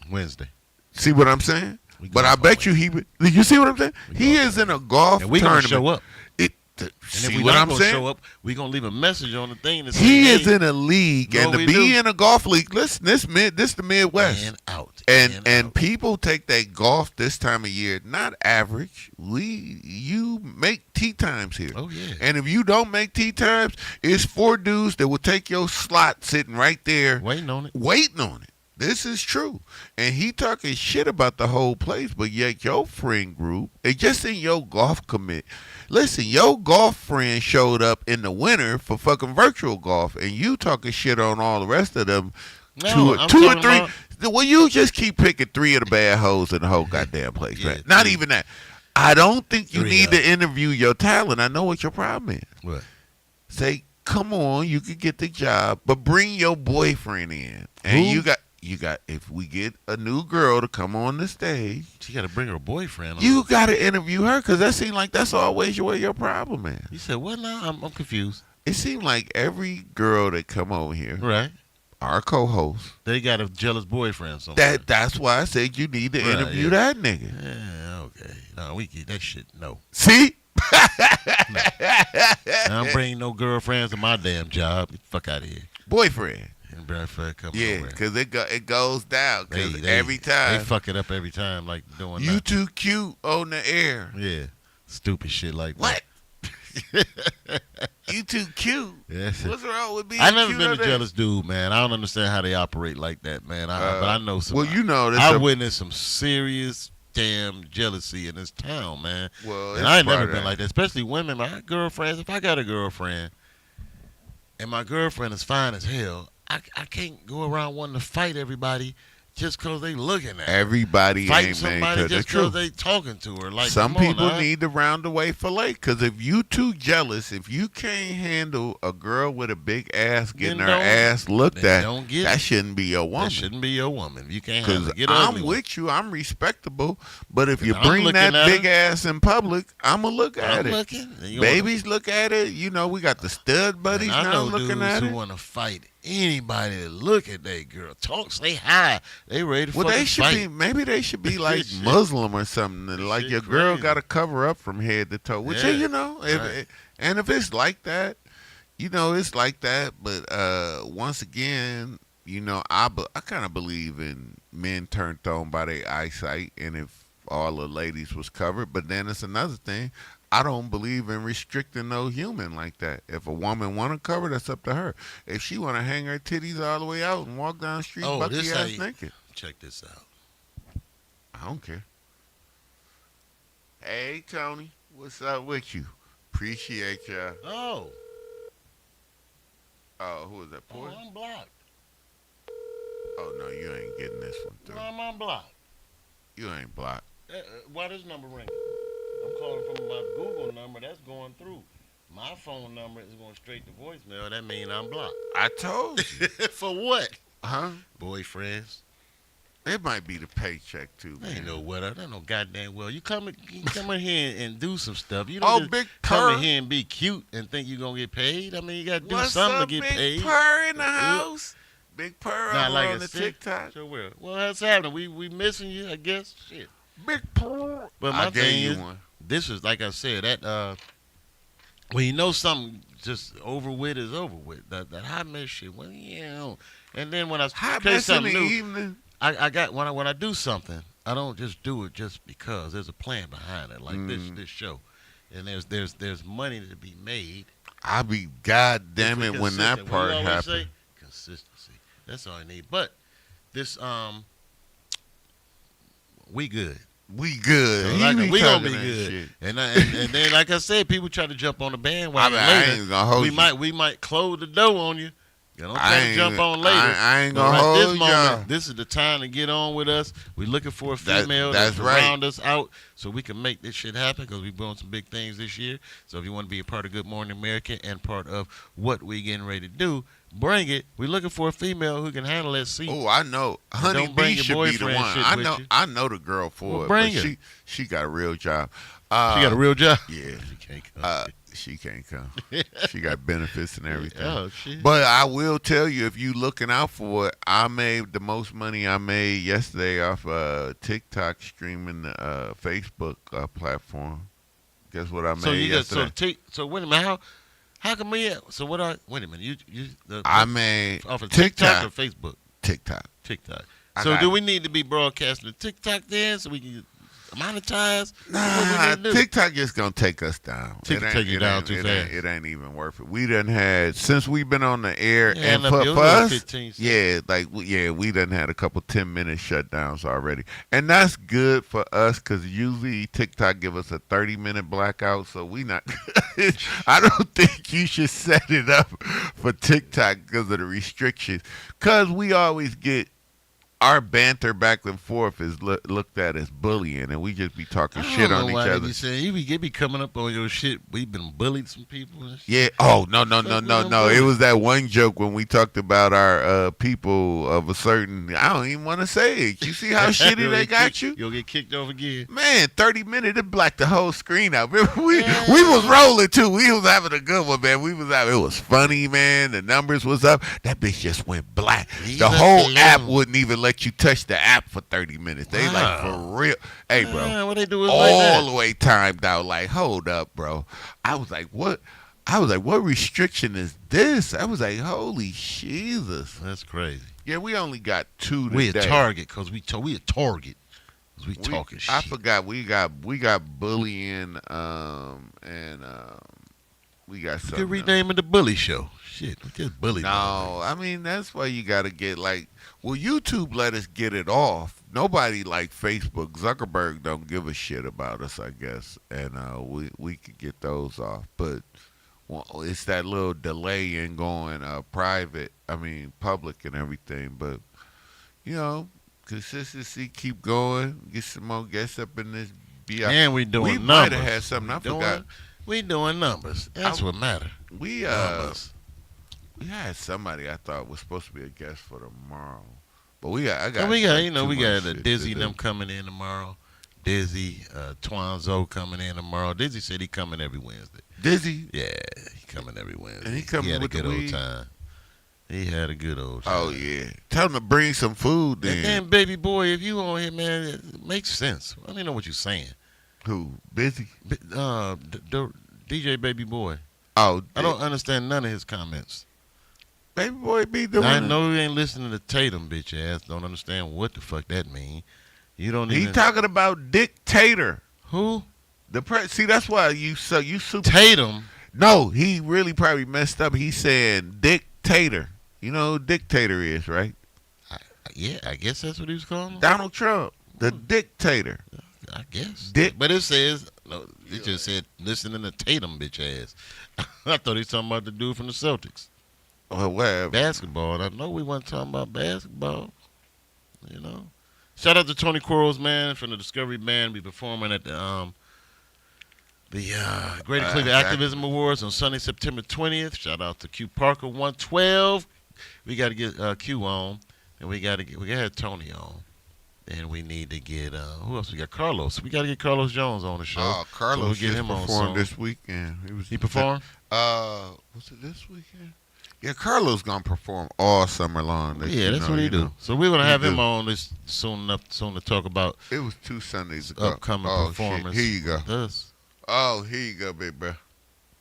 S1: Wednesday.
S2: See what I'm saying?
S1: We
S2: But
S1: golf
S2: I
S1: on
S2: bet you you see what I'm saying? He
S1: golf
S2: is in a golf
S1: And we gonna
S2: tournament.
S1: show up. And
S2: See
S1: if we
S2: what
S1: not
S2: I'm
S1: gonna
S2: saying?
S1: show up, we gonna leave a message on the thing that says,
S2: He
S1: hey,
S2: is in a league,
S1: know
S2: and to
S1: we
S2: be
S1: do?
S2: in a golf league, listen, this the Midwest.
S1: and out.
S2: And
S1: out.
S2: people take that golf this time of year, not average. You make tee times here.
S1: Oh yeah.
S2: And if you don't make tee times, it's 4 dudes that will take your slot sitting right there
S1: Waiting on it.
S2: waiting on it. This is true. And he talking shit about the whole place, but yet your friend group, and just in your golf commit. Listen, your golf friend showed up in the winter for fucking virtual golf, and you talking shit on all the rest of them.
S1: No,
S2: two
S1: I'm
S2: or
S1: talking
S2: three.
S1: about-
S2: Well, you just keep picking 3 of the bad hoes in the whole goddamn place,
S1: Yeah,
S2: right? Not
S1: 3.
S2: even that. I don't think you
S1: 3
S2: need
S1: of
S2: to interview your talent. I know what your problem is.
S1: What?
S2: Say, come on, you could get the job, but bring your boyfriend in. And
S1: Who?
S2: you got if we get a new girl to come on the stage,
S1: She got to bring her boyfriend.
S2: you got to interview her because that seems like that's always where your problem is.
S1: You said what now? I'm confused.
S2: It seems like every girl that come over here,
S1: Right.
S2: our co-host,
S1: They got a jealous boyfriend somewhere.
S2: that's why I said you need to
S1: Right,
S2: interview
S1: yeah.
S2: that nigga.
S1: Yeah, okay. No, we get that shit. No.
S2: See?
S1: I don't bring no girlfriends to my damn job. Get the fuck out of here.
S2: Boyfriend.
S1: And boyfriend coming
S2: Yeah,
S1: over.
S2: because it goes down. Because every
S1: They
S2: time
S1: fuck it up every time, like doing
S2: you
S1: that.
S2: too cute on the air.
S1: Yeah. Stupid shit like
S2: What?
S1: that.
S2: You too cute.
S1: Yes.
S2: What's wrong with being
S1: I never
S2: cute
S1: been
S2: on
S1: a
S2: there?
S1: jealous dude, man. I don't understand how they operate like that, man. But I know some.
S2: Well, you know this.
S1: I witnessed some serious damn jealousy in this town, man.
S2: Well,
S1: And
S2: it's
S1: I ain't
S2: part
S1: never
S2: of
S1: been like that, especially women. My girlfriends, if I got a girlfriend and my girlfriend is fine as hell, I can't go around wanting to fight everybody just because they looking at her.
S2: Everybody
S1: Fighting
S2: ain't made
S1: somebody
S2: to the
S1: just because
S2: truth.
S1: they talking to her. Like,
S2: Some
S1: come on
S2: people
S1: now.
S2: need to round away fillet because if you too jealous, if you can't handle a girl with a big ass getting
S1: Then
S2: her
S1: don't-
S2: ass looked
S1: then
S2: at,
S1: don't get
S2: that
S1: it.
S2: shouldn't be your woman.
S1: That shouldn't be your woman. You can't handle
S2: Because
S1: it. Get an
S2: I'm
S1: ugly one.
S2: with you, I'm respectable, but if you
S1: I'm
S2: bring
S1: looking
S2: that
S1: at
S2: big
S1: her.
S2: ass in public, I'ma look at
S1: I'm
S2: it.
S1: looking. And you wanna-
S2: Babies look at it. You know, we got the stud buddies
S1: And I
S2: now
S1: know
S2: looking
S1: dudes
S2: at
S1: who
S2: it.
S1: want to fight anybody that look at that girl. Talk, say hi. They ready to
S2: Well,
S1: fucking
S2: they should
S1: fight.
S2: be. Maybe they should be like
S1: Shit.
S2: Muslim or something. and Like
S1: Shit
S2: your girl
S1: crazy.
S2: got to cover up from head to toe. Which
S1: Yeah,
S2: you know,
S1: right.
S2: and if it's like that, you know, it's like that. But once again, you know, I kind of believe in men turned on by their eyesight, and if all the ladies was covered. But then it's another thing. I don't believe in restricting no human like that. If a woman want to cover, that's up to her. If she want to hang her titties all the way out and walk down the street
S1: Oh,
S2: bucky
S1: this how
S2: ass
S1: you-
S2: naked,
S1: Check this out.
S2: I don't care. Hey, Tony, what's up with you? Appreciate ya.
S1: Oh,
S2: Oh, who is that?
S1: oh
S2: Poison?
S1: I'm blocked.
S2: Oh, no, you ain't getting this one
S1: No,
S2: through.
S1: I'm unblocked.
S2: You ain't blocked.
S1: Why this number ringing? I'm calling from my Google number. That's going through. My phone number is going straight to voicemail. That means I'm blocked.
S2: I told you.
S1: For what?
S2: Huh?
S1: Boyfriends.
S2: It might be the paycheck, too,
S1: I ain't
S2: man.
S1: no what. I don't know goddamn well. You come in here and do some stuff. You
S2: Oh,
S1: don't just
S2: Big
S1: come
S2: Purr.
S1: in here and be cute and think you're going to get paid. I mean, you got to do
S2: What's
S1: something
S2: up,
S1: to get
S2: Big
S1: paid.
S2: Purr in the house? Big Purr
S1: Not
S2: over
S1: like
S2: on
S1: a
S2: the
S1: sick-
S2: TikTok.
S1: Sure will. Well, that's happening. We missing you, I guess. Shit.
S2: Big Purr.
S1: But
S2: I
S1: my
S2: gave
S1: thing
S2: you
S1: is,
S2: one.
S1: this is like I said, that when you know something just over with is over with. That hot mess shit. And then when I
S2: Hot
S1: play
S2: mess in the
S1: something new,
S2: evening.
S1: I got when I do something, I don't just do it just because. There's a plan behind it, like this show, and there's money to be made.
S2: I be God damn
S1: If
S2: it
S1: we're
S2: when that
S1: consistent. What
S2: part
S1: you always
S2: happened.
S1: say? Consistency. That's all I need. But this we good.
S2: We good.
S1: So
S2: He
S1: like,
S2: be
S1: we gonna
S2: talking
S1: be
S2: that
S1: good.
S2: shit.
S1: And then like I said, people try to jump on the
S2: I
S1: bandwagon
S2: mean, I
S1: later.
S2: ain't gonna hold you.
S1: We might close the door on you. You don't
S2: I
S1: try to
S2: ain't
S1: jump
S2: even-
S1: on later.
S2: I ain't
S1: But
S2: gonna
S1: right this
S2: hold
S1: moment,
S2: y'all.
S1: this is the time to get on with us. We're looking for a
S2: That-
S1: female
S2: that's
S1: to
S2: right.
S1: round us out so we can make this shit happen because we're doing some big things this year. So if you want to be a part of Good Morning America and part of what we getting ready to do, bring it. We're looking for a female who can handle that seat.
S2: Oh, I know. Honey
S1: don't bring
S2: B
S1: your
S2: should be the
S1: boyfriend
S2: one.
S1: shit
S2: I
S1: with
S2: know.
S1: you.
S2: I know the girl for
S1: Well,
S2: it.
S1: bring
S2: but
S1: her.
S2: she got a real job.
S1: She got a real job.
S2: Yeah.
S1: She can't come.
S2: She can't come. She got benefits and everything.
S1: Oh shit.
S2: But I will tell you, if you looking out for it, I made the most money I made yesterday off TikTok streaming the Facebook platform. Guess what I made
S1: So you got
S2: yesterday?
S1: so wait a minute. How come we? So what? Wait a minute.
S2: I made
S1: off of
S2: TikTok.
S1: TikTok or Facebook?
S2: TikTok.
S1: TikTok.
S2: I
S1: So
S2: got
S1: do
S2: it.
S1: we need to be broadcasting to TikTok then so we can monetize? What we
S2: Nah,
S1: need to do?
S2: TikTok just gonna take us down.
S1: TikTok
S2: It
S1: take
S2: ain't-
S1: you
S2: it
S1: down
S2: ain't-
S1: too
S2: it
S1: fast.
S2: Ain't, it ain't even worth it. We done had since we've been on the air,
S1: Yeah,
S2: and
S1: I know,
S2: for
S1: yours was
S2: us,
S1: 15 seconds.
S2: yeah, we done had a couple 10-minute shutdowns already, and that's good for us because usually TikTok give us a 30-minute blackout, so we not. I don't think you should set it up for TikTok because of the restrictions, because we always get. Our banter back and forth is looked at as bullying, and we just be talking
S1: I
S2: shit
S1: don't
S2: on
S1: know
S2: each
S1: why they
S2: other.
S1: be saying you be coming up on your shit. We've been bullied some people. And shit.
S2: Yeah. Oh no.
S1: Fuck with them
S2: It
S1: bullies.
S2: was that one joke when we talked about our people of a certain. I don't even want to say it. You see how shitty
S1: You'll
S2: they
S1: get
S2: got
S1: kicked-
S2: you.
S1: You'll get kicked off again.
S2: Man, 30 minutes, it blacked the whole screen out. We was rolling too. We was having a good one, man. It was funny, man. The numbers was up. That bitch just went black.
S1: Leave
S2: The
S1: us
S2: whole app
S1: alone.
S2: wouldn't even let you touch the app for 30 minutes. They like for real. Hey, bro.
S1: Man, what they do is
S2: All
S1: like that.
S2: the way timed out. Like, hold up, bro. I was like, what? What restriction is this? I was like, holy Jesus.
S1: That's crazy.
S2: Yeah, we only got two today.
S1: We a target because we a target. 'Cause we talking shit.
S2: I forgot we got bullying and we got
S1: You
S2: something.
S1: could rename it the Bully Show. Shit, we just bully.
S2: No, I mean that's why you got to get YouTube let us get it off. Nobody like Facebook. Zuckerberg don't give a shit about us, I guess, and we could get those off. But it's that little delay in going private. I mean public and everything. But consistency, keep going. Get some more guests up in this.
S1: And we doing
S2: We
S1: numbers.
S2: might have had something. I
S1: doing,
S2: forgot.
S1: We doing numbers. That's what matter.
S2: We
S1: Numbers.
S2: we had somebody I thought was supposed to be a guest for tomorrow, but we got
S1: And we got
S2: too much shit
S1: Dizzy
S2: to
S1: and them
S2: do.
S1: coming in tomorrow. Dizzy, Twanzo coming in tomorrow. Dizzy said he coming every Wednesday.
S2: Dizzy.
S1: Yeah, he coming every Wednesday.
S2: And he coming
S1: had
S2: with
S1: a
S2: the
S1: good old
S2: weed?
S1: time. He had a good old time.
S2: Oh yeah, tell him to bring some food
S1: And
S2: then.
S1: then, baby boy, if you on here, man, it makes sense. I don't even know what you're saying.
S2: Who busy?
S1: DJ Baby Boy.
S2: Oh,
S1: I don't understand none of his comments.
S2: baby boy be doing.
S1: I
S2: it.
S1: know you ain't listening to Tatum, bitch ass. Don't understand what the fuck that mean. You don't
S2: He
S1: even.
S2: talking about dictator.
S1: Who?
S2: See, that's why you super.
S1: Tatum.
S2: No, he really probably messed up. He's saying dictator. You know who dictator is, right?
S1: Yeah, I guess that's what he was calling.
S2: Donald Trump, the dictator.
S1: I guess.
S2: Dick.
S1: But it says, no, it just said listening to Tatum, bitch ass. I thought he was talking about the dude from the Celtics.
S2: Or whatever.
S1: Basketball. And I know we weren't talking about basketball. You know. Shout out to Tony Quarles, man, from the Discovery Band. Be performing at the Greater Cleveland Activism Awards on Sunday, September 20th. Shout out to Q Parker 112. We got to get Q on, and we got to have Tony on. And we need to get who else? We got Carlos. We got to get Carlos Jones on the show.
S2: Oh, Carlos
S1: So we'll get
S2: just
S1: him on
S2: performed
S1: soon.
S2: this weekend.
S1: He performed?
S2: Was it this weekend? Yeah, Carlos gonna perform all summer long.
S1: Yeah, that's what he do. So we're gonna
S2: He
S1: have him
S2: do.
S1: on this soon to talk about
S2: It was 2 Sundays ago.
S1: upcoming
S2: Oh,
S1: performance.
S2: shit. Here you go.
S1: with us.
S2: Oh, here you go, big bro.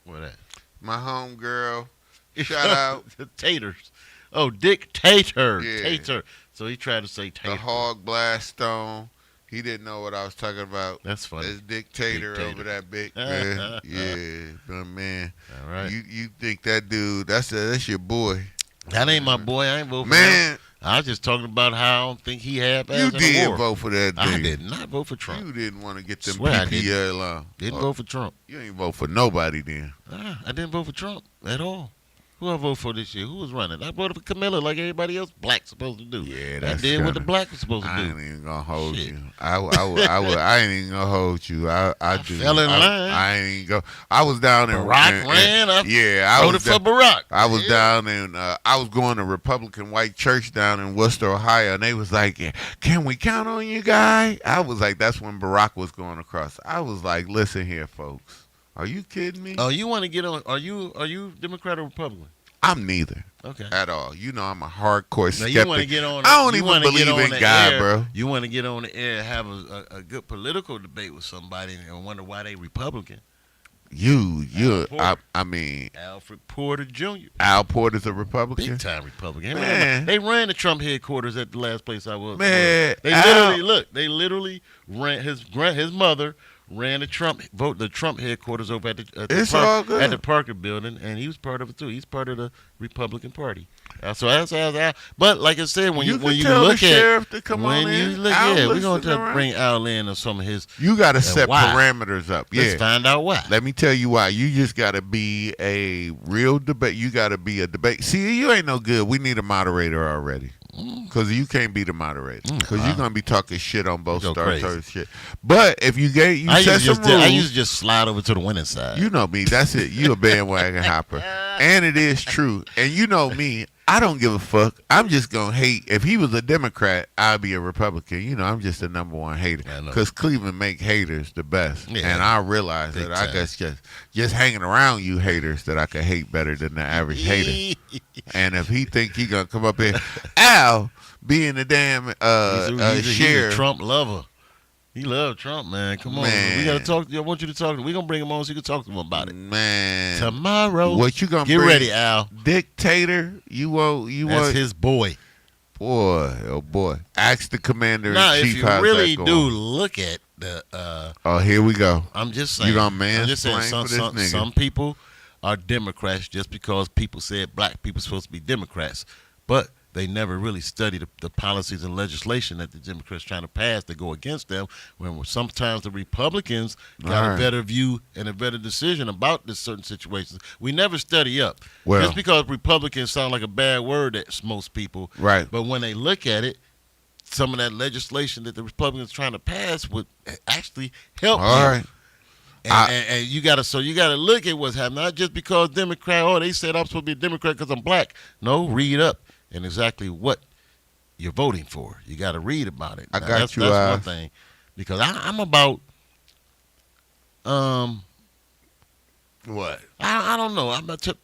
S1: What that?
S2: My home girl. Shout out
S1: the taters. Oh, dictator.
S2: Yeah.
S1: Tater. So he tried to say
S2: the
S1: tater.
S2: Hog Blast Stone. He didn't know what I was talking about.
S1: That's funny.
S2: This dictator over that big man. Yeah, but man.
S1: All right.
S2: You think that dude? That's your boy.
S1: That ain't my boy. I ain't vote for him.
S2: Man,
S1: I was just talking about how I don't think he had
S2: you did vote for that dude.
S1: I did not vote for Trump.
S2: You didn't want to get them
S1: Swear I
S2: PPL along.
S1: Didn't vote for Trump.
S2: You ain't vote for nobody then.
S1: I didn't vote for Trump at all. Who I vote for this year? Who was running? I voted for Camilla like everybody else black supposed to do.
S2: Yeah,
S1: I
S2: that's
S1: did what the
S2: kinda-
S1: black was supposed to
S2: I
S1: do.
S2: ain't even gonna hold
S1: Shit.
S2: you. I ain't even gonna hold you. I do.
S1: fell in line.
S2: I ain't even go. I was down in
S1: Barack ran. I
S2: yeah, I
S1: voted
S2: was
S1: for Barack.
S2: I was
S1: Yeah.
S2: down in. I was going to Republican white church down in Worcester, Ohio, and they was like, yeah, "Can we count on you, guy?" I was like, "That's when Barack was going across." I was like, "Listen here, folks. Are you kidding me?
S1: Oh, you want to get on? Are you Democrat or Republican?
S2: I'm neither
S1: Okay.
S2: at all. You know, I'm a hardcore
S1: Now
S2: skeptic.
S1: you want to get on?
S2: I don't
S1: you
S2: even
S1: wanna get
S2: believe
S1: on
S2: in
S1: the
S2: God,
S1: air,
S2: bro.
S1: You want to get on the air and have a good political debate with somebody and wonder why they Republican.
S2: You.
S1: Porter.
S2: I mean,
S1: Alfred Porter Jr.
S2: Al Porter's a Republican.
S1: Big time Republican.
S2: Man.
S1: They ran the Trump headquarters at the last place I was.
S2: Man,
S1: They
S2: Al-
S1: literally ran his mother ran the Trump headquarters over at
S2: It's all good.
S1: at the Parker building, and he was part of it too. He's part of the Republican Party. So that's but like I said, when you
S2: can tell
S1: look
S2: the
S1: at
S2: sheriff to come
S1: when
S2: on
S1: you
S2: in.
S1: look,
S2: Al
S1: yeah, we're gonna
S2: listening around.
S1: bring Al in on some of his.
S2: You got to set
S1: why?
S2: parameters up.
S1: Let's
S2: Yeah.
S1: find out why.
S2: Let me tell you why. You just got to be a real debate. You got to be a debate. See, you ain't no good. We need a moderator already. Because you can't be the moderator. Because you're going to be talking shit on both
S1: Go
S2: stars.
S1: crazy.
S2: Shit. But if you set some rules.
S1: I used to just slide over to the winning side.
S2: You know me. That's it. You a bandwagon hopper. And it is true. And you know me. I don't give a fuck. I'm just going to hate. If he was a Democrat, I'd be a Republican. You know, I'm just the number one hater.
S1: I know.
S2: Because Cleveland make haters the best.
S1: Yeah.
S2: And I realize
S1: Big
S2: that I
S1: time.
S2: guess just hanging around you haters that I could hate better than the average hater. And if he think he going to come up here, Al being the damn
S1: he's a
S2: sheriff.
S1: Trump lover. He loved Trump, man. Come on,
S2: Man.
S1: we gotta talk. I want you to talk. We're gonna bring him on so you can talk to him about it
S2: Man.
S1: tomorrow.
S2: What you going to
S1: Get
S2: bring?
S1: ready, Al.
S2: Dictator? You want
S1: That's his boy.
S2: boy, oh boy. Ask the commander
S1: Now,
S2: in
S1: if
S2: chief
S1: you
S2: how's
S1: really
S2: that
S1: do
S2: going.
S1: look at the,
S2: Oh, here we go.
S1: I'm just saying.
S2: You gonna
S1: I'm just saying
S2: mansplain for this nigga.
S1: some people are Democrats just because people said black people supposed to be Democrats, but they never really study the policies and legislation that the Democrats trying to pass that go against them. When sometimes the Republicans got
S2: All
S1: a
S2: right.
S1: better view and a better decision about this certain situations. We never study up.
S2: Well-
S1: Just because Republicans sound like a bad word to most people,
S2: Right.
S1: but when they look at it, some of that legislation that the Republicans trying to pass would actually help
S2: All
S1: you.
S2: right.
S1: And you gotta look at what's happening. Not just because Democrat, they said I'm supposed to be a Democrat because I'm black. No, read up and exactly what you're voting for. You got to read about it.
S2: I
S1: Now,
S2: got
S1: that's,
S2: you,
S1: That's one thing, because I'm about
S2: What?
S1: I don't know. I'm about to,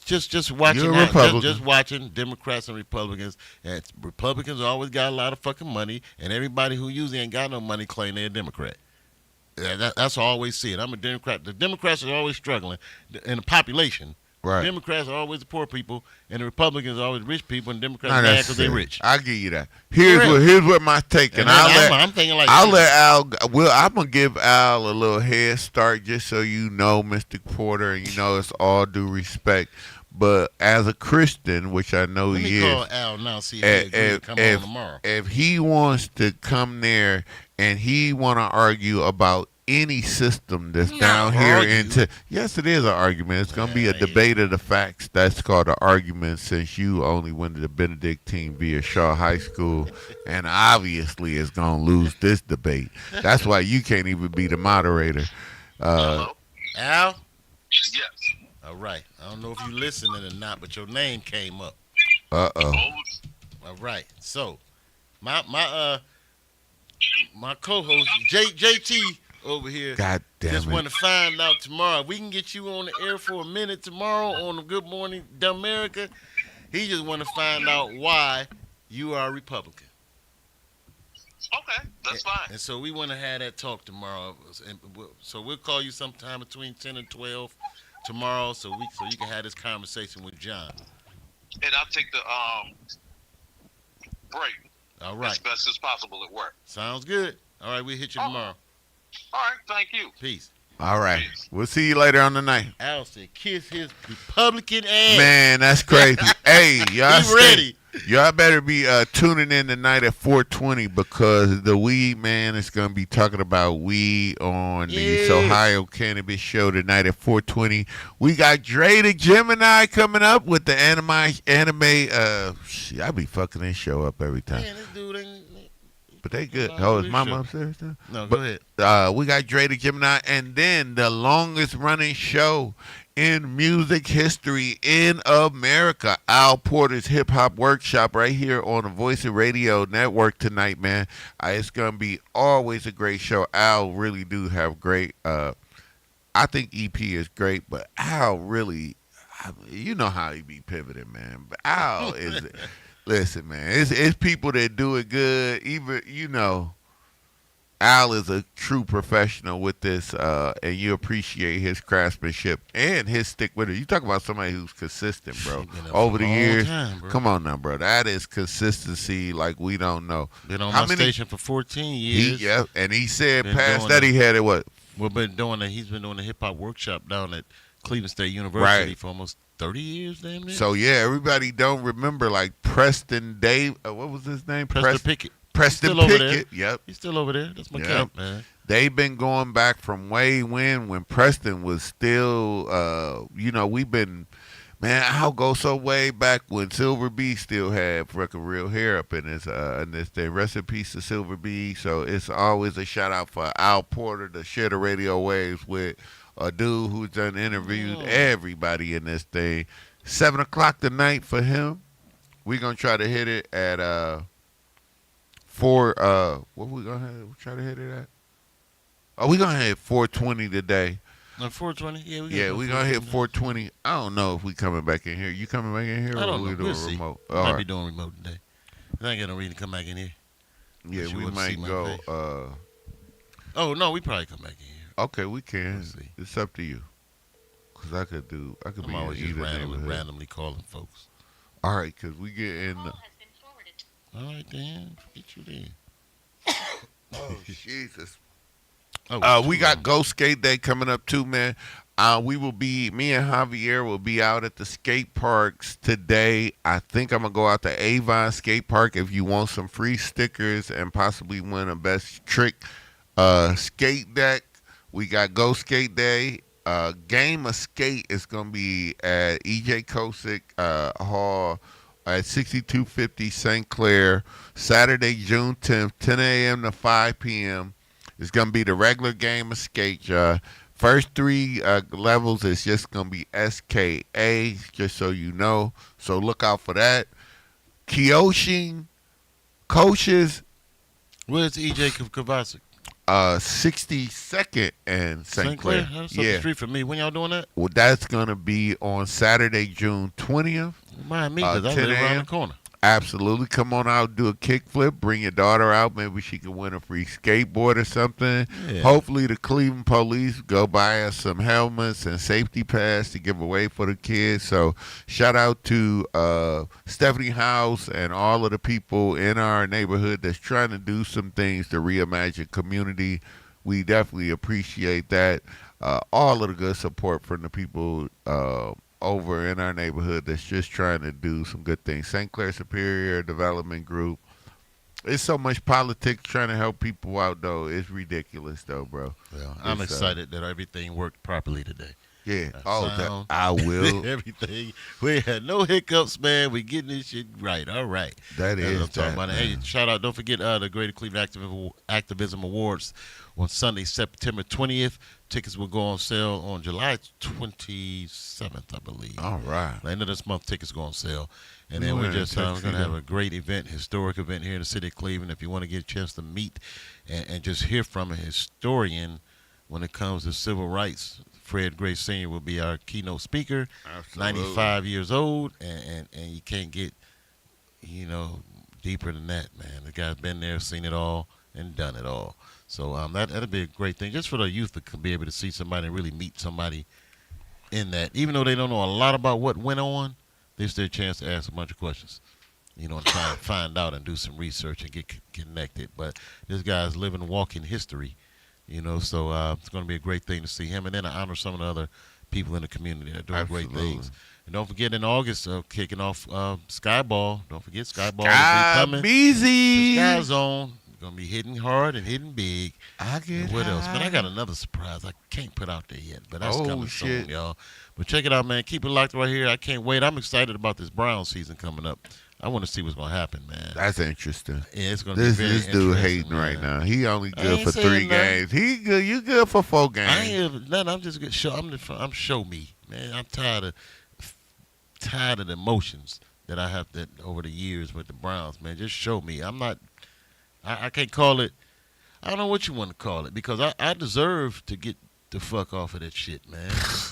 S1: just watching
S2: You're a
S1: that,
S2: Republican.
S1: just watching Democrats and Republicans. And Republicans always got a lot of fucking money, and everybody who usually ain't got no money claim they're a Democrat. Yeah, that's how I always see it. I'm a Democrat. The Democrats are always struggling in the population.
S2: Right.
S1: Democrats are always the poor people, and the Republicans are always rich people, and Democrats
S2: Not
S1: mad because they
S2: necessarily.
S1: rich.
S2: I'll give you that. Here's
S1: Correct.
S2: what my take, and
S1: And I'm thinking like
S2: I'll let Al. Well, I'm gonna give Al a little head start, just so you know, Mr. Porter, and you know it's all due respect. But as a Christian, which I know
S1: Let
S2: he
S1: me
S2: is,
S1: call Al now, see if he agree to come on tomorrow.
S2: if he wants to come there and he want to argue about any system that's down here
S1: argue.
S2: yes, it is an argument. It's gonna be a
S1: Yeah,
S2: debate of the facts. That's called an argument, since you only went to the Benedictine via Shaw High School, and obviously is gonna lose this debate. That's why you can't even be the moderator.
S5: Hello?
S1: Al?
S5: Yes.
S1: All right. I don't know if you listening or not, but your name came up.
S2: Oh.
S1: All right. So, my co-host JT over here
S2: God damn
S1: just
S2: it.
S1: want to find out tomorrow. We can get you on the air for a minute tomorrow on the Good Morning Dumberica. He just want to find out why you are a Republican.
S5: Okay, that's fine.
S1: And so we want to have that talk tomorrow. So we'll call you sometime between 10 and 12 tomorrow, so you can have this conversation with John.
S5: And I'll take the break
S1: All
S5: as
S1: right.
S5: best as possible at work.
S1: Sounds good. All right, we'll hit you
S5: Oh,
S1: tomorrow.
S5: all right, thank you.
S1: Peace.
S2: All right. We'll see you later on the night.
S1: Al said, kiss his Republican ass.
S2: Man, that's crazy. Hey, y'all
S1: He ready.
S2: Y'all better be tuning in tonight at 4:20 because the Weed Man is going to be talking about weed on the
S1: Yes.
S2: Ohio Cannabis Show tonight at 4:20. We got Dre the Gemini coming up with the anime. Shit, I be fucking this show up every time.
S1: Man, this dude ain't.
S2: But they good.
S1: Nah,
S2: Oh, is
S1: this
S2: Mama
S1: show.
S2: upstairs now?
S1: No,
S2: But-
S1: go ahead.
S2: We got Dre the Gemini, and then the longest running show in music history in America, Al Porter's Hip Hop Workshop, right here on the Voice of Radio Network tonight, man. It's gonna be always a great show. Al really do have great. I think EP is great, but Al really, you know how he be pivoting, man. But Al is. Listen, man, it's people that do it good. Even Al is a true professional with this, and you appreciate his craftsmanship and his stick with it. You talk about somebody who's consistent, bro.
S1: Been up
S2: Over
S1: for
S2: the
S1: a long
S2: years,
S1: time, bro.
S2: come on now, bro. That is consistency like we don't know.
S1: Been on
S2: How
S1: my
S2: many-
S1: station for 14 years.
S2: And he said
S1: Been
S2: past
S1: doing
S2: that
S1: it.
S2: he had it what?
S1: He's been doing the hip hop workshop down at Cleveland State University
S2: Right.
S1: for almost 30 years, damn near.
S2: So yeah, everybody don't remember like Preston Dave. What was his name?
S1: Preston Pickett.
S2: Preston
S1: Still over
S2: Pickett. Yep.
S1: He's still over there. That's my
S2: Yeah.
S1: count, man.
S2: They've been going back from way when Preston was still, we've been, man, I'll go so way back when Silver B still had fucking real hair up in this thing. Rest in peace to Silver B. So it's always a shout out for Al Porter to share the radio waves with a dude who's done interviewed
S1: Oh.
S2: everybody in this thing. 7:00 tonight for him. We're gonna try to hit it at 4. What we gonna try to hit it at? Oh, we gonna hit 4:20 today.
S1: On 420? Yeah,
S2: Yeah, we gonna hit 4:20. I don't know if we coming back in here. You coming back in here?
S1: I
S2: or
S1: don't
S2: we
S1: know.
S2: doing
S1: We'll see.
S2: remote?
S1: We
S2: All
S1: might
S2: right.
S1: be doing remote today. I ain't got no reason to come back in here.
S2: Yeah,
S1: But you
S2: we
S1: wanna see
S2: might
S1: my
S2: go.
S1: face. Oh, no, we probably come back in here.
S2: Okay, we can.
S1: We'll see.
S2: It's up to you. Cause I could be
S1: I'm always
S2: in
S1: just
S2: either neighborhood.
S1: randomly calling folks.
S2: All right, cause we get in.
S1: All right, then. Get you there.
S2: Oh Jesus.
S1: Oh,
S2: We got Ghost Skate Day coming up too, man. Me and Javier will be out at the skate parks today. I think I'm gonna go out to Avon Skate Park if you want some free stickers and possibly win a best trick skate deck. We got Ghost Skate Day. Game of Skate is gonna be at EJ Kosick Hall at 6250 St. Clair, Saturday, June 10th, 10 a.m. to 5 p.m. It's going to be the regular Game of Skate. First 3 levels is just going to be SKA, just so you know. So look out for that. Kyoshin coaches
S1: Where's EJ Kovacic?
S2: 62nd and St. Clair.
S1: That's up the street from me. When y'all doing that?
S2: Well, that's going to be on Saturday, June 20th.
S1: Remind me, because I
S2: 10
S1: live around
S2: a.m.
S1: the corner.
S2: Absolutely. Come on out, do a kickflip, bring your daughter out. Maybe she can win a free skateboard or something.
S1: Yeah.
S2: Hopefully the Cleveland police go buy us some helmets and safety pads to give away for the kids. So shout out to Stephanie House and all of the people in our neighborhood that's trying to do some things to reimagine community. We definitely appreciate that. All of the good support from the people over in our neighborhood that's just trying to do some good things. St. Clair Superior Development Group. It's so much politics trying to help people out, though. It's ridiculous, though, bro.
S1: Well, I'm
S2: It's,
S1: excited that everything worked properly today.
S2: Yeah.
S1: Sound.
S2: I will.
S1: Everything. We had no hiccups, man. We getting this shit right. All right.
S2: That
S1: That's
S2: is
S1: what I'm talking
S2: that,
S1: about. Hey,
S2: man.
S1: shout out. Don't forget the Greater Cleveland Activism Awards on Sunday, September 20th. Tickets will go on sale on July 27th, I believe.
S2: All right.
S1: End of this month, tickets go on sale. And
S2: We
S1: then we're
S2: wearing
S1: just going to have
S2: tuxedo.
S1: a great event, historic event here in the city of Cleveland. If you want to get a chance to meet and just hear from a historian when it comes to civil rights, Fred Gray Sr. will be our keynote speaker.
S2: Absolutely.
S1: 95 years old, and you can't get, deeper than that, man. The guy's been there, seen it all, and done it all. So that'll be a great thing, just for the youth to be able to see somebody and really meet somebody in that. Even though they don't know a lot about what went on, there's their chance to ask a bunch of questions. I'm trying to find out and do some research and get connected. But this guy's living, walking history. So it's going to be a great thing to see him, and then to honor some of the other people in the community that are doing great
S2: Absolutely.
S1: things. And don't forget in August, kicking off Skyball. Don't forget Skyball will be
S2: Sky
S1: coming. The
S2: Beezy.
S1: Sky Zone going to be hitting hard and hitting big.
S2: I get
S1: And what else? Man, I
S2: high.
S1: got another surprise I can't put out there yet, but that's
S2: Oh,
S1: coming
S2: shit.
S1: soon, y'all. But check it out, man. Keep it locked right here. I can't wait. I'm excited about this Brown season coming up. I want to see what's going to happen, man.
S2: That's interesting.
S1: Yeah, it's going to be
S2: This
S1: very
S2: this dude
S1: interesting,
S2: hating right
S1: man.
S2: now. He only
S1: I
S2: good
S1: ain't
S2: for
S1: saying
S2: 3
S1: nothing.
S2: games. He good. You good for 4
S1: I
S2: games.
S1: ain't even, nothing. I'm just good. I'm show me, man. I'm tired of the emotions that I have that over the years with the Browns, man. Just show me. I'm not. I can't call it. I don't know what you want to call it because I deserve to get the fuck off of that shit, man.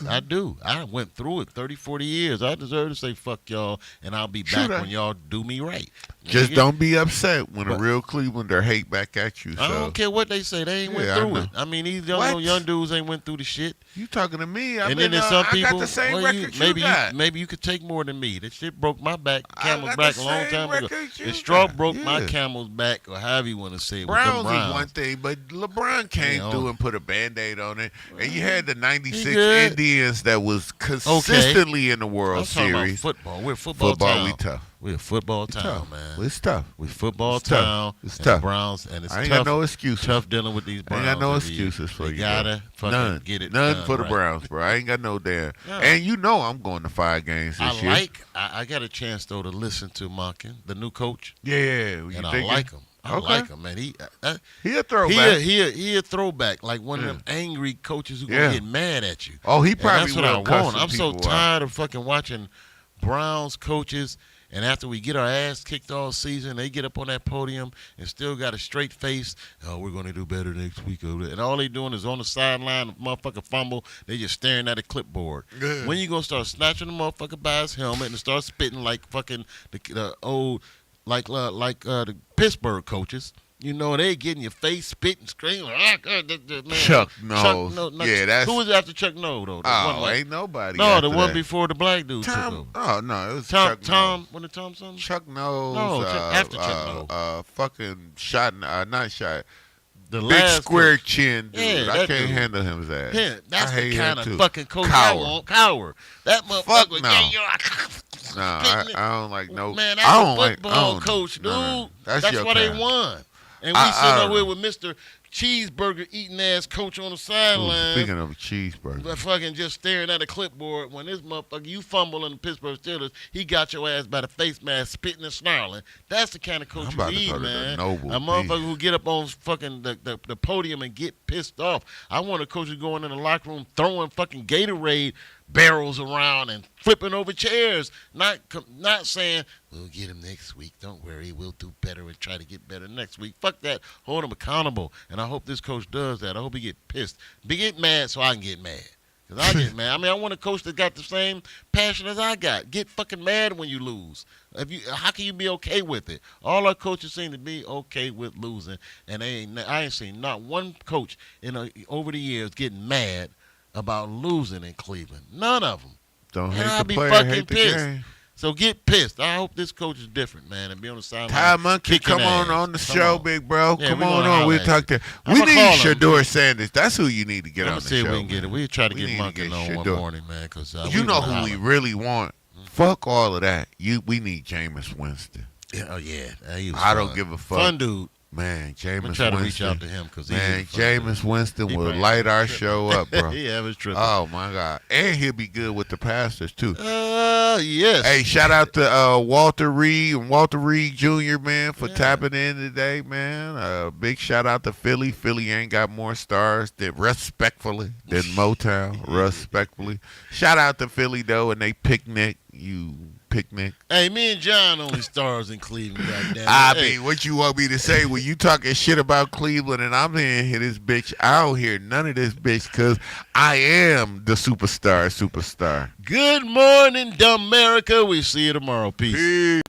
S1: I do. I went through it 30, 40 years. I deserve to say fuck y'all, and I'll be
S2: True
S1: back
S2: that.
S1: when y'all do me right.
S2: Just
S1: Nigga,
S2: don't be upset when a
S1: But-
S2: real Clevelander hate back at you.
S1: I
S2: So
S1: don't care what they say. They ain't went
S2: Yeah, I
S1: through
S2: know.
S1: it. I mean, these
S2: What?
S1: young dudes ain't went through the shit.
S2: you talking to me?
S1: And then there's some
S2: I
S1: people.
S2: got the same
S1: well,
S2: record
S1: maybe
S2: you got.
S1: maybe you could take more than me. That shit broke my back,
S2: I
S1: camel's
S2: got
S1: back
S2: the
S1: a long
S2: same
S1: time ago.
S2: record you
S1: The straw
S2: got.
S1: broke my
S2: Yeah.
S1: camel's back, or however you want to say it.
S2: Browns
S1: with the Browns.
S2: is one thing, but LeBron came
S1: Yeah,
S2: through and put a Band-Aid on it. And you had the
S1: He
S2: 96
S1: good.
S2: Indians that was consistently in the
S1: I'm
S2: World
S1: talking about
S2: Series.
S1: football. We're a football,
S2: Football,
S1: town.
S2: we tough.
S1: We're a football
S2: It's
S1: town,
S2: tough.
S1: man.
S2: It's tough.
S1: We're football
S2: It's tough.
S1: town.
S2: It's
S1: and
S2: tough.
S1: The Browns, and it's
S2: I ain't
S1: tough.
S2: got no excuses.
S1: Tough dealing with these
S2: I
S1: Browns.
S2: ain't got no
S1: every year.
S2: excuses for
S1: They
S2: you,
S1: gotta fucking
S2: None.
S1: get it
S2: None
S1: done
S2: for the
S1: right.
S2: Browns, bro. I ain't got no damn.
S1: Yeah.
S2: And you know I'm going to 5 games this year.
S1: I got a chance though to listen to Monken, the new coach,
S2: Yeah, you
S1: and I
S2: think
S1: like him. I
S2: Okay.
S1: like him, man. He
S2: He a throwback.
S1: he a throwback, like one of them angry coaches who
S2: Yeah.
S1: gonna get mad at you.
S2: Oh, he
S1: And
S2: probably
S1: that's what
S2: will
S1: I
S2: cuss
S1: want.
S2: some
S1: I'm so
S2: people out.
S1: tired of fucking watching Browns coaches, and after we get our ass kicked all season, they get up on that podium and still got a straight face. Oh, we're gonna do better next week, and all they doing is on the sideline, motherfucker fumble. They just staring at a clipboard.
S2: Yeah.
S1: When you gonna start snatching the motherfucker by his helmet and start spitting like fucking the old the Pittsburgh coaches? They get in your face, spit and scream. Man.
S2: Chuck Nose. Yeah, that's-
S1: who was after Chuck Nose though? The one
S2: Oh,
S1: like-
S2: ain't nobody.
S1: no,
S2: after
S1: the one
S2: that.
S1: before the black dude took over.
S2: Tom. Oh no, it was
S1: Tom,
S2: Chuck
S1: Tom,
S2: Nose.
S1: when the Tom something?
S2: Chuck Nose.
S1: No, after Chuck Nose.
S2: Fucking shot. Not shot.
S1: The
S2: Big
S1: last
S2: square
S1: coach.
S2: chin dude.
S1: Yeah,
S2: I
S1: that
S2: can't
S1: dude.
S2: handle his ass.
S1: Yeah, that's
S2: I
S1: the
S2: hate
S1: kind
S2: him
S1: of
S2: too.
S1: fucking coach
S2: Coward.
S1: I want. Coward. That motherfucker.
S2: Fuck no.
S1: Yeah,
S2: Nah, I don't like no.
S1: Man,
S2: I
S1: that's
S2: don't
S1: a
S2: like.
S1: football
S2: I don't-
S1: coach, dude.
S2: no.
S1: That's
S2: your
S1: why
S2: kind.
S1: they won. And we
S2: I
S1: sitting
S2: don't
S1: over here
S2: know.
S1: with Mr. Cheeseburger eating ass coach on the
S2: Ooh,
S1: sideline.
S2: speaking of a cheeseburger,
S1: But fucking just staring at a clipboard when this motherfucker, you fumble in the Pittsburgh Steelers, he got your ass by the face mask, spitting and snarling. That's the kind of coach
S2: I'm
S1: you
S2: about to
S1: need,
S2: go to the
S1: man.
S2: Noble
S1: A motherfucker
S2: Beef.
S1: who get up on fucking the podium and get pissed off. I want a coach who's going in the locker room throwing fucking Gatorade barrels around and flipping over chairs. Not saying, we'll get him next week. Don't worry, we'll do better and try to get better next week. Fuck that. Hold him accountable. And I hope this coach does that. I hope he get pissed. Get mad so I can get mad. Because I get mad. I mean, I want a coach that got the same passion as I got. Get fucking mad when you lose. How can you be okay with it? All our coaches seem to be okay with losing. And I ain't seen not one coach over the years getting mad about losing in Cleveland. None of them.
S2: don't
S1: And I'll
S2: hate the
S1: be
S2: player,
S1: fucking
S2: hate the
S1: pissed.
S2: game.
S1: So get pissed. I hope this coach is different, man, and be on the sideline.
S2: Ty Monkey,
S1: kicking
S2: come
S1: ass.
S2: on the
S1: Come
S2: show,
S1: on.
S2: big bro.
S1: Yeah,
S2: Come
S1: we
S2: on
S1: gonna
S2: on.
S1: holler
S2: We'll
S1: at
S2: talk
S1: you.
S2: to.
S1: I'ma
S2: We need
S1: call him.
S2: Shador Sanders. That's who you need to get
S1: I'm
S2: on
S1: going
S2: the
S1: to see if
S2: show.
S1: we can get it. We'll try to
S2: We
S1: get
S2: need to
S1: Monkey
S2: get
S1: on one
S2: Shador.
S1: morning, man, because
S2: You know who we really want? Fuck all of that. We need Jameis Winston.
S1: Oh, yeah. He was
S2: I don't
S1: fun.
S2: give a fuck.
S1: Fun dude.
S2: Man,
S1: I'm going
S2: Jameis
S1: to try to
S2: Winston.
S1: reach out to him because
S2: Man, Jameis Winston
S1: He
S2: will
S1: probably
S2: light our
S1: tripping.
S2: show up, bro.
S1: Yeah, it was tripping.
S2: Oh my God. And he'll be good with the pastors too.
S1: Yes.
S2: Hey, shout out to Walter Reed and Walter Reed Jr., man, for
S1: Yeah.
S2: tapping in today, man. Big shout out to Philly. Philly ain't got more stars than Motown, respectfully. Shout out to Philly, though, and they picnic.
S1: Hey, me and John only stars in Cleveland, goddamn.
S2: I
S1: Hey,
S2: mean, what you want me to say when you talking shit about Cleveland and I'm in here this bitch? I don't hear none of this bitch because I am the superstar.
S1: good morning, Dumberica. We see you tomorrow. Peace.
S2: Peace.